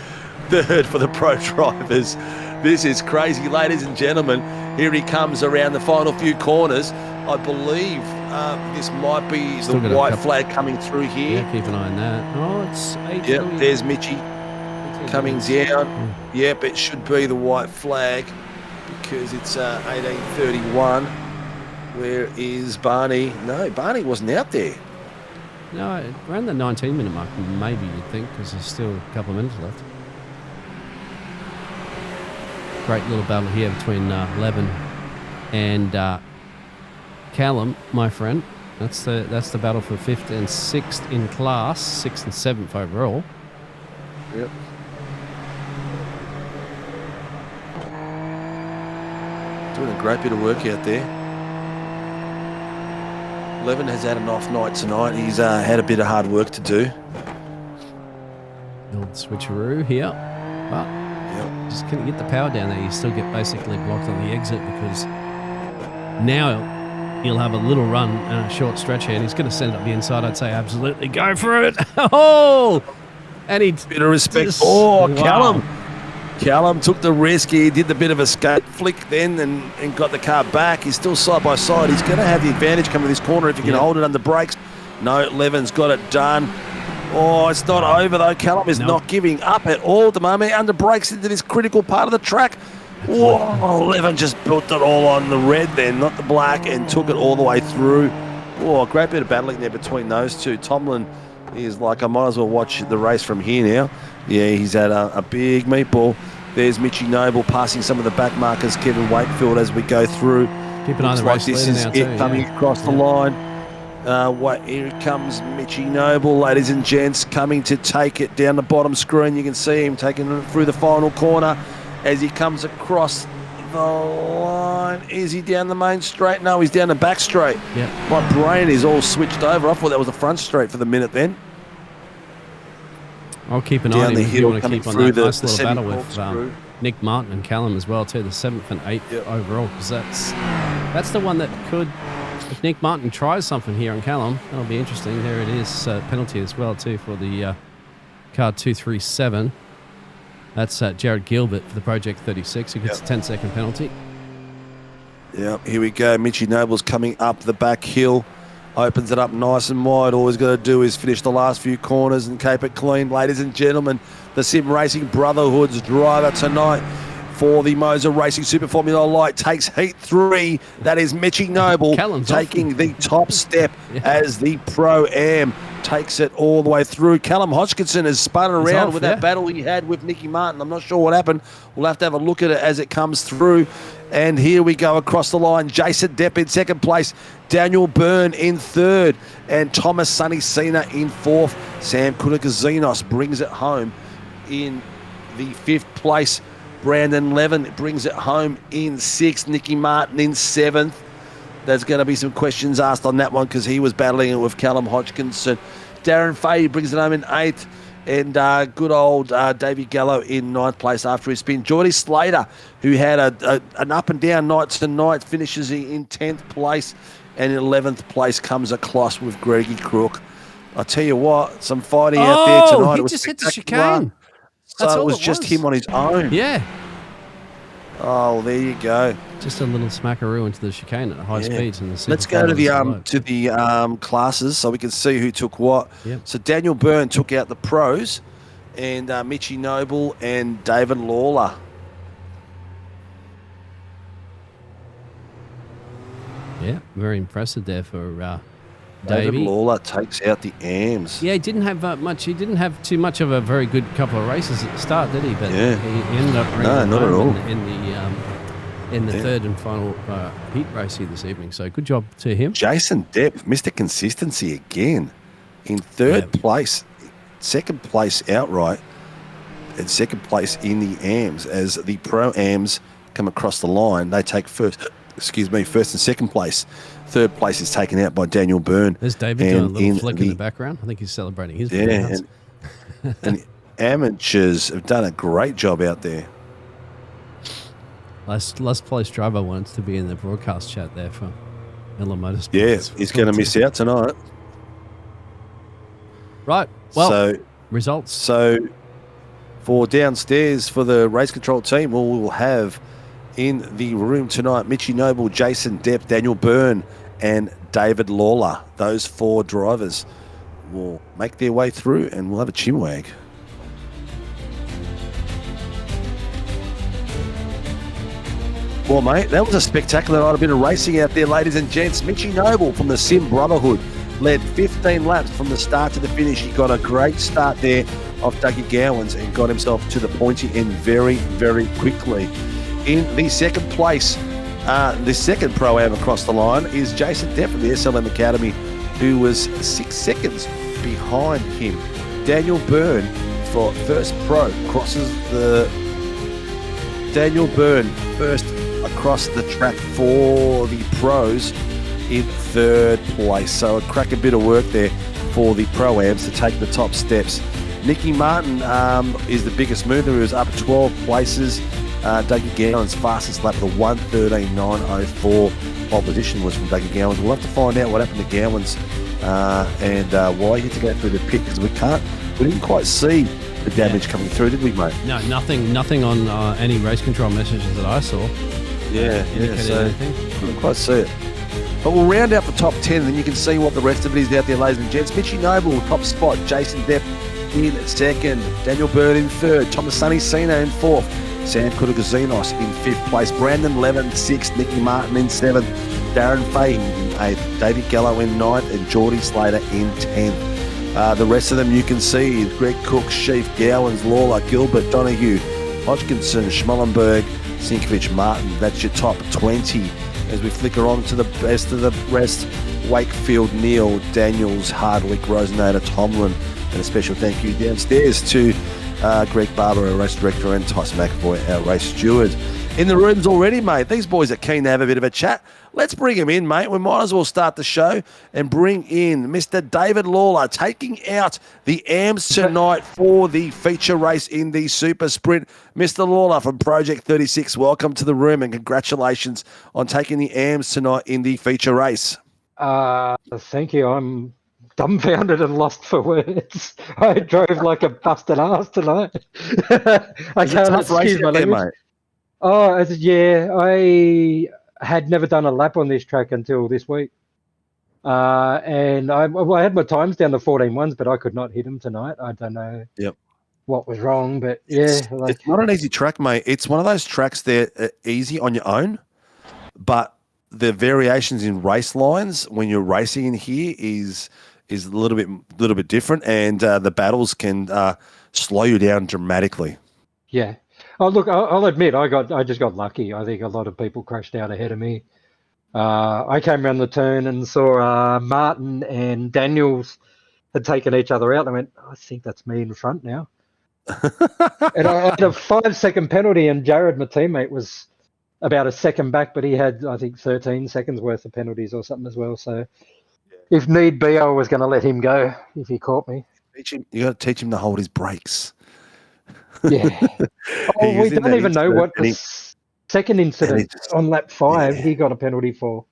third for the pro drivers. This is crazy, ladies and gentlemen. Here he comes around the final few corners. I believe this might be the white flag coming through here. Yeah, keep an eye on that. Oh, it's 8. Yep, there's Mitchie coming down. Yep, it should be the white flag because it's 18:31. Where is Barney? No, Barney wasn't out there. No, around the 19-minute mark, maybe you'd think, because there's still a couple of minutes left. Great little battle here between Levin and Callum, my friend. That's the battle for 5th and 6th in class, 6th and 7th overall. Yep. Doing a great bit of work out there. Levin has had an off night tonight. He's had a bit of hard work to do. The old switcheroo here. But just couldn't get the power down there. You still get basically blocked on the exit because now he'll have a little run and a short stretch here and he's going to send it up the inside. I'd say absolutely go for it. Oh! And he... Bit of respect. Wow. Callum took the risk. He did the bit of a skate flick then and got the car back. He's still side by side. He's going to have the advantage coming this corner if he can hold it under brakes. No, Levin's got it done. Oh, it's not over though. Callum is not giving up at all at the moment. Under brakes into this critical part of the track. Whoa, Levin just built it all on the red then, not the black, and took it all the way through. Oh, a great bit of battling there between those two. Tomlin is like, I might as well watch the race from here now. Yeah, he's had a big meatball. There's Mitchy Noble passing some of the back markers, Kevin Wakefield, as we go through. Keep an eye on the race this is leader now it too, coming across the line. Here comes Mitchy Noble, ladies and gents, coming to take it down the bottom screen. You can see him taking it through the final corner as he comes across the line. Is he down the main straight? No, he's down the back straight. Yeah. My brain is all switched over. I thought that was the front straight for the minute then. I'll keep an eye on him if you want to keep on that nice little battle with corkscrew. Nick Martin and Callum as well too, the 7th and 8th overall, because that's the one that could, if Nick Martin tries something here on Callum, that'll be interesting. There it is, penalty as well too for the car 237. That's Jared Gilbert for the Project 36 who gets a 10-second penalty. Yep, here we go. Mitchy Noble's coming up the back hill. Opens it up nice and wide. All he's got to do is finish the last few corners and keep it clean. Ladies and gentlemen, the Sim Racing Brotherhood's driver tonight for the MOZA Racing Super Formula Light takes Heat 3. That is Mitchy Noble taking the top step as the Pro-Am takes it all the way through. Callum Hodgkinson has spun around with that battle he had with Nicky Martin. I'm not sure what happened. We'll have to have a look at it as it comes through. And here we go across the line. Jason Depp in second place. Daniel Byrne in third. And Thomas Sonny Cena in fourth. Sam Kunakazinos brings it home in the fifth place. Brandon Levin brings it home in sixth. Nicky Martin in seventh. There's going to be some questions asked on that one because he was battling it with Callum Hodgkinson. Darren Fahey brings it home in eighth. And good old Davey Gallo in ninth place after his spin. Geordie Slater, who had an up-and-down night tonight, finishes in 10th place. And in 11th place comes across with Greggy Crook. I tell you what, some fighting out there tonight. He just hit the chicane. So it was just him on his own. Yeah. Oh, there you go. Just a little smackaroo into the chicane at high speeds. In the Let's go to the classes so we can see who took what. Yep. So Daniel Byrne took out the pros, and Mitchy Noble and David Lawler. Yeah, very impressive there for David Davey. Lawler takes out the AMs. Yeah, he didn't have much. He didn't have too much of a very good couple of races at the start, did he? But he ended up not at all. in the third and final heat race here this evening. So good job to him. Jason Depp, Mr. Consistency again, in third place, second place outright, and second place in the AMs as the Pro AMs come across the line. They take first and second place. Third place is taken out by Daniel Byrne. There's David doing a little flick in the background. I think he's celebrating his and amateurs have done a great job out there. Last place driver wants to be in the broadcast chat there for Miller Motorsports. Yeah, he's going to miss out tonight. Right. Well, so results. So for downstairs for the race control team, we will have in the room tonight Mitchy Noble, Jason Depp, Daniel Byrne, and David Lawler. Those four drivers will make their way through, and we'll have a chinwag. Well, mate, that was a spectacular night. A bit of racing out there, ladies and gents. Mitchy Noble from the Sim Brotherhood led 15 laps from the start to the finish. He got a great start there off Dougie Gowans and got himself to the pointy end very, very quickly. In the second place, the second Pro-Am across the line is Jason Depp from the SLM Academy, who was 6 seconds behind him. Daniel Byrne for first pro crosses the... Daniel Byrne, first across the track for the pros in third place. So a cracker bit of work there for the Pro-Ams to take the top steps. Nicky Martin is the biggest mover. He was up 12 places. Dougie Gowan's fastest lap of the 1:13.904. Pole position was from Dougie Gowan's. We'll have to find out what happened to Gowan's and why he had to go through the pit, because we didn't quite see the damage coming through, did we, mate? No, nothing on any race control messages that I saw. Yeah, so anything. couldn't quite see it. But we'll round out the top 10, and then you can see what the rest of it is out there, ladies and gents. Mitchie Noble, top spot. Jason Depp in second. Daniel Bird in third. Thomas Sonny Sino in fourth. Sam Kutagazinos in fifth place. Brandon Levin, sixth. Nicky Martin in seventh. Darren Fahey in eighth. David Gallo in ninth. And Geordie Slater in 10th. The rest of them you can see is Greg Cook, Sheaf, Gowans, Lawler, Gilbert, Donahue, Hodgkinson, Schmallenberg, Sinkovich, Martin. That's your top 20. As we flicker on to the best of the rest, Wakefield, Neal, Daniels, Hardwick, Rosenator, Tomlin, and a special thank you downstairs to Greg Barber, our race director, and Tyson McAvoy, our race steward. In the rooms already, mate. These boys are keen to have a bit of a chat. Let's bring him in, mate. We might as well start the show and bring in Mr. David Lawler, taking out the AMs tonight for the feature race in the Super Sprint. Mr. Lawler from Project 36, welcome to the room and congratulations on taking the AMs tonight in the feature race. Thank you. I'm dumbfounded and lost for words. I drove like a busted ass tonight. I can't excuse my language. Mate. Oh, yeah. I had never done a lap on this track until this week. And I had my times down to 14.1s, but I could not hit them tonight. I don't know what was wrong, but yeah. It's not an easy track, mate. It's one of those tracks that are easy on your own, but the variations in race lines when you're racing in here is a little bit different, and the battles can slow you down dramatically. Yeah. Oh, look, I'll admit, I just got lucky. I think a lot of people crashed out ahead of me. I came around the turn and saw Martin and Daniels had taken each other out. I went, I think that's me in front now. And I had a 5-second penalty, and Jared, my teammate, was about a second back, but he had, I think, 13 seconds worth of penalties or something as well. So if need be, I was going to let him go if he caught me. You got to teach him to hold his brakes. Yeah. Oh, we don't even know what the second incident on lap 5 he got a penalty for.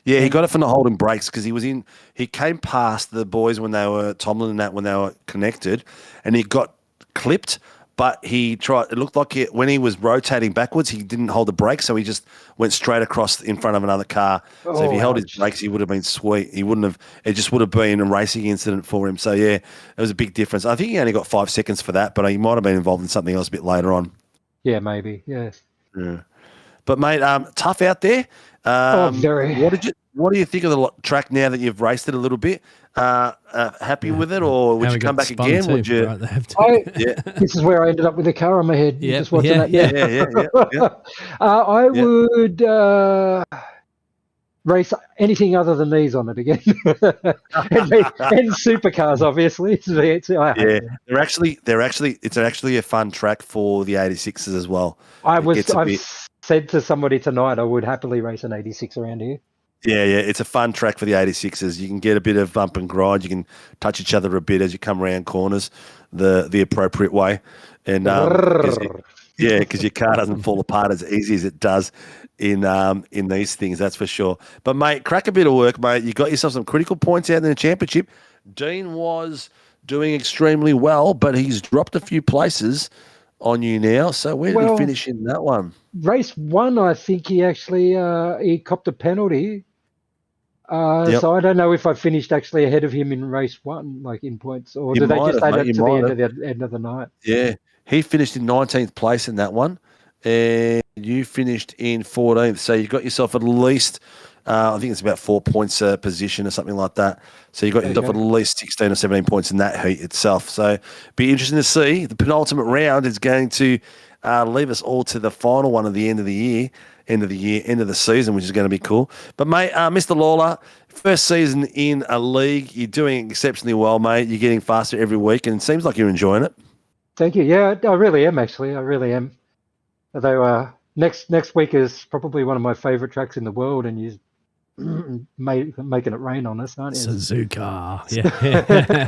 Yeah, he got it for not holding brakes because he came past the boys when they were Tomlin and that when they were connected, and he got clipped. But he tried. It looked like when he was rotating backwards, he didn't hold the brakes, so he just went straight across in front of another car. So if he held his brakes, he would have been sweet. He wouldn't have. It just would have been a racing incident for him. So yeah, it was a big difference. I think he only got 5 seconds for that, but he might have been involved in something else a bit later on. Yeah, maybe. Yeah. But mate, tough out there. Very. What do you think of the track now that you've raced it a little bit? Happy with it, or would you come back again? Would you? Right, this is where I ended up with a car on my head. Just watching that. Yeah. I would race anything other than these on it again, and supercars, obviously. It's actually a fun track for the 86s as well. I've said to somebody tonight I would happily race an 86 around here. Yeah, it's a fun track for the 86s. You can get a bit of bump and grind. You can touch each other a bit as you come around corners the appropriate way. And because your car doesn't fall apart as easy as it does in these things, that's for sure. But, mate, crack a bit of work, mate. You got yourself some critical points out in the championship. Dean was doing extremely well, but he's dropped a few places on you now. So where did he finish in that one? Race 1, I think he actually he copped a penalty. So I don't know if I finished actually ahead of him in race 1, like in points, or did they just add it to the end of the night? Yeah, he finished in 19th place in that one, and you finished in 14th. So you got yourself at least, I think it's about 4 points position or something like that. So you got yourself at least 16 or 17 points in that heat itself. So be interesting to see. The penultimate round is going to leave us all to the final one at the end of the season, which is going to be cool. But, mate, Mr. Lawler, first season in a league, you're doing exceptionally well, mate. You're getting faster every week, and it seems like you're enjoying it. Thank you. Yeah, I really am, actually. I really am. Although next week is probably one of my favourite tracks in the world, and you're making it rain on us, aren't you? Suzuka.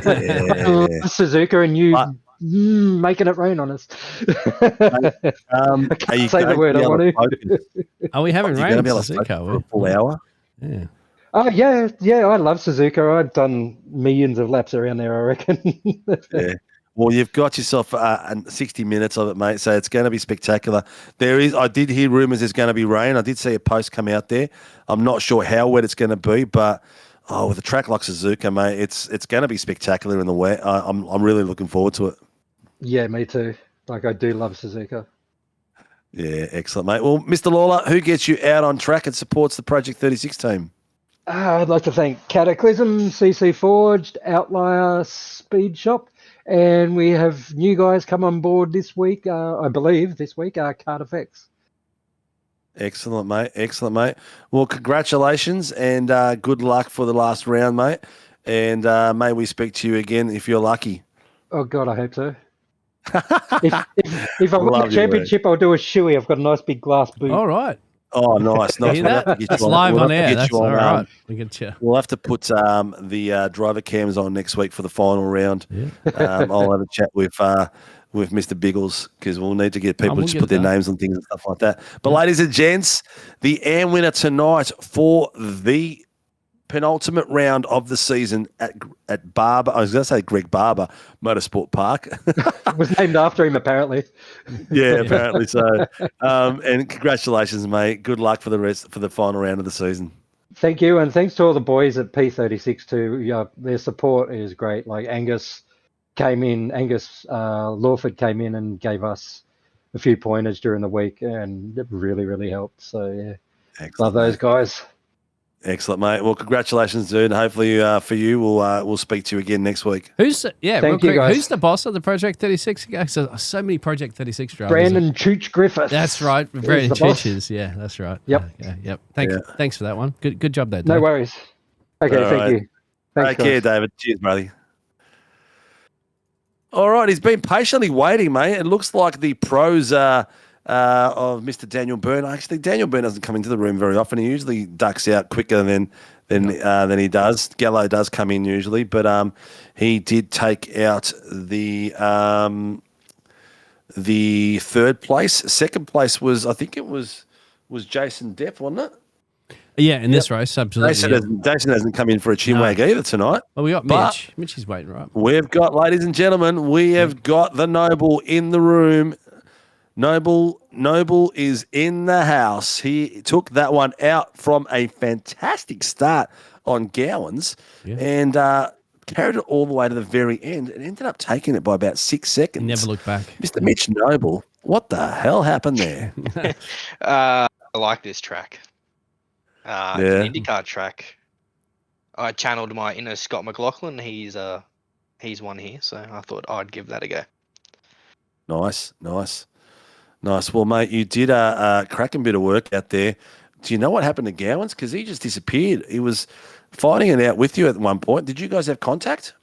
I love Suzuka, and you But- making it rain on us. I are you can't say the going word to be I able want to to. focus? Are we having Are you rain going to in be able to focus Suzuka? for a full hour? Yeah. Oh yeah, I love Suzuka. I've done millions of laps around there, I reckon. Yeah. Well, you've got yourself 60 minutes of it, mate. So it's going to be spectacular. I did hear rumours there's going to be rain. I did see a post come out there. I'm not sure how wet it's going to be, but with a track like Suzuka, mate, it's going to be spectacular in the wet. I'm really looking forward to it. Yeah, me too. Like I do love Suzuka. Yeah, excellent, mate. Well, Mr. Lawler, who gets you out on track and supports the Project 36 team? I'd like to thank Cataclysm, CC Forged, Outlier, Speed Shop, and we have new guys come on board this week. I believe this week are Card Effects. Excellent, mate. Excellent, mate. Well, congratulations and good luck for the last round, mate. And may we speak to you again if you're lucky. Oh God, I hope so. if I win Love the you, championship, I'll do a shoey. I've got a nice big glass boot. All right. Oh, nice. You Nice. hear We'll have that? to get That's you on- live we'll on have to air. get That's you on, all right. We get you. We'll have to put the driver cams on next week for the final round. Yeah. I'll have a chat with Mr. Biggles because we'll need to get people we'll to get put it their done. names on things and stuff like that. But ladies and gents, the AM winner tonight for the penultimate round of the season at Barber. I was going to say Greg Barber Motorsport Park. It was named after him, apparently. Yeah, apparently so. And congratulations, mate. Good luck for the final round of the season. Thank you, and thanks to all the boys at P36 too. Yeah, their support is great. Like Angus Lawford came in and gave us a few pointers during the week, and it really, really helped. So yeah, Excellent, love those mate. guys. Excellent, mate. Well, congratulations, dude. Hopefully, for you, we'll speak to you again next week. Who's Thank real you, quick, guys. who's the boss of the Project 36 guys? So many Project 36 drivers. Brandon Chooch Griffiths. That's right. is Brandon the boss. Churches. Yeah, that's right. Yep. Yep. Thanks for that one. Good job there, Dave. No worries. Okay, All thank right. you. Thanks, Take care, guys. David. Cheers, buddy. All right, he's been patiently waiting, mate. It looks like the pros of Mr. Daniel Byrne. Actually, Daniel Byrne doesn't come into the room very often. He usually ducks out quicker than he does. Gallo does come in usually, but he did take out the third place. Second place was, I think it was Jason Depp, wasn't it? Yeah, in this race, absolutely. Jason hasn't come in for a chinwag either tonight. Well, we got But- Mitch. Mitch is waiting, right? We've got, ladies and gentlemen, we have got the Noble in the room. Noble is in the house. He took that one out from a fantastic start on Gowans and carried it all the way to the very end and ended up taking it by about 6 seconds. He never looked back. Mr. Mitch Noble, what the hell happened there? I like this track. It's Yeah. an IndyCar track. I channeled my inner Scott McLaughlin. He's one here, so I thought I'd give that a go. Nice. Well, mate, you did a cracking bit of work out there. Do you know what happened to Gowans? Because he just disappeared. He was fighting it out with you at one point. Did you guys have contact?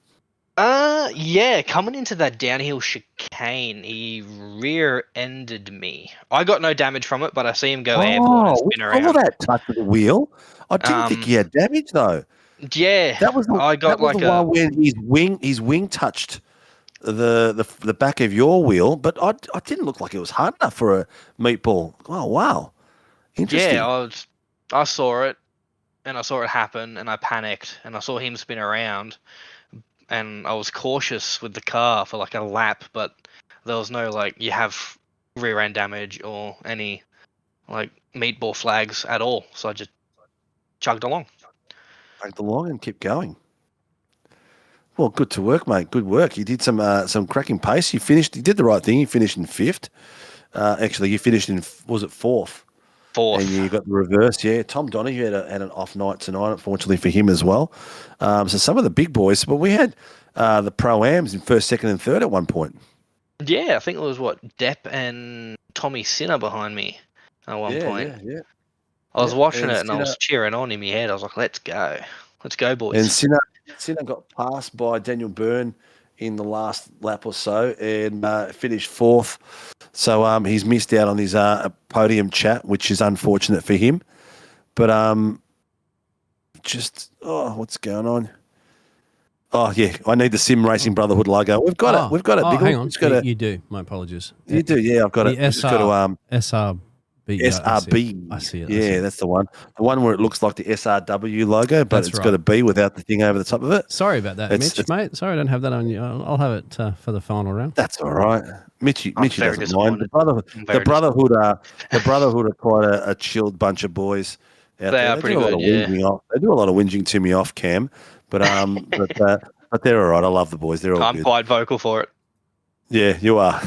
Yeah, coming into that downhill chicane, he rear-ended me. I got no damage from it, but I see him go airborne and spin all around. of that touch of the wheel. I didn't think he had damage though. Yeah, That was the, I got that was like the a one when his wing touched the back of your wheel, but I didn't look like it was hard enough for a meatball. Oh wow, interesting. yeah. I saw it, and I saw it happen, and I panicked, and I saw him spin around, and I was cautious with the car for like a lap, but there was no like you have rear end damage or any like meatball flags at all, so I just chugged along. Dragged along and keep going. Well, good to work, mate. Good work. You did some cracking pace. You did the right thing. You finished in fifth. Actually, you finished in, was it fourth? Fourth. And you got the reverse. Yeah, Tom Donahue had an off night tonight, unfortunately for him as well. So some of the big boys, but we had the Pro-Ams in first, second, and third at one point. Yeah, I think it was Depp and Tommy Sinner behind me at one point. Yeah. I was Yeah, watching and it and I was Sinner- cheering on in my head. I was like, let's go, boys. And Sinner got passed by Daniel Byrne in the last lap or so and finished 4th. So he's missed out on his podium chat, which is unfortunate for him. But what's going on? Oh yeah, I need the Sim Racing Brotherhood logo. We've got it. We've got it. Hang on. You do. My apologies. You do. Yeah, I've got it. Just got to SRB. SRB. I see it. Yeah, that's the one. The one where it looks like the SRW logo, but it's got a B without the thing over the top of it. Sorry about that, Mitch, mate. Sorry I don't have that on you. I'll have it for the final round. That's all right. Mitchy doesn't mind. The Brotherhood are quite a chilled bunch of boys out there. Are pretty good, They do a lot of whinging to me off cam, but but they're all right. I love the boys. They're all I'm good. quite vocal for it. Yeah, you are.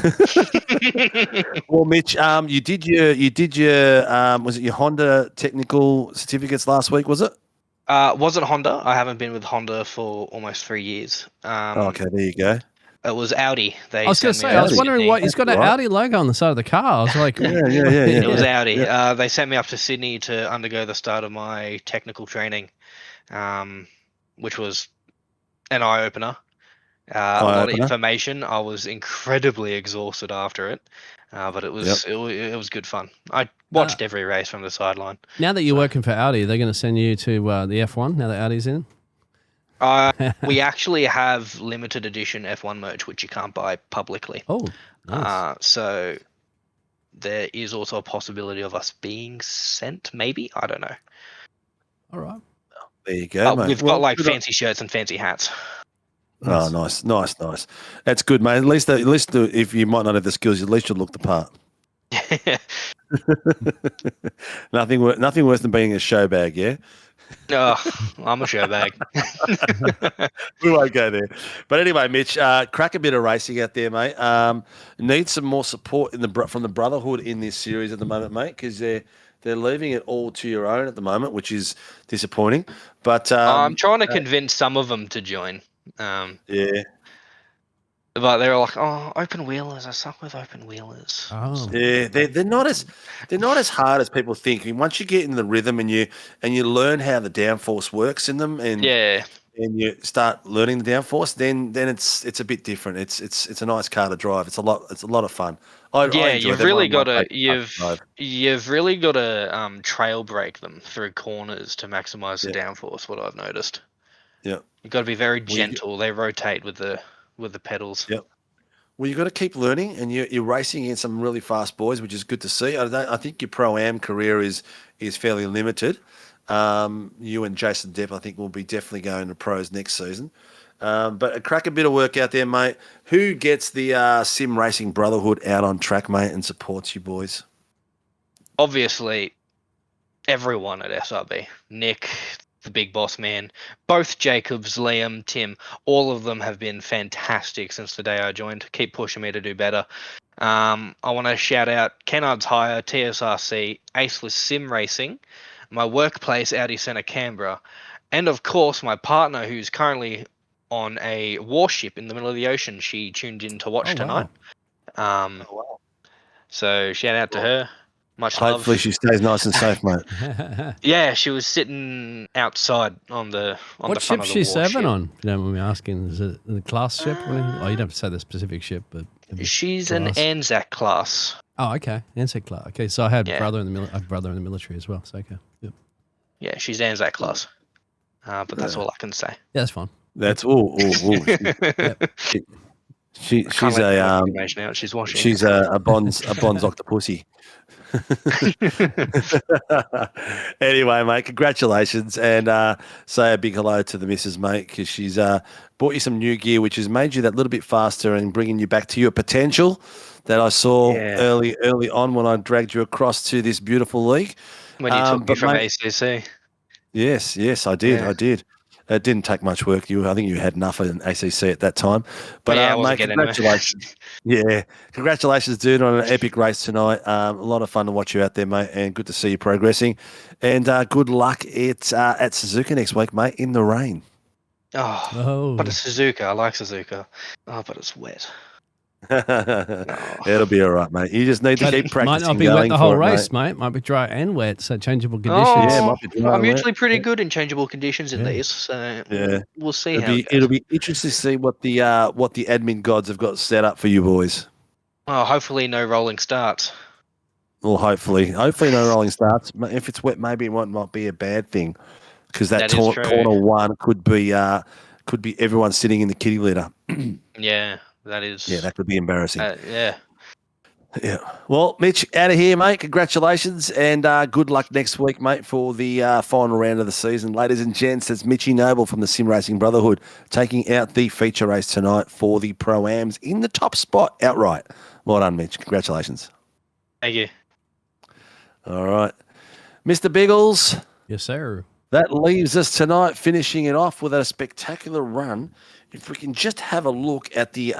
Well, Mitch, you did your was it your Honda technical certificates last week? Was it? Wasn't Honda. I haven't been with Honda for almost 3 years. Okay, there you go. It was Audi. I was going to say, I was wondering why he's got an Audi logo on the side of the car. I was like, yeah. It was Audi. Yeah. They sent me up to Sydney to undergo the start of my technical training, which was an eye opener. A lot of information. I was incredibly exhausted after it, but it was good fun. I watched every race from the sideline. Now that you're working for Audi, they're going to send you to the F1 now that Audi's in? We actually have limited edition F1 merch, which you can't buy publicly. Oh, nice. So there is also a possibility of us being sent, maybe. I don't know. All right. There you go, mate. We've got like fancy shirts and fancy hats. Oh, nice. That's good, mate. At least if you might not have the skills, at least you'll look the part. Nothing worse than being a show bag, yeah? Oh, I'm a show bag. We won't go there. But anyway, Mitch, crack a bit of racing out there, mate. Need some more support from the Brotherhood in this series at the moment, mate, because they're leaving it all to your own at the moment, which is disappointing. But I'm trying to convince some of them to join. Yeah. But they're like, oh, open wheelers. I suck with open wheelers. Oh. Yeah, they're not as hard as people think. I mean, once you get in the rhythm and you learn how the downforce works in them, and you start learning the downforce, then it's a bit different. It's a nice car to drive. It's a lot of fun. You've really got to trail brake them through corners to maximize the downforce. What I've noticed. Yeah, you've got to be very gentle. They rotate with the pedals. Yep. Well, you've got to keep learning, and you're racing against some really fast boys, which is good to see. I think your Pro-Am career is fairly limited. You and Jason Depp, I think, will be definitely going to pros next season. But crack a bit of work out there, mate. Who gets the Sim Racing Brotherhood out on track, mate, and supports you boys? Obviously, everyone at SRB. Nick, the big boss man, both Jacobs, Liam, Tim, all of them have been fantastic since the day I joined. Keep pushing me to do better. I want to shout out Kennard's Hire, TSRC, Aceless Sim Racing, my workplace, Audi Centre Canberra, and of course my partner who's currently on a warship in the middle of the ocean. She tuned in to watch tonight. Wow. So shout out to her. Much love. Hopefully she stays nice and safe, mate. Yeah, she was sitting outside on the front of the What ship warship. she's serving on? You don't mind me asking. Is it the class ship? Oh, you don't have to say the specific ship, but she's an Anzac class. Oh, okay, Anzac class. Okay, so I had brother in the military as well. So okay, yep. Yeah, she's Anzac class. But that's all I can say. Yeah, that's fine. That's all. She's a she's washing. She's a Bonds octopussy. Anyway, mate, congratulations, and say a big hello to the missus, mate, because she's bought you some new gear, which has made you that little bit faster and bringing you back to your potential that I saw early on when I dragged you across to this beautiful league. When you took me from ACC. Yes, I did. Yeah. I did. It didn't take much work. I think you had enough in ACC at that time. But mate, congratulations. Congratulations, dude, on an epic race tonight. A lot of fun to watch you out there, mate, and good to see you progressing. And good luck at Suzuka next week, mate, in the rain. Oh, but it's Suzuka. I like Suzuka. Oh, but it's wet. It'll be all right, mate. You just need to But keep it practicing. might not be wet going the whole for it, race, mate. mate. Might be dry and wet, so changeable conditions. Yeah, Oh, might be dry I'm and usually wet. pretty good in changeable conditions in Yeah. these, so Yeah. we'll see It'll how be, it goes. it'll be interesting to see what the admin gods have got set up for you boys. Oh, hopefully no rolling starts. Well, hopefully no rolling starts. If it's wet, maybe it might be a bad thing because that That is true. corner one could be everyone sitting in the kitty litter. Yeah, that is. Yeah, that could be embarrassing. Yeah. Yeah. Well, Mitch, out of here, mate. Congratulations and good luck next week, mate, for the final round of the season. Ladies and gents, it's Mitchy Noble from the Sim Racing Brotherhood taking out the feature race tonight for the Pro-Ams in the top spot outright. Well done, Mitch. Congratulations. Thank you. All right. Mr. Biggles, Yes, sir. that leaves us tonight finishing it off with a spectacular run. If we can just have a look at the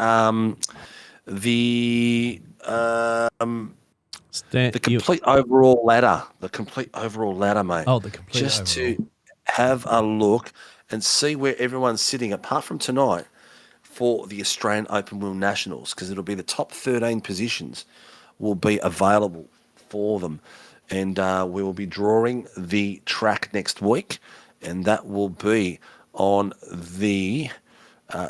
complete overall ladder. The complete overall ladder, mate. Oh, the complete Just overall. to have a look and see where everyone's sitting, apart from tonight, for the Australian Open Wheel Nationals, because it'll be the top 13 positions will be available for them. And we will be drawing the track next week, and that will be on the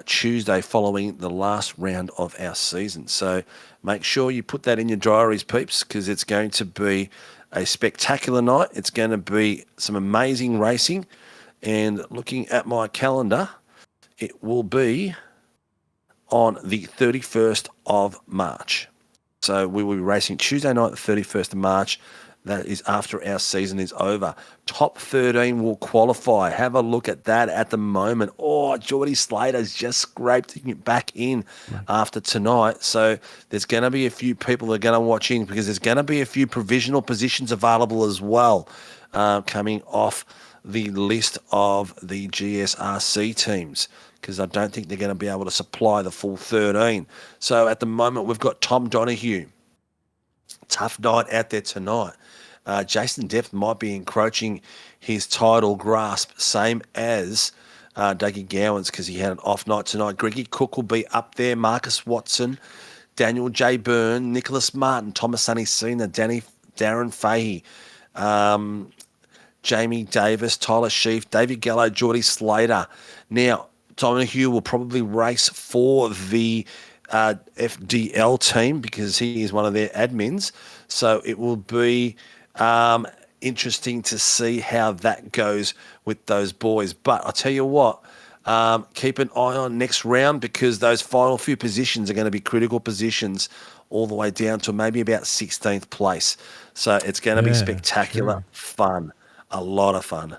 Tuesday following the last round of our season. So make sure you put that in your diaries, peeps, because it's going to be a spectacular night. It's going to be some amazing racing. And looking at my calendar, it will be on the 31st of March. So we will be racing Tuesday night, the 31st of March. That is after our season is over. Top 13 will qualify. Have a look at that at the moment. Oh, Geordie Slater's just scraped it back in after tonight. So there's going to be a few people that are going to watch in because there's going to be a few provisional positions available as well coming off the list of the GSRC teams because I don't think they're going to be able to supply the full 13. So at the moment, we've got Tom Donahue. Tough night out there tonight. Jason Depth might be encroaching his title grasp, same as Dougie Gowans because he had an off night tonight. Greggy Cook will be up there. Marcus Watson, Daniel J. Byrne, Nicholas Martin, Thomas Sonny Senior, Darren Fahey, Jamie Davis, Tyler Sheaf, David Gallo, Geordie Slater. Now, Donahue will probably race for the FDL team because he is one of their admins. So it will be interesting to see how that goes with those boys. But I'll tell you what, keep an eye on next round because those final few positions are going to be critical positions all the way down to maybe about 16th place. So it's going to be spectacular fun, a lot of fun.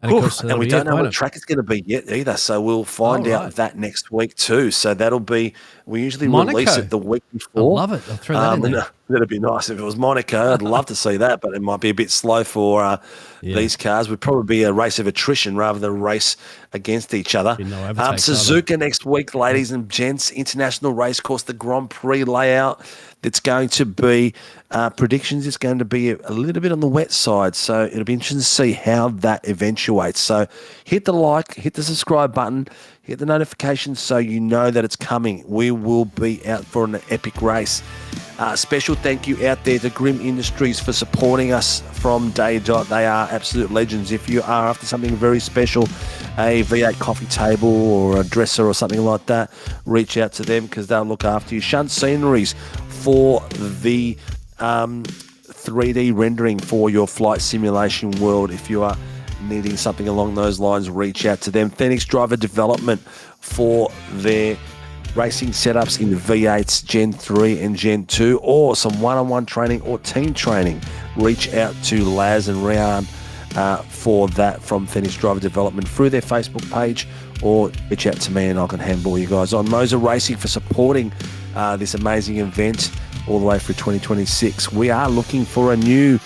And, of course, and we don't know what track it's going to be yet either, so we'll find out that next week too. So that'll be, we usually release it the week before. I love it. I'll throw that in there. That'd be nice if it was Monaco. I'd love to see that, but it might be a bit slow for these cars. Would probably be a race of attrition rather than a race against each other. Suzuka next week, ladies and gents, International Racecourse, the Grand Prix layout. It's going to be predictions. It's going to be a little bit on the wet side, so it'll be interesting to see how that eventuates. So hit the like, hit the subscribe button, hit the notifications so you know that it's coming. We will be out for an epic race. Special thank you out there to Grim Industries for supporting us from day dot. They are absolute legends. If you are after something very special, a V8 coffee table or a dresser or something like that, reach out to them because they'll look after you. Shunt Sceneries for the 3D rendering for your flight simulation world. If you are needing something along those lines, reach out to them. Phoenix Driver Development for their racing setups in V8s Gen 3 and Gen 2 or some one-on-one training or team training. Reach out to Laz and Rian for that from Phoenix Driver Development through their Facebook page or reach out to me and I can handball you guys on. MOZA Racing for supporting this amazing event all the way through 2026. We are looking for a new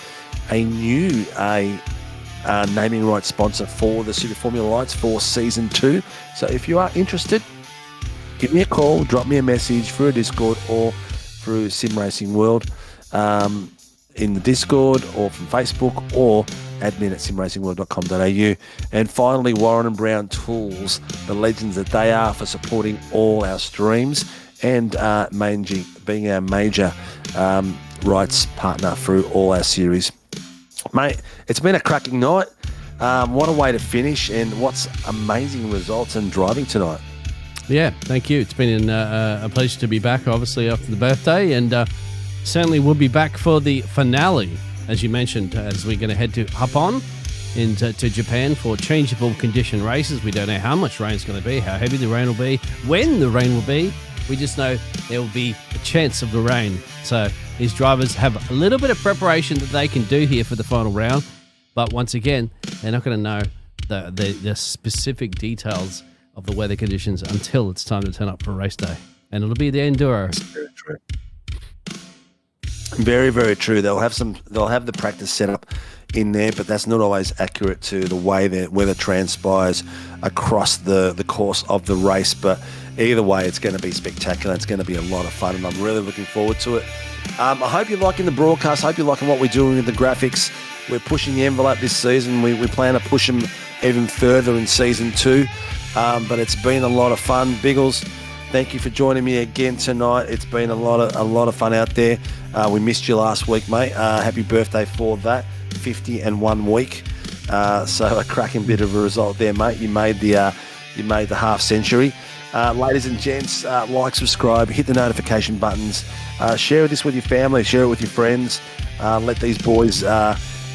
naming rights sponsor for the Super Formula Lights for Season 2. So if you are interested, give me a call, drop me a message through a Discord or through Sim Racing World in the Discord or from Facebook or admin@simracingworld.com.au. And finally, Warren and Brown Tools, the legends that they are for supporting all our streams and being our major rights partner through all our series. Mate, it's been a cracking night. What a way to finish, and what's amazing results and driving tonight. Yeah, thank you. It's been a pleasure to be back, obviously, after the birthday, and certainly we'll be back for the finale, as you mentioned, as we're going to head to Hapon to Japan for changeable condition races. We don't know how much rain is going to be, how heavy the rain will be, when the rain will be. We just know there will be a chance of the rain. So these drivers have a little bit of preparation that they can do here for the final round. But once again, they're not going to know the specific details of the weather conditions until it's time to turn up for race day. And it'll be the Enduro. Very true. Very, very true. They'll have the practice set up in there, but that's not always accurate to the way the weather transpires across the course of the race. But either way, it's going to be spectacular. It's going to be a lot of fun, and I'm really looking forward to it. I hope you're liking the broadcast. I hope you're liking what we're doing with the graphics. We're pushing the envelope this season. We plan to push them even further in season 2. But it's been a lot of fun. Biggles, thank you for joining me again tonight. It's been a lot of fun out there. We missed you last week, mate. Happy birthday for that. 50 and 1 week. So a cracking bit of a result there, mate. You made the half century. Ladies and gents, like, subscribe, hit the notification buttons, share this with your family, share it with your friends. Let these boys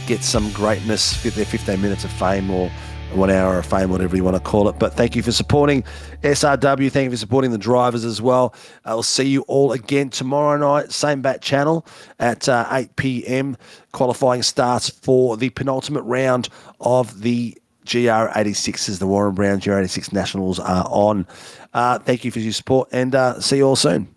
get some greatness, get their 15 minutes of fame or 1 hour of fame, whatever you want to call it. But thank you for supporting SRW. Thank you for supporting the drivers as well. I'll see you all again tomorrow night, same bat channel at 8 p.m. Qualifying starts for the penultimate round of the GR86s. The Warren Brown GR86 Nationals are on. Thank you for your support, and see you all soon.